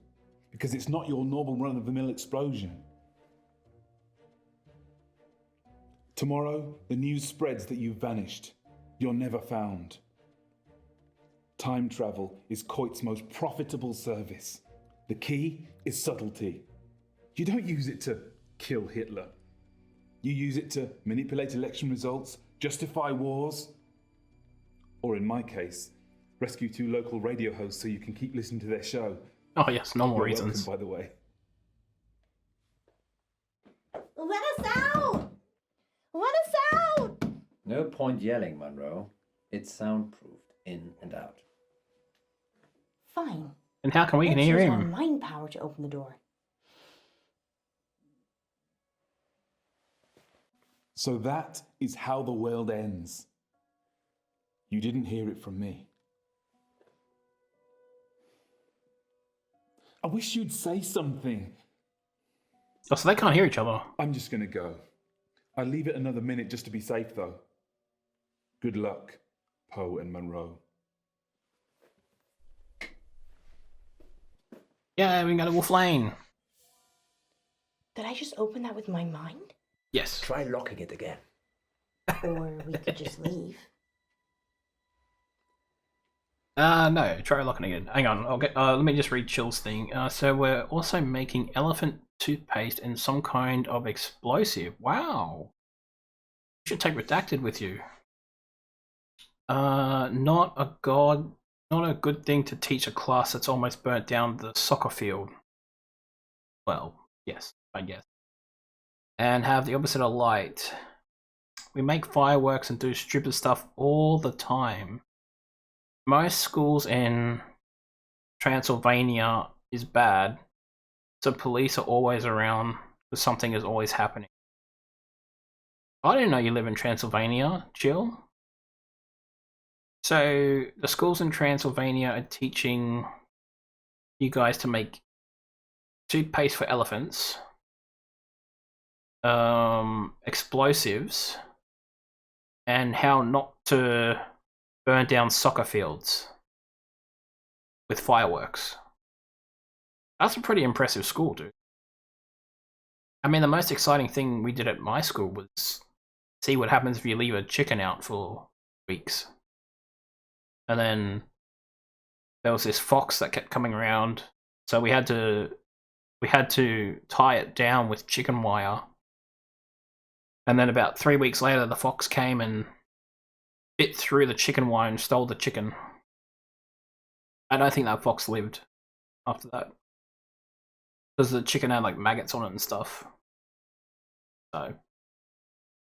Because it's not your normal run-of-the-mill explosion. Tomorrow, the news spreads that you've vanished. You're never found. Time travel is Coit's most profitable service. The key is subtlety. You don't use it to kill Hitler. You use it to manipulate election results, justify wars, or in my case, rescue 2 local radio hosts so you can keep listening to their show. Oh yes, normal You're reasons. welcome, by the way. Let us out! Let us out! No point yelling, Munro. It's soundproofed in and out. Fine. And how can we Let's hear use our him? mind power to open the door. So that is how the world ends. You didn't hear it from me. I wish you'd say something. Oh, so they can't hear each other. I'm just gonna go. I'll leave it another minute just to be safe, though. Good luck, Poe and Munro. Yeah, we can go to Wolf Lane. Did I just open that with my mind? Yes. Try locking it again. Or we could just leave. No, try locking again. Hang on, I'll get. Let me just read Chill's thing. So we're also making elephant toothpaste and some kind of explosive. Wow. You should take redacted with you. Not a good thing to teach a class that's almost burnt down the soccer field. Well, yes, I guess. And have the opposite of light. We make fireworks and do stupid stuff all the time. Most schools in Transylvania is bad, so police are always around because something is always happening. I didn't know you live in Transylvania, Jill. So the schools in Transylvania are teaching you guys to make toothpaste for elephants, explosives, and how not to burn down soccer fields with fireworks. That's a pretty impressive school, dude. I mean, the most exciting thing we did at my school was see what happens if you leave a chicken out for weeks. And then there was this fox that kept coming around, so we had to tie it down with chicken wire. And then about 3 weeks later, the fox came and bit through the chicken wire and stole the chicken. I don't think that fox lived after that, because the chicken had like maggots on it and stuff. So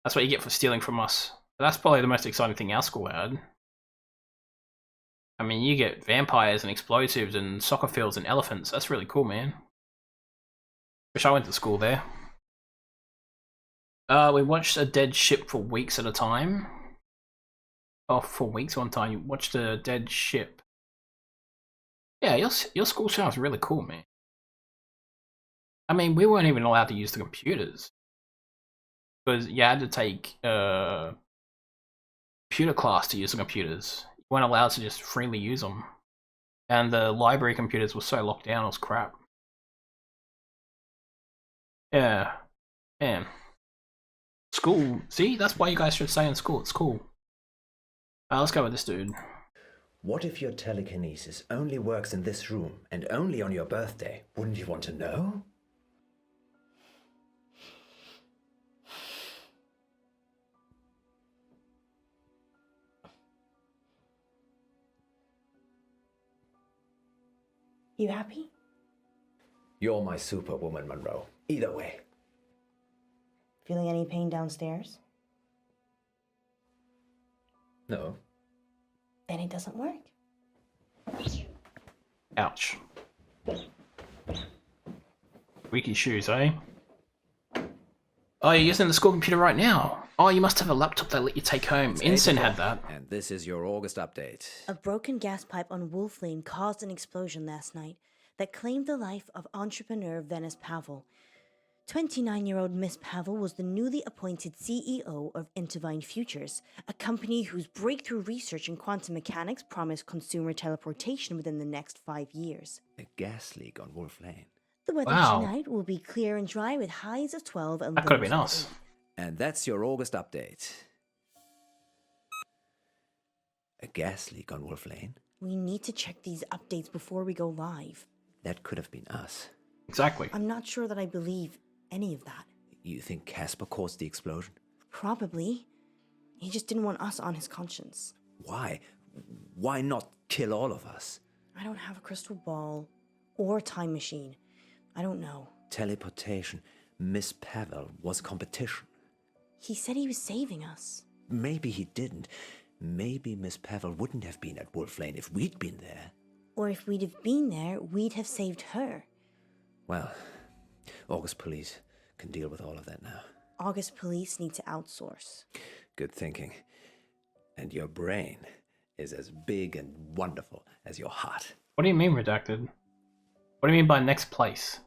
that's what you get for stealing from us. That's probably the most exciting thing our school had. I mean, you get vampires and explosives and soccer fields and elephants. That's really cool, man. Wish I went to school there. We watched a dead ship for weeks at a time. Oh, for weeks one time. You watched a dead ship. Yeah, your school sounds really cool, man. I mean, we weren't even allowed to use the computers. Because you had to take computer class to use the computers. You weren't allowed to just freely use them. And the library computers were so locked down, it was crap. Yeah. Man. School. See? That's why you guys should stay in school. It's cool. Let's go with this dude. What if your telekinesis only works in this room and only on your birthday? Wouldn't you want to know? You happy? You're my superwoman, Munro. Either way. Feeling any pain downstairs? No. Then it doesn't work. Ouch. Squeaky shoes, eh? Oh, you're using the school computer right now. Oh, you must have a laptop that let you take home. Ensign had that. And this is your August update. A broken gas pipe on Wolf Lane caused an explosion last night that claimed the life of entrepreneur Venice Pavel. 29-year-old Miss Pavel was the newly appointed CEO of Intervine Futures, a company whose breakthrough research in quantum mechanics promised consumer teleportation within the next 5 years. A gas leak on Wolf Lane. The weather tonight will be clear and dry with highs of 12 and that could have been us. And that's your August update. A gas leak on Wolf Lane? We need to check these updates before we go live. That could have been us. Exactly. I'm not sure that I believe any of that. You think Casper caused the explosion? Probably. He just didn't want us on his conscience. Why? Why not kill all of us? I don't have a crystal ball or a time machine. I don't know. Teleportation. Miss Pavel was competition. He said he was saving us. Maybe he didn't. Maybe Miss Pavel wouldn't have been at Wolf Lane if we'd been there. Or if we'd have been there, we'd have saved her. Well, August police can deal with all of that now. August police need to outsource. Good thinking. And your brain is as big and wonderful as your heart. What do you mean, redacted? What do you mean by next place?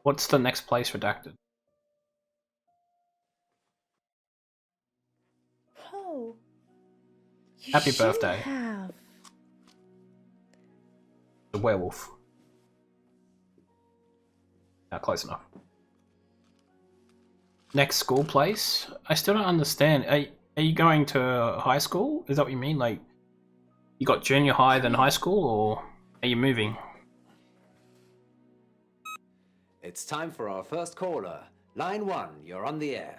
What's the next place, redacted? Oh. Happy birthday. Have. The werewolf. Close enough. Next school place? I still don't understand. Are you going to high school? Is that what you mean? Like, you got junior high then high school, or are you moving? It's time for our first caller. Line 1, you're on the air.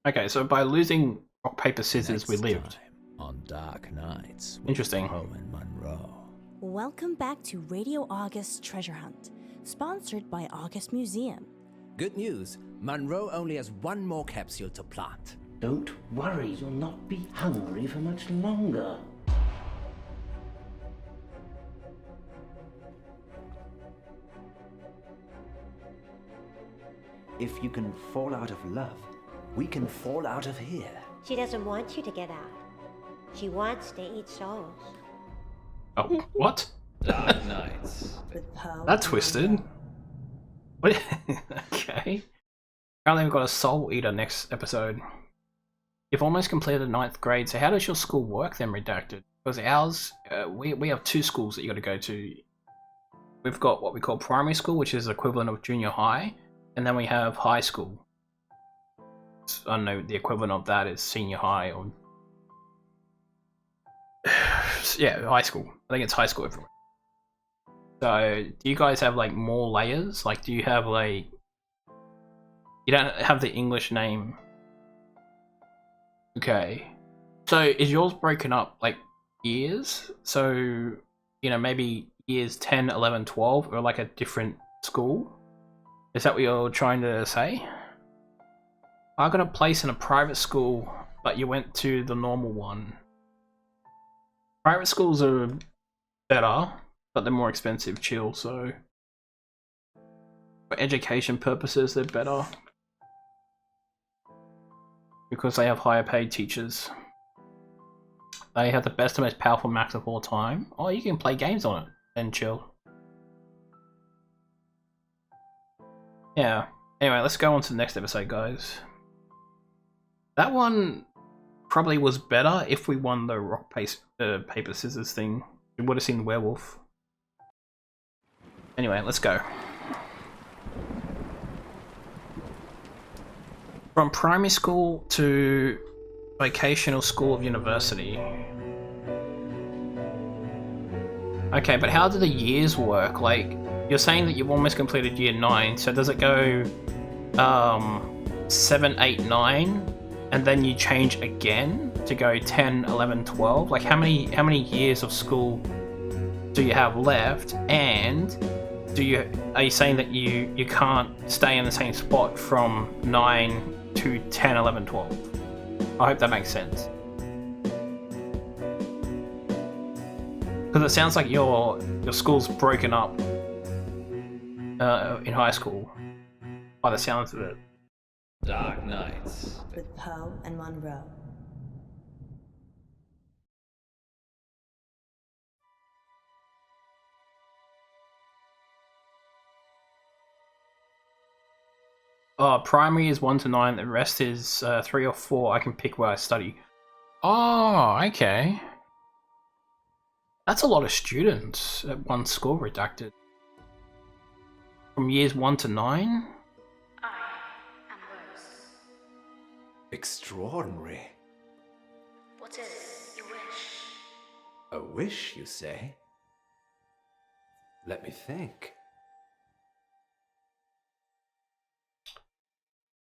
Okay, so by losing rock, paper, scissors, we lived. On Dark Nights. Interesting. Poe and Munro. Welcome back to Radio August's Treasure Hunt, sponsored by August Museum. Good news. Munro only has one more capsule to plant. Don't worry, you'll not be hungry for much longer. If you can fall out of love, we can fall out of here. She doesn't want you to get out. She wants to eat souls. Oh, what? Dark Nights. That twisted. What? Okay. Apparently we've got a soul eater next episode. You've almost completed 9th grade, so how does your school work then, redacted? Because ours, we have 2 schools that you got to go to. We've got what we call primary school, which is the equivalent of junior high, and then we have high school. I don't know, the equivalent of that is senior high or yeah, high school. I think it's high school everywhere. So, do you guys have like more layers? Like, do you have like... You don't have the English name. Okay. So, is yours broken up like years? So, you know, maybe years 10, 11, 12 or like a different school? Is that what you're trying to say? I got a place in a private school, but you went to the normal one. Private schools are better, but they're more expensive, chill, so... For education purposes, they're better. Because they have higher paid teachers. They have the best and most powerful Macs of all time. Oh, you can play games on it and chill. Yeah. Anyway, let's go on to the next episode, guys. That one probably was better if we won the rock, paper, scissors thing. We would have seen the werewolf. Anyway, let's go. From primary school to vocational school of university. Okay, but how do the years work? Like, you're saying that you've almost completed year 9, so does it go 7, 8, 9, and then you change again to go 10, 11, 12? Like, how many years of school do you have left? And are you saying that you can't stay in the same spot from 9 to 10, 11, 12? I hope that makes sense. Because it sounds like your school's broken up in high school, by the sounds of it. Dark Nights. With Poe and Munro. Primary is 1 to 9, the rest is 3 or 4. I can pick where I study. Oh, okay. That's a lot of students at one school redacted. From years 1 to 9? Extraordinary. What is your wish? A wish, you say? Let me think.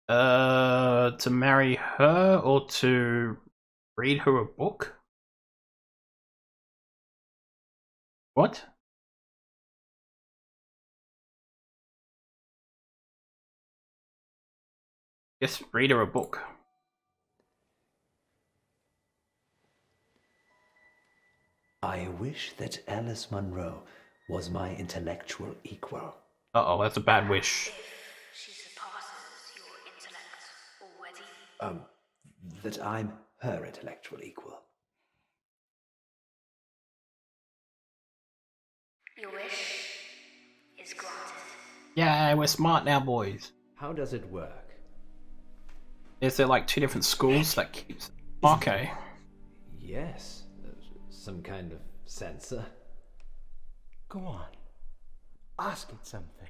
To marry her or to read her a book? What? Yes, read her a book. I wish that Alice Munro was my intellectual equal. Uh-oh, that's a bad wish. She surpasses your intellect already. That I'm her intellectual equal. Your wish is granted. Yeah, we're smart now, boys. How does it work? Is there like 2 different schools that keeps... Okay. Yes, some kind of sensor. Go on. Ask it something.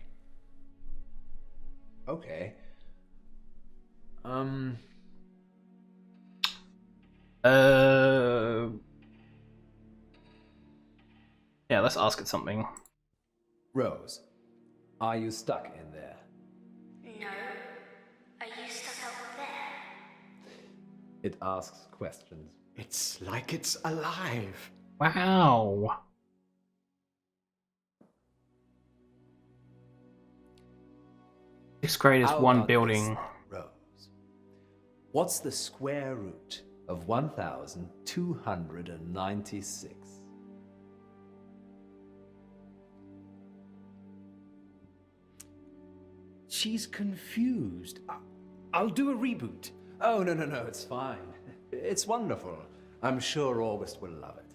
Okay. Yeah, let's ask it something. Rose, are you stuck in there? No. Are you stuck out there? It asks questions. It's like it's alive. Wow. Sixth grade is How one about building. this, Rose? What's the square root of 1,296? She's confused. I'll do a reboot. Oh, no, it's fine. It's wonderful. I'm sure August will love it.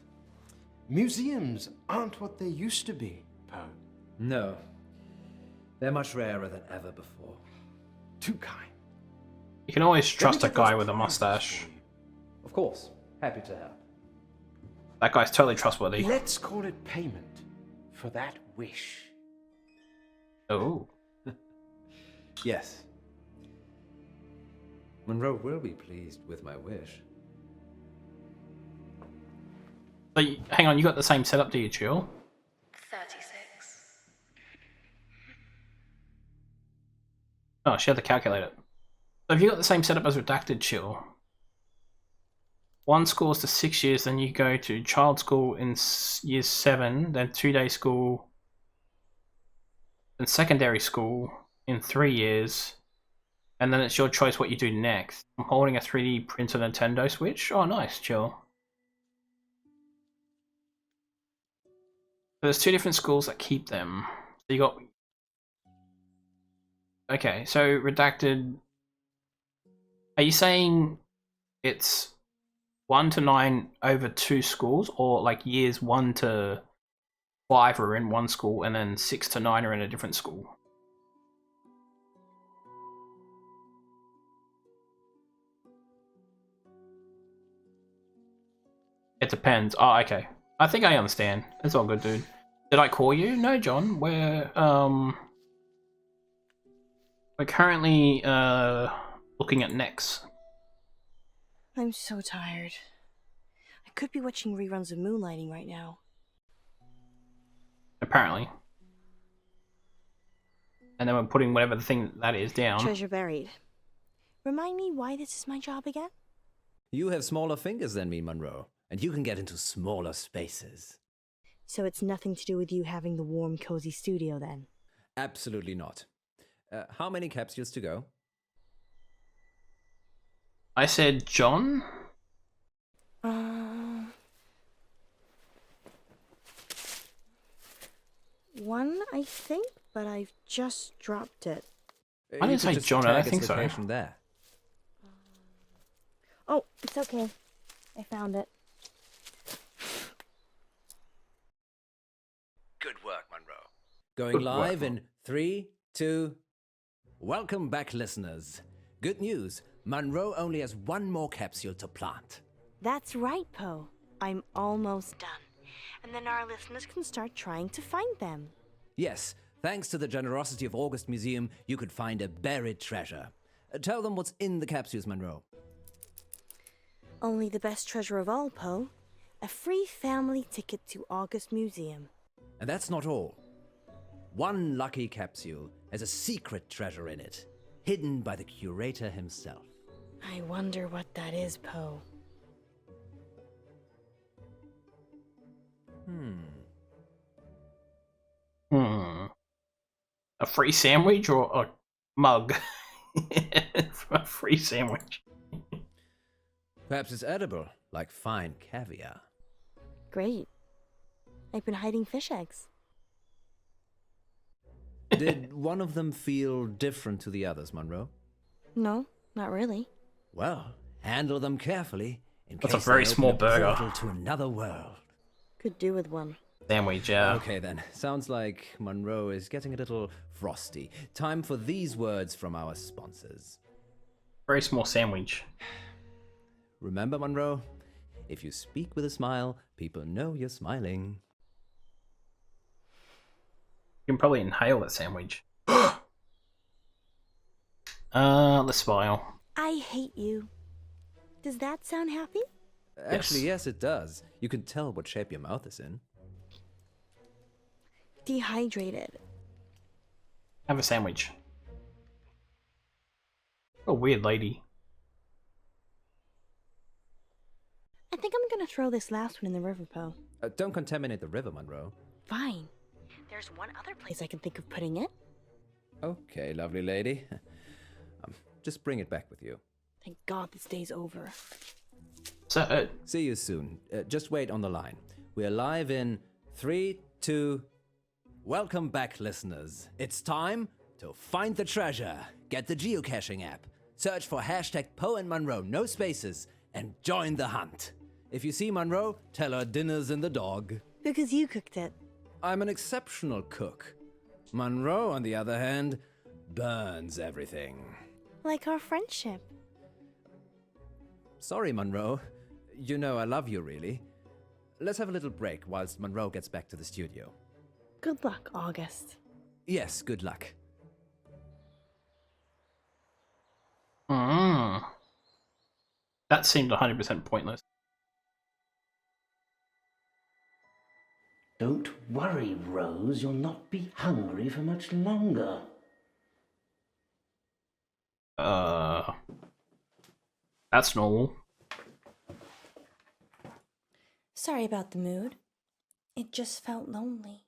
Museums aren't what they used to be, Poe. No. They're much rarer than ever before. Too kind. You can always trust a guy with a mustache. Of course. Happy to help. That guy's totally trustworthy. Let's call it payment for that wish. Oh. Yes. Munro will be pleased with my wish. So, hang on, you got the same setup, do you, Chill? 36. Oh, she had to calculate it. So if you got the same setup as Redacted, Chill. 1 school is to 6 years, then you go to child school in year 7, then 2-day school, then secondary school in 3 years, and then it's your choice what you do next. I'm holding a 3D printed Nintendo Switch. Oh, nice, Chill. So there's 2 different schools that keep them. So you got Okay, so redacted. Are you saying it's 1 to 9 over 2 schools, or like years 1 to 5 are in one school and then 6 to 9 are in a different school? It depends. Oh, okay. I think I understand. It's all good, dude. Did I call you? No, John. We're currently looking at next. I'm so tired. I could be watching reruns of Moonlighting right now. Apparently. And then we're putting whatever the thing that is down. Treasure buried. Remind me why this is my job again? You have smaller fingers than me, Munro, and you can get into smaller spaces. So it's nothing to do with you having the warm, cozy studio then? Absolutely not. How many capsules to go? I said John? One, I think, but I've just dropped it. I didn't say John, I don't think so. There. Oh, it's okay. I found it. Good work, Munro. Going live in 3, 2... Welcome back, listeners. Good news. Munro only has one more capsule to plant. That's right, Poe. I'm almost done. And then our listeners can start trying to find them. Yes, thanks to the generosity of August Museum, you could find a buried treasure. Tell them what's in the capsules, Munro. Only the best treasure of all, Poe. A free family ticket to August Museum. And that's not all. One lucky capsule has a secret treasure in it, hidden by the curator himself. I wonder what that is, Poe. A free sandwich or a mug? A free sandwich. Perhaps it's edible, like fine caviar. Great. I've been hiding fish eggs. Did one of them feel different to the others, Munro? No, not really. Well, handle them carefully in That's a case very they small open a burger. portal to another world. Could do with one. Sandwich, yeah. Okay then, sounds like Munro is getting a little frosty. Time for these words from our sponsors. Very small sandwich. Remember, Munro, if you speak with a smile, people know you're smiling. You can probably inhale that sandwich. Let's smile. I hate you. Does that sound happy? Actually, yes, it does. You can tell what shape your mouth is in. Dehydrated. Have a sandwich. What a weird lady. I think I'm gonna throw this last one in the river, Poe. Don't contaminate the river, Munro. Fine. There's one other place I can think of putting it. Okay, lovely lady. Just bring it back with you. Thank God this day's over. So, see you soon. Just wait on the line. We're live in 3, 2... Welcome back, listeners. It's time to find the treasure, get the geocaching app, search for hashtag Poe and Munro, no spaces, and join the hunt. If you see Munro, tell her dinner's in the dog. Because you cooked it. I'm an exceptional cook. Munro, on the other hand, burns everything. Like our friendship. Sorry, Munro. You know I love you, really. Let's have a little break whilst Munro gets back to the studio. Good luck, August. Yes, good luck. That seemed 100% pointless. Don't worry, Rose. You'll not be hungry for much longer. That's normal. Sorry about the mood. It just felt lonely.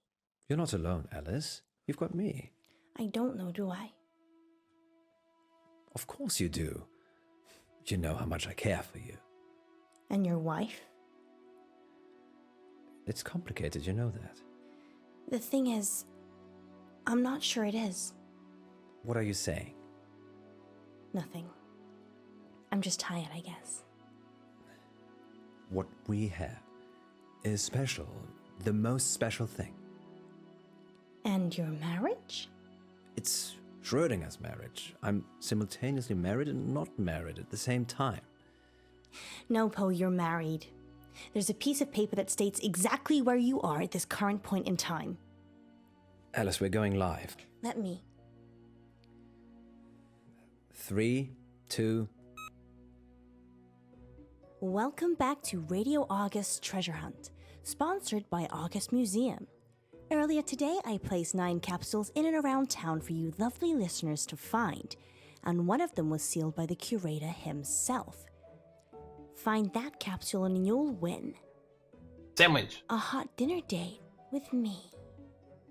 You're not alone, Alice. You've got me. I don't know, do I? Of course you do. You know how much I care for you. And your wife? It's complicated, you know that. The thing is, I'm not sure it is. What are you saying? Nothing. I'm just tired, I guess. What we have is special, the most special thing. And your marriage? It's Schrödinger's marriage. I'm simultaneously married and not married at the same time. No, Poe, you're married. There's a piece of paper that states exactly where you are at this current point in time. Alice, we're going live. Let me. 3, 2... Welcome back to Radio August's Treasure Hunt, sponsored by August Museum. Earlier today, I placed 9 capsules in and around town for you lovely listeners to find, and one of them was sealed by the curator himself. Find that capsule and you'll win. Sandwich. A hot dinner date with me,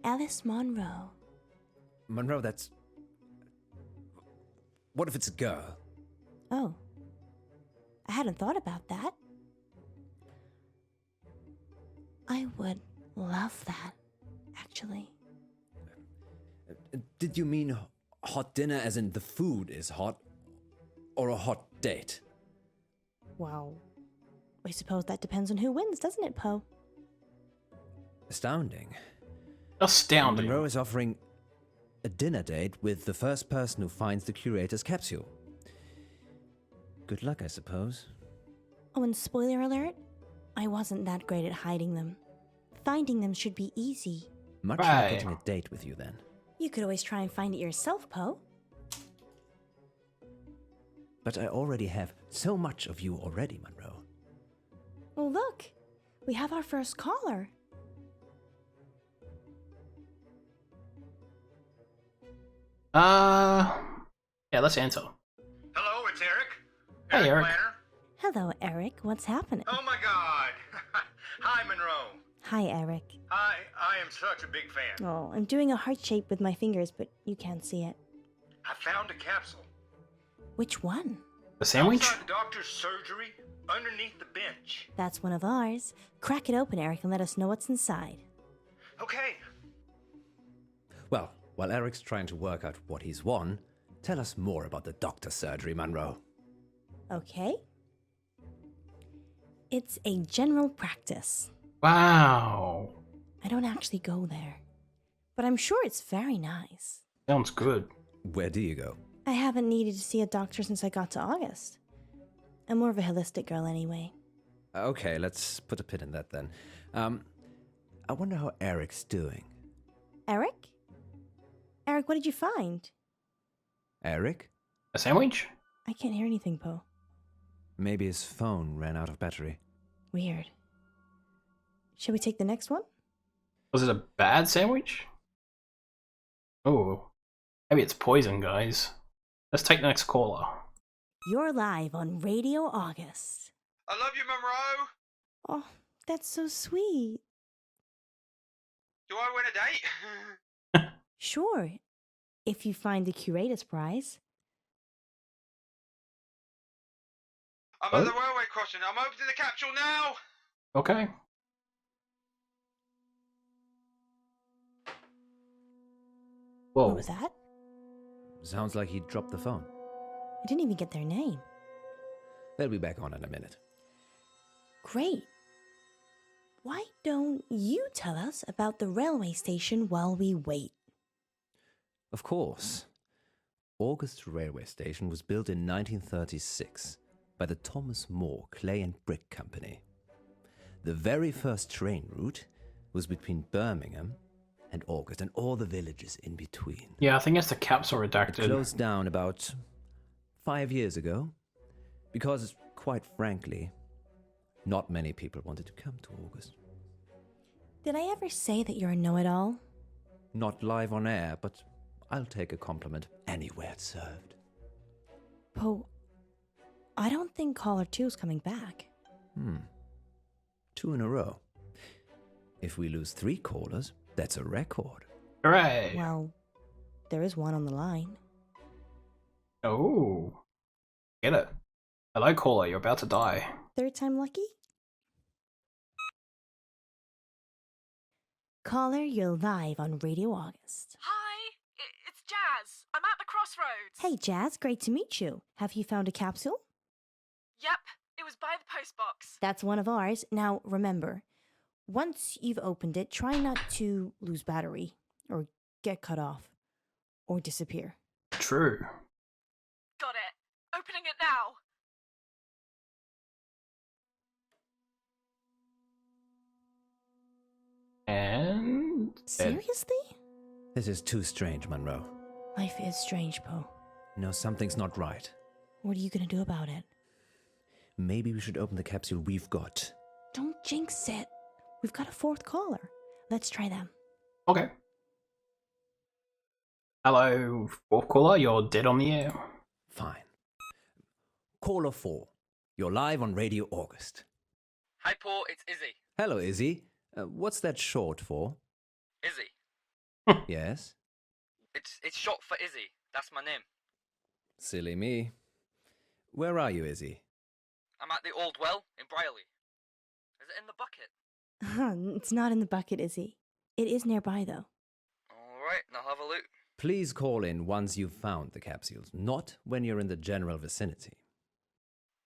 Alice Munro. Munro, that's... What if it's a girl? Oh. I hadn't thought about that. I would love that, actually. Did you mean hot dinner as in the food is hot, or a hot date? Well, I suppose that depends on who wins, doesn't it, Poe? Astounding. Astounding. Monroe is offering a dinner date with the first person who finds the curator's capsule. Good luck, I suppose. Oh, and spoiler alert, I wasn't that great at hiding them. Finding them should be easy. Much like getting a date with you, then. You could always try and find it yourself, Poe. But I already have so much of you already, Monroe. Well, look. We have our first caller. Yeah, let's answer. Hello, it's Eric. Hey, Eric. Planner. Hello, Eric. What's happening? Oh my God. Hi, Monroe. Hi, Eric. I am such a big fan. Oh, I'm doing a heart shape with my fingers, but you can't see it. I found a capsule. Which one? The sandwich? Outside the doctor's surgery, underneath the bench. That's one of ours. Crack it open, Eric, and let us know what's inside. Okay. Well, while Eric's trying to work out what he's won, tell us more about the doctor's surgery, Monroe. Okay. It's a general practice. Wow. I don't actually go there, but I'm sure it's very nice. Sounds good. Where do you go? I haven't needed to see a doctor since I got to August. I'm more of a holistic girl anyway. Okay, let's put a pin in that then. I wonder how Eric's doing. Eric? Eric, what did you find? Eric? A sandwich? I can't hear anything, Poe. Maybe his phone ran out of battery. Weird. Shall we take the next one? Was it a bad sandwich? Oh, maybe it's poison, guys. Let's take the next caller. You're live on Radio August. I love you, Monroe. Oh, that's so sweet. Do I win a date? Sure, if you find the curator's prize. I'm at the railway crossing. I'm opening the capsule now. Okay. Whoa. What was that? Sounds like he dropped the phone. I didn't even get their name. They'll be back on in a minute. Great. Why don't you tell us about the railway station while we wait? Of course. August Railway Station was built in 1936 by the Thomas More Clay and Brick Company. The very first train route was between Birmingham and August and all the villages in between. Yeah, I think it's the capsule redacted. It closed down about 5 years ago because, quite frankly, not many people wanted to come to August. Did I ever say that you're a know-it-all? Not live on air, but I'll take a compliment anywhere it's served. Poe, I don't think caller 2's coming back. 2 in a row. If we lose 3 callers, that's a record. Hooray! Well, there is one on the line. Oh. Get it. Hello, caller. You're about to die. Third time lucky? Caller, you're live on Radio August. Hi, it's Jazz. I'm at the crossroads. Hey, Jazz, great to meet you. Have you found a capsule? Yep, it was by the postbox. That's one of ours. Now, remember, once you've opened it, try not to lose battery, or get cut off, or disappear. True. Got it. Opening it now. And... Seriously? This is too strange, Munro. Life is strange, Poe. No, something's not right. What are you gonna do about it? Maybe we should open the capsule we've got. Don't jinx it. We've got a fourth caller. Let's try them. Okay. Hello, fourth caller, you're dead on the air. Fine. Caller 4. You're live on Radio August. Hi, Paul, it's Izzy. Hello, Izzy. What's that short for? Izzy. Yes? It's short for Izzy. That's my name. Silly me. Where are you, Izzy? I'm at the Old Well in Brierley. Is it in the bucket? It's not in the bucket, Izzy. It is nearby, though. Alright, now have a look. Please call in once you've found the capsules, not when you're in the general vicinity.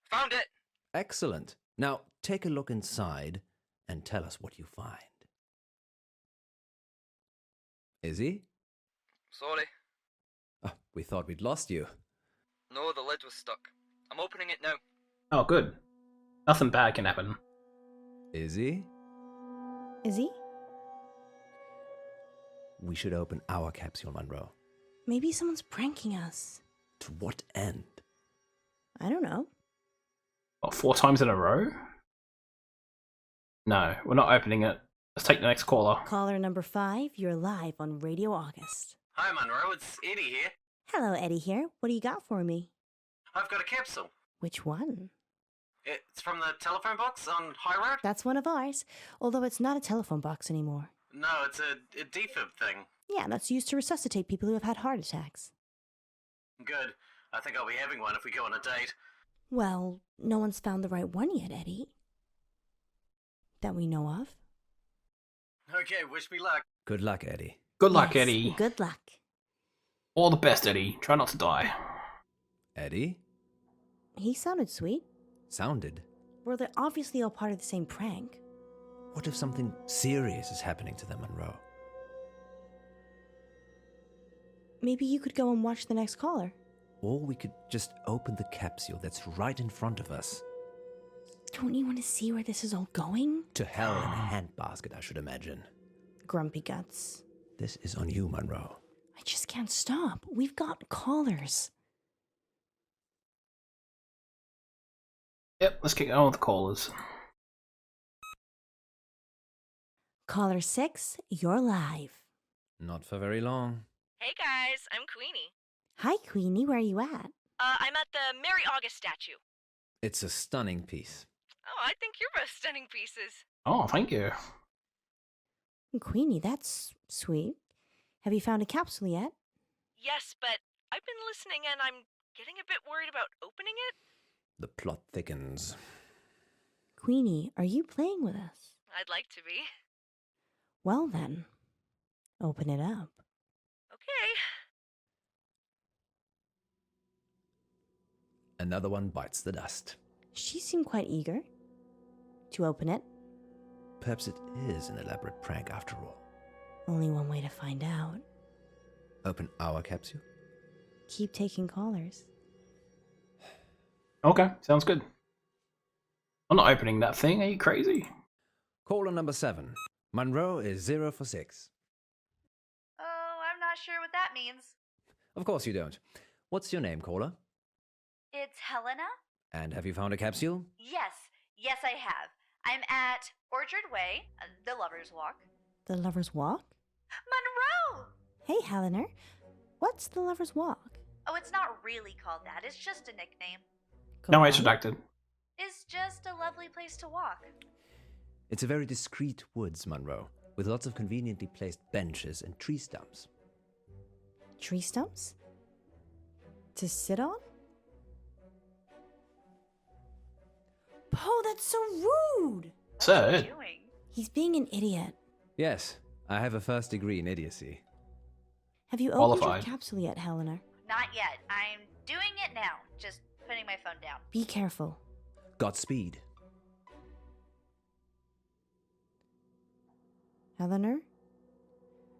Found it! Excellent. Now, take a look inside and tell us what you find. Izzy? Sorry. Oh, we thought we'd lost you. No, the lid was stuck. I'm opening it now. Oh, good. Nothing bad can happen. Izzy? Izzy? We should open our capsule, Munro. Maybe someone's pranking us. To what end? I don't know. What, 4 times in a row? No, we're not opening it. Let's take the next caller. Caller number 5, you're live on Radio August. Hi, Munro. It's Eddie here. Hello, Eddie here. What do you got for me? I've got a capsule. Which one? It's from the telephone box on High Road. That's one of ours, although it's not a telephone box anymore. No, it's a defib thing. Yeah, that's used to resuscitate people who have had heart attacks. Good. I think I'll be having one if we go on a date. Well, no one's found the right one yet, Eddie. That we know of. Okay, wish me luck. Good luck, Eddie. Good luck, Yes, Eddie. Good luck. All the best, Eddie. Try not to die. Eddie? He sounded sweet. Sounded? Well, they're obviously all part of the same prank. What if something serious is happening to them, Munro? Maybe you could go and watch the next caller. Or we could just open the capsule that's right in front of us. Don't you want to see where this is all going? To hell in a handbasket, I should imagine. Grumpy guts. This is on you, Munro. I just can't stop. We've got callers. Yep, let's get on with the callers. Caller 6, you're live. Not for very long. Hey guys, I'm Queenie. Hi, Queenie. Where are you at? I'm at the Mary August statue. It's a stunning piece. Oh, I think you're both stunning pieces. Oh, thank you. Queenie, that's sweet. Have you found a capsule yet? Yes, but I've been listening and I'm getting a bit worried about opening it. The plot thickens. Queenie, are you playing with us? I'd like to be. Well then, open it up. Okay. Another one bites the dust. She seemed quite eager to open it. Perhaps it is an elaborate prank after all. Only one way to find out. Open our capsule? Keep taking callers. Okay, sounds good. I'm not opening that thing, are you crazy? Caller number 7. Munro is 0 for 6. Oh, I'm not sure what that means. Of course you don't. What's your name, caller? It's Helena? And have you found a capsule? Yes, I have. I'm at Orchard Way, the Lover's Walk. The Lover's Walk? Munro! Hey, Helena. What's the Lover's Walk? Oh, it's not really called that. It's just a nickname. No, it's redacted. It's just a lovely place to walk. It's a very discreet woods, Munro, with lots of conveniently placed benches and tree stumps. Tree stumps? To sit on? Poe, that's so rude! So, He's being an idiot. Yes, I have a first degree in idiocy. Have you opened qualified. your capsule yet, Helena? Not yet. I'm doing it now. Just putting my phone down. Be careful. Godspeed. Eleanor?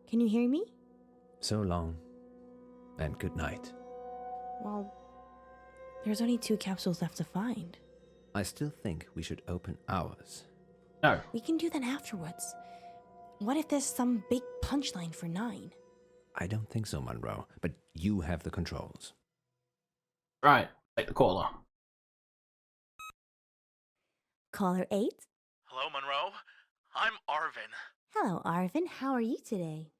Can you hear me? So long, and good night. Well, there's only 2 capsules left to find. I still think we should open ours. No. We can do that afterwards. What if there's some big punchline for 9? I don't think so, Munro, but you have the controls. Right, take the caller. Caller 8? Hello, Monroe. I'm Arvin. Hello, Arvin. How are you today?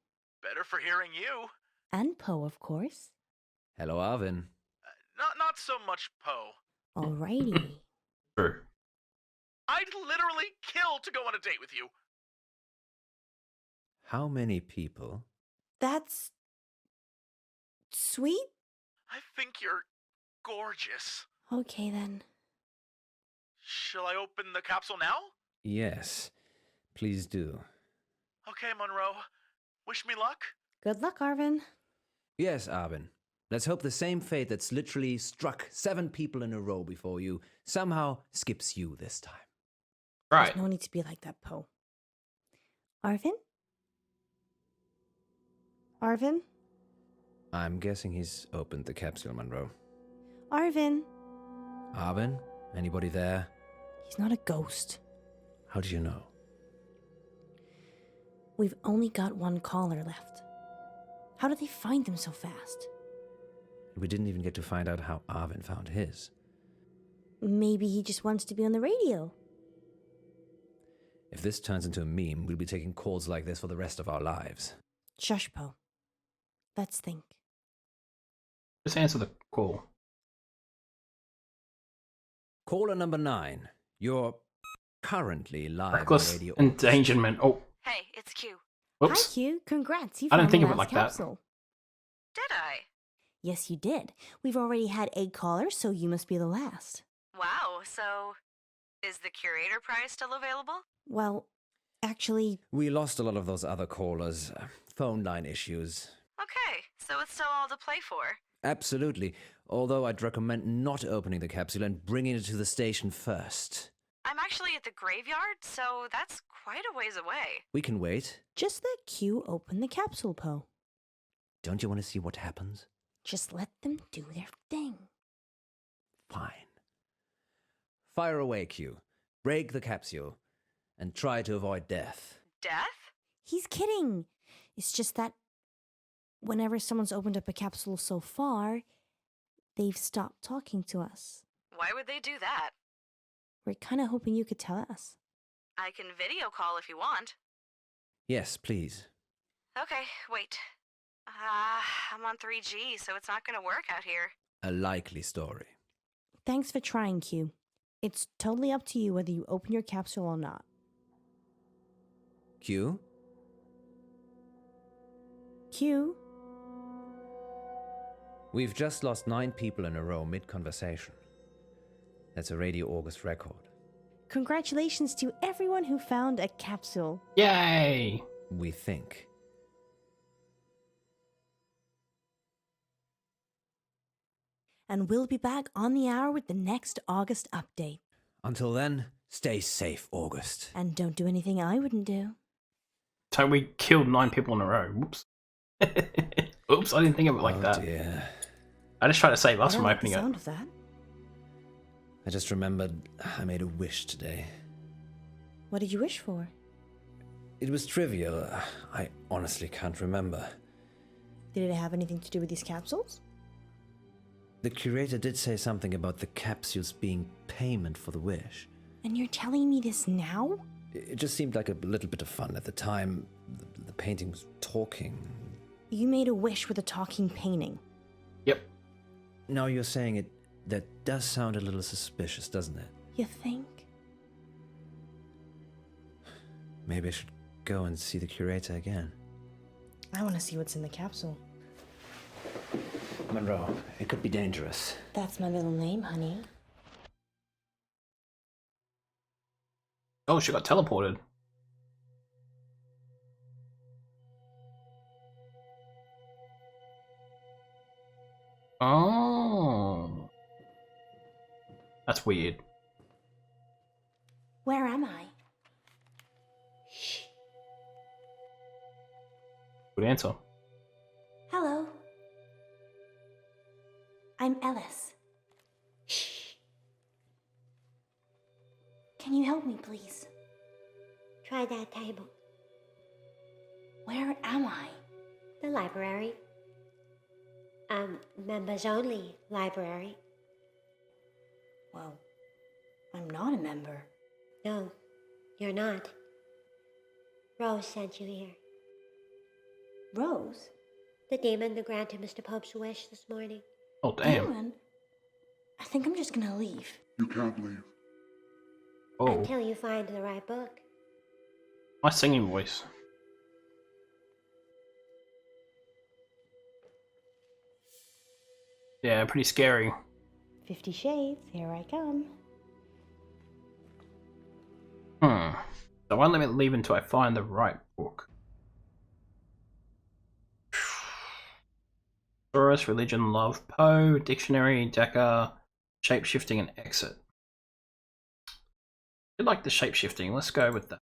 Better for hearing you. And Poe, of course. Hello, Arvin. Not so much Poe. Alrighty. True. I'd literally kill to go on a date with you. How many people? That's sweet? I think you're gorgeous. Okay, then. Shall I open the capsule now? Yes, please do. Okay, Monroe. Wish me luck. Good luck, Arvin. Yes, Arvin. Let's hope the same fate that's literally struck 7 people in a row before you somehow skips you this time. Right. There's no need to be like that, Poe. Arvin? Arvin? I'm guessing he's opened the capsule, Munro. Arvin? Arvin? Anybody there? He's not a ghost. How do you know? We've only got 1 caller left. How did they find them so fast? We didn't even get to find out how Arvin found his. Maybe he just wants to be on the radio. If this turns into a meme, we'll be taking calls like this for the rest of our lives. Shush, Poe. Let's think. Just answer the call. Caller number 9. You're currently live on Reckless radio. endangerment. Oh, Hey, it's Q. whoops. Hi, Q. Congrats. You I found didn't think the of it last like that. capsule. Did I? Yes, you did. We've already had 8 callers, so you must be the last. Wow, so is the curator prize still available? Well, actually, We lost a lot of those other callers. Phone line issues. Okay, so it's still all to play for. Absolutely. Although I'd recommend not opening the capsule and bringing it to the station first. I'm actually at the graveyard, so that's quite a ways away. We can wait. just let Q open the capsule, Poe. Don't you want to see what happens? Just let them do their thing. Fine. Fire away, Q. Break the capsule. And try to avoid death. Death? He's kidding. It's just that whenever someone's opened up a capsule so far, they've stopped talking to us. Why would they do that? We're kind of hoping you could tell us. I can video call if you want. Yes, please. Okay, wait. I'm on 3G, so it's not gonna work out here. A likely story. Thanks for trying, Q. It's totally up to you whether you open your capsule or not. Q? Q? We've just lost 9 people in a row mid-conversation. That's a Radio August record. Congratulations to everyone who found a capsule. Yay! We think. And we'll be back on the hour with the next August update. Until then, stay safe, August. And don't do anything I wouldn't do. So we killed 9 people in a row. Whoops. Oops, I didn't think of it like that. Dear. I just tried to save us I from don't like opening the it. sound of that. I just remembered I made a wish today. What did you wish for? It was trivial. I honestly can't remember. Did it have anything to do with these capsules? The curator did say something about the capsules being payment for the wish. And you're telling me this now? It just seemed like a little bit of fun at the time. The painting was talking. You made a wish with a talking painting. Yep. Now you're saying it, that does sound a little suspicious, doesn't it? You think? Maybe I should go and see the curator again. I want to see what's in the capsule. Monroe, it could be dangerous. That's my middle name, honey. Oh, she got teleported. Oh. That's weird. Where am I? Good answer. Hello. I'm Ellis. Shh. Can you help me, please? Try that table. Where am I? The library. Members only library. Well, I'm not a member. No, you're not. Rose sent you here. Rose? The demon that granted Mr. Pope's wish this morning. Oh, damn. Demon? I think I'm just gonna leave. You can't leave. Oh. Until you find the right book. My singing voice. Yeah, pretty scary. 50 Shades, here I come. So I won't let me leave until I find the right book. Taurus, Religion, Love, Poe, Dictionary, Decker, Shapeshifting, and Exit. I like the shapeshifting. Let's go with that.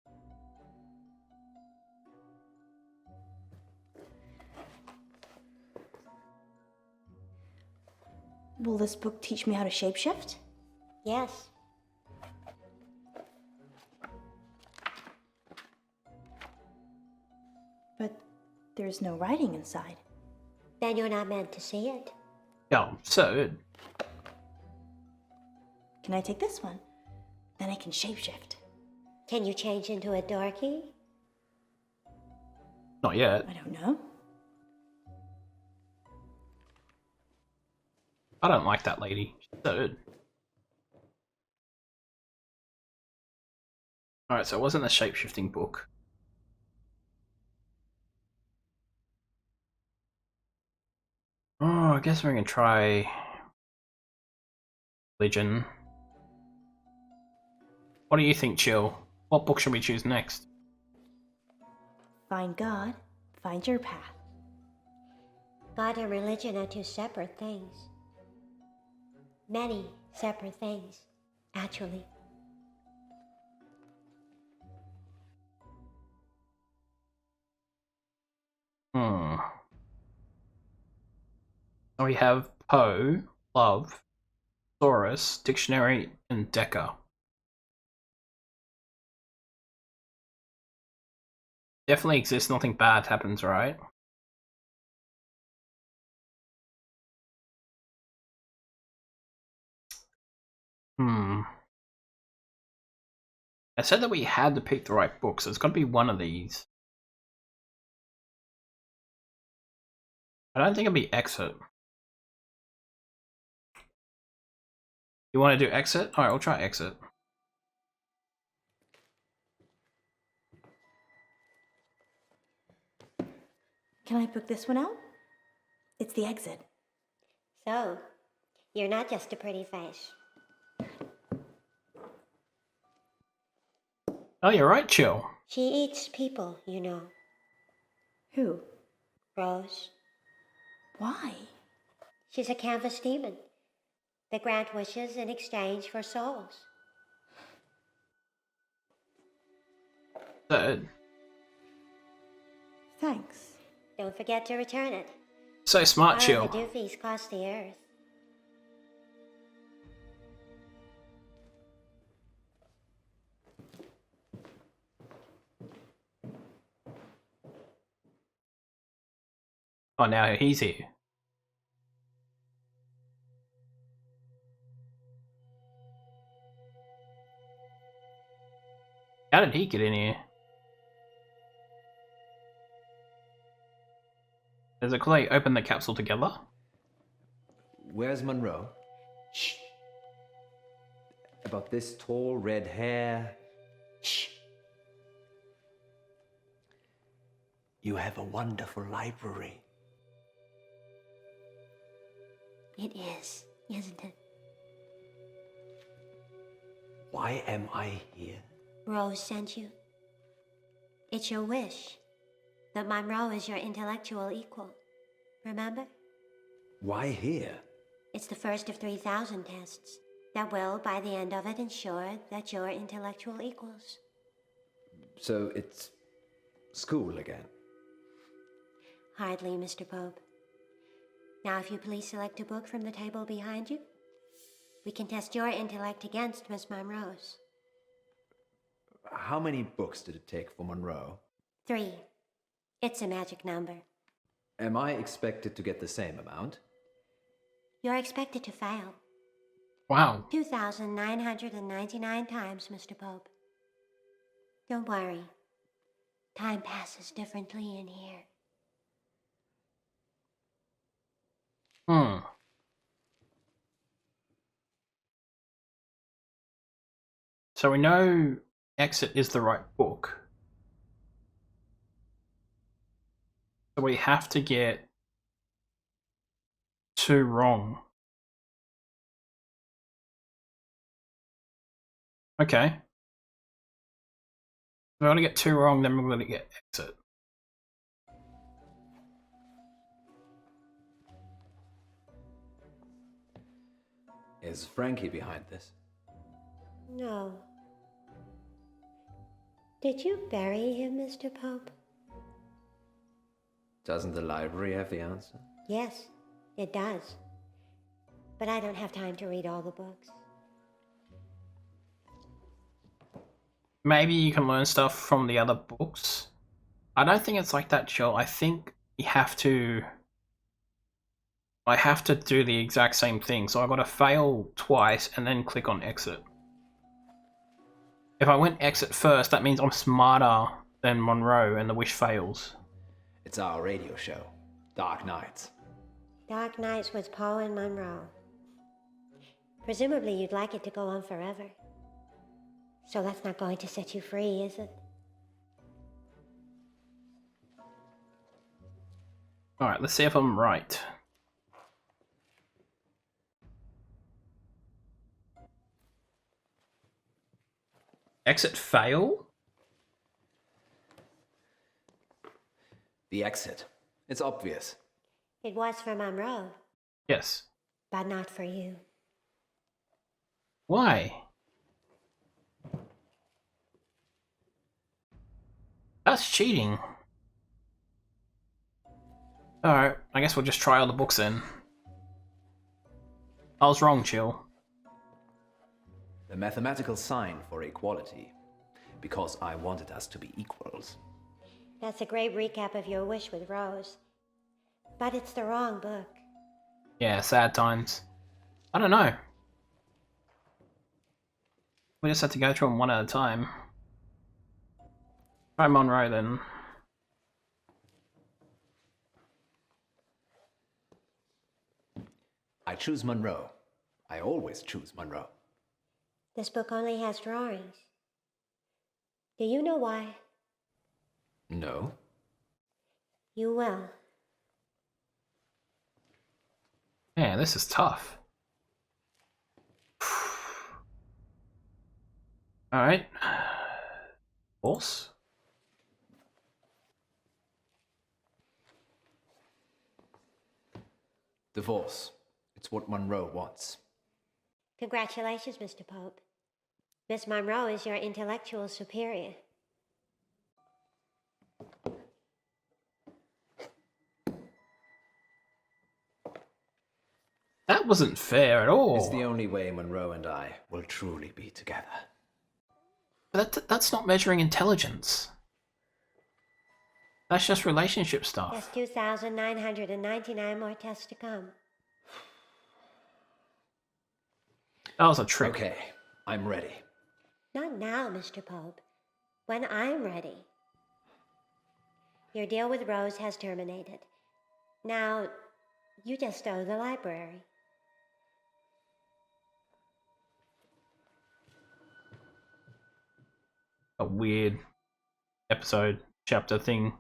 Will this book teach me how to shapeshift? Yes. But there's no writing inside. Then you're not meant to see it. Yeah, so. Can I take this one? Then I can shapeshift. Can you change into a dorky? Not yet. I don't know. I don't like that lady. She's so. Alright, so it wasn't the shapeshifting book. Oh, I guess we're gonna try Religion. What do you think, Chill? What book should we choose next? Find God, find your path. God and religion are two separate things. Many separate things, actually. So we have Poe, Love, Taurus, Dictionary, and Decker. Definitely exists, nothing bad happens, right? I said that we had to pick the right book, so it's got to be one of these. I don't think it'll be Exit. You want to do Exit? Alright, we'll try Exit. Can I book this one out? It's the Exit. So, you're not just a pretty face. Oh, you're right, Chill. She eats people, you know. Who? Rose. Why? She's a canvas demon. They grant wishes in exchange for souls. Third. Thanks. Don't forget to return it. So smart, All Chill. the doofies cost the earth. Oh, now he's here. How did he get in here? Is it cool they open the capsule together? Where's Munro? Shh. About this tall red hair. Shh. You have a wonderful library. It is, isn't it? Why am I here? Rose sent you. It's your wish that Monroe is your intellectual equal. Remember? Why here? It's the first of 3,000 tests that will, by the end of it, ensure that you're intellectual equals. So it's school again? Hardly, Mr. Pope. Now, if you please select a book from the table behind you, we can test your intellect against Miss Monroe's. How many books did it take for Monroe? 3. It's a magic number. Am I expected to get the same amount? You're expected to fail. Wow. 2,999 times, Mr. Pope. Don't worry. Time passes differently in here. So we know Exit is the right book. So we have to get 2 wrong. Okay. If we're going to get 2 wrong, then we're going to get Exit. Is Frankie behind this? No. Did you bury him, Mr. Pope? Doesn't the library have the answer? Yes, it does. But I don't have time to read all the books. Maybe you can learn stuff from the other books. I don't think it's like that, Jill. I think you have to... I have to do the exact same thing. So I've got to fail twice and then click on Exit. If I went Exit first, that means I'm smarter than Monroe and the wish fails. It's our radio show, Dark Nights. Dark Nights with Poe and Munro. Presumably you'd like it to go on forever. So that's not going to set you free, is it? Alright, let's see if I'm right. Exit fail? The exit. It's obvious. It was for Monroe, Yes. but not for you. Why? That's cheating. Alright, I guess we'll just try all the books then. I was wrong, Chill. The mathematical sign for equality. Because I wanted us to be equals. That's a great recap of your wish with Rose. But it's the wrong book. Yeah, sad times. I don't know. We just have to go through them one at a time. Try Monroe then. I choose Monroe. I always choose Monroe. This book only has drawings. Do you know why? No. You will. Man, this is tough. Alright. Horse? Divorce. It's what Monroe wants. Congratulations, Mr. Pope. Miss Monroe is your intellectual superior. That wasn't fair at all. It's the only way Monroe and I will truly be together. That's not measuring intelligence. That's just relationship stuff. There's 2,999 more tests to come. That was a trick. Okay, I'm ready. Not now, Mr. Pope. When I'm ready. Your deal with Rose has terminated. Now, you just owe the library. A weird episode, chapter thing.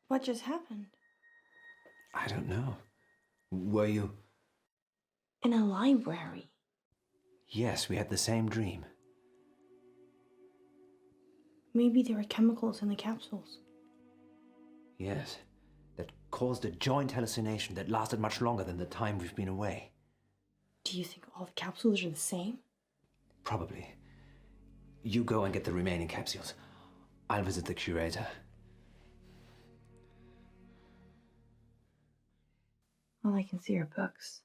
What just happened? I don't know. Were you? In a library. Yes, we had the same dream. Maybe there were chemicals in the capsules. Yes, that caused a joint hallucination that lasted much longer than the time we've been away. Do you think all the capsules are the same? Probably. You go and get the remaining capsules. I'll visit the curator. All I can see are books.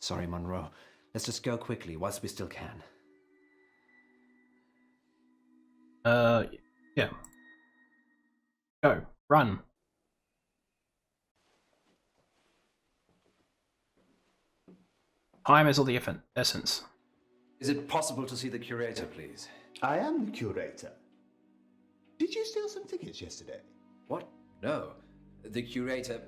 Sorry, Munro. Let's just go quickly whilst we still can. Yeah. Go. Run. Time is all the essence. Is it possible to see the curator, please? I am the curator. Did you steal some tickets yesterday? What? No. The curator,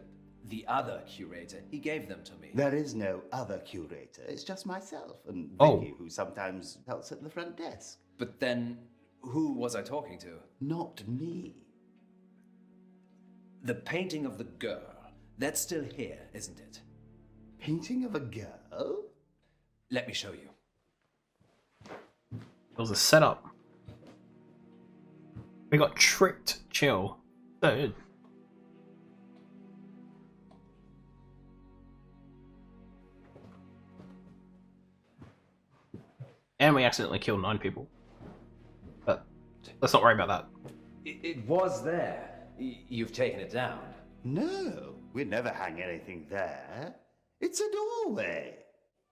the other curator, he gave them to me. There is no other curator. It's just myself and Oh. Vicky, who sometimes helps at the front desk. But then, who was I talking to? Not me. The painting of the girl. That's still here, isn't it? Painting of a girl? Let me show you. It was a setup. We got tricked, chill. Dude. And we accidentally killed 9 people. But let's not worry about that. It was there. You've taken it down. No, we'd never hang anything there. It's a doorway.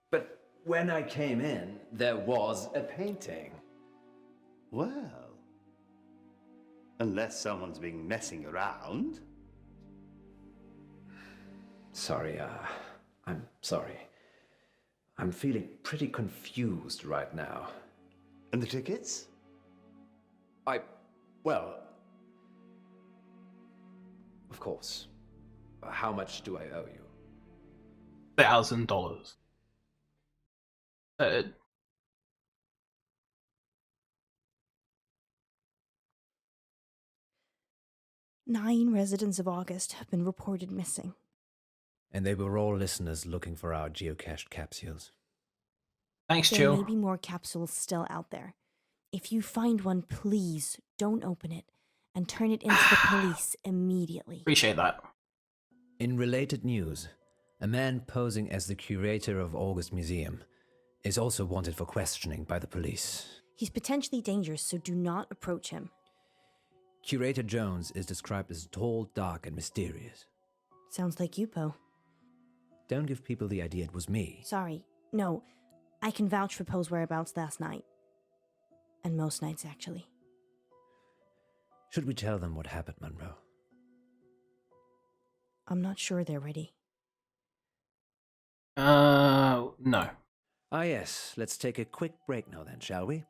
But when I came in, there was a painting. Well, unless someone's been messing around. Sorry, I'm sorry. I'm feeling pretty confused right now. And the tickets? Well, of course. How much do I owe you? $1,000. 9 residents of August have been reported missing. And they were all listeners looking for our geocached capsules. Thanks, There Jill. may be more capsules still out there. If you find one, please don't open it and turn it into the police immediately. Appreciate that. In related news, a man posing as the curator of August Museum is also wanted for questioning by the police. He's potentially dangerous, so do not approach him. Curator Jones is described as tall, dark, and mysterious. Sounds like you, Poe. Don't give people the idea it was me. Sorry. No, I can vouch for Poe's whereabouts last night. And most nights, actually. Should we tell them what happened, Munro? I'm not sure they're ready. No. Ah, yes. Let's take a quick break now then, shall we?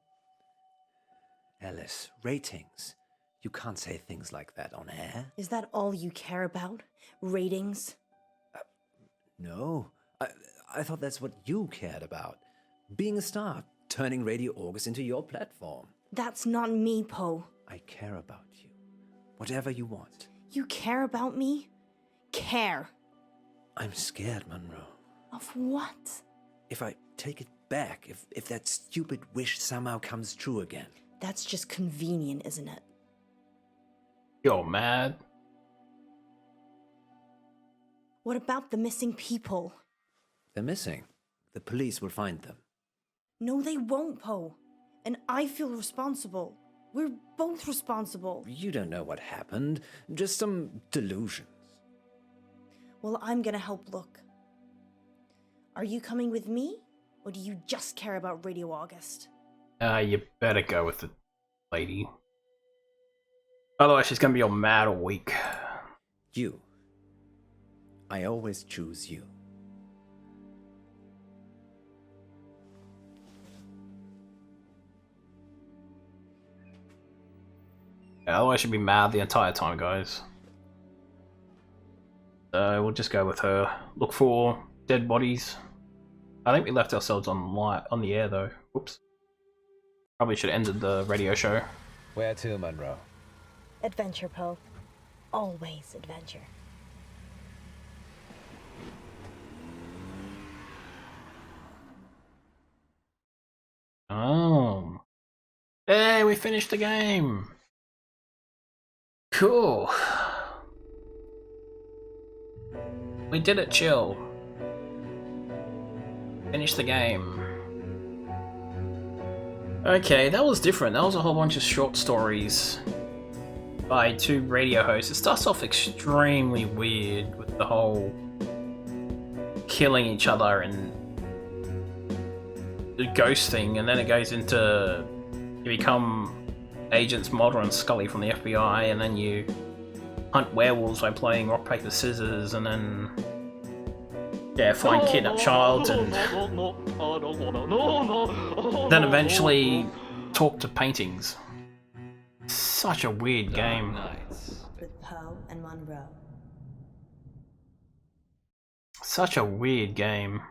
Alice, ratings. You can't say things like that on air. Is that all you care about? Ratings? No. I thought that's what you cared about. Being a star, turning Radio August into your platform. That's not me, Poe. I care about you. Whatever you want. You care about me? Care. I'm scared, Munro. Of what? If I take it back, if that stupid wish somehow comes true again. That's just convenient, isn't it? You're mad. What about the missing people? They're missing. The police will find them. No, they won't, Poe. And I feel responsible. We're both responsible. You don't know what happened. Just some delusions. Well, I'm gonna help look. Are you coming with me? Or do you just care about Radio August? You better go with the lady. Otherwise she's gonna be all mad all week. You. I always choose you. Yeah, otherwise she'd be mad the entire time, guys. So we'll just go with her. Look for dead bodies. I think we left ourselves on the air though. Whoops. Probably should have ended the radio show. Where to, Munro? Adventure, Poe. Always adventure. Oh. Hey, we finished the game! Cool. We did it, chill. Finish the game. Okay, that was different. That was a whole bunch of short stories by 2 radio hosts. It starts off extremely weird with the whole killing each other and the ghost thing, and then it goes into you become Agents Mulder and Scully from the FBI, and then you hunt werewolves by playing rock, paper, scissors, and then find kidnapped child, and then eventually talk to paintings. Such a weird game. With Poe and Munro. Such a weird game.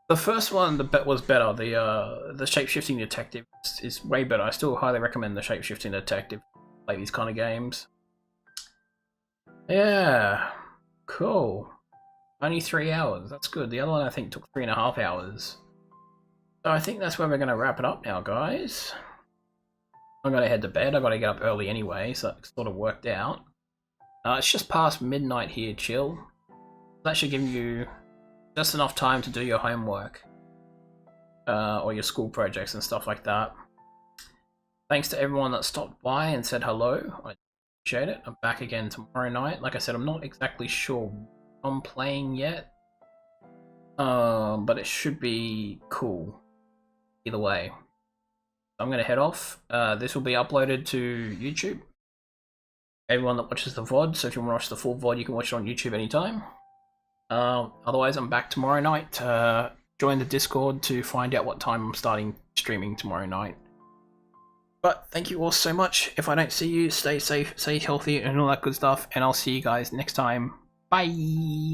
The first one, was better. The shape-shifting detective is way better. I still highly recommend the shape-shifting detective. Play these kind of games. Yeah, cool. Only 3 hours. That's good. The other one I think took 3.5 hours. So I think that's where we're gonna wrap it up now, guys. I'm gonna head to bed. I gotta get up early anyway, so it sort of worked out. It's just past midnight here, chill. That should give you just enough time to do your homework or your school projects and stuff like that. Thanks to everyone that stopped by and said hello. I appreciate it. I'm back again tomorrow night. Like I said, I'm not exactly sure what I'm playing yet, but it should be cool either way. I'm going to head off. This will be uploaded to YouTube. Everyone that watches the VOD, so if you want to watch the full VOD, you can watch it on YouTube anytime. Otherwise, I'm back tomorrow night. Join the Discord to find out what time I'm starting streaming tomorrow night. But thank you all so much. If I don't see you, stay safe, stay healthy, and all that good stuff. And I'll see you guys next time. Bye!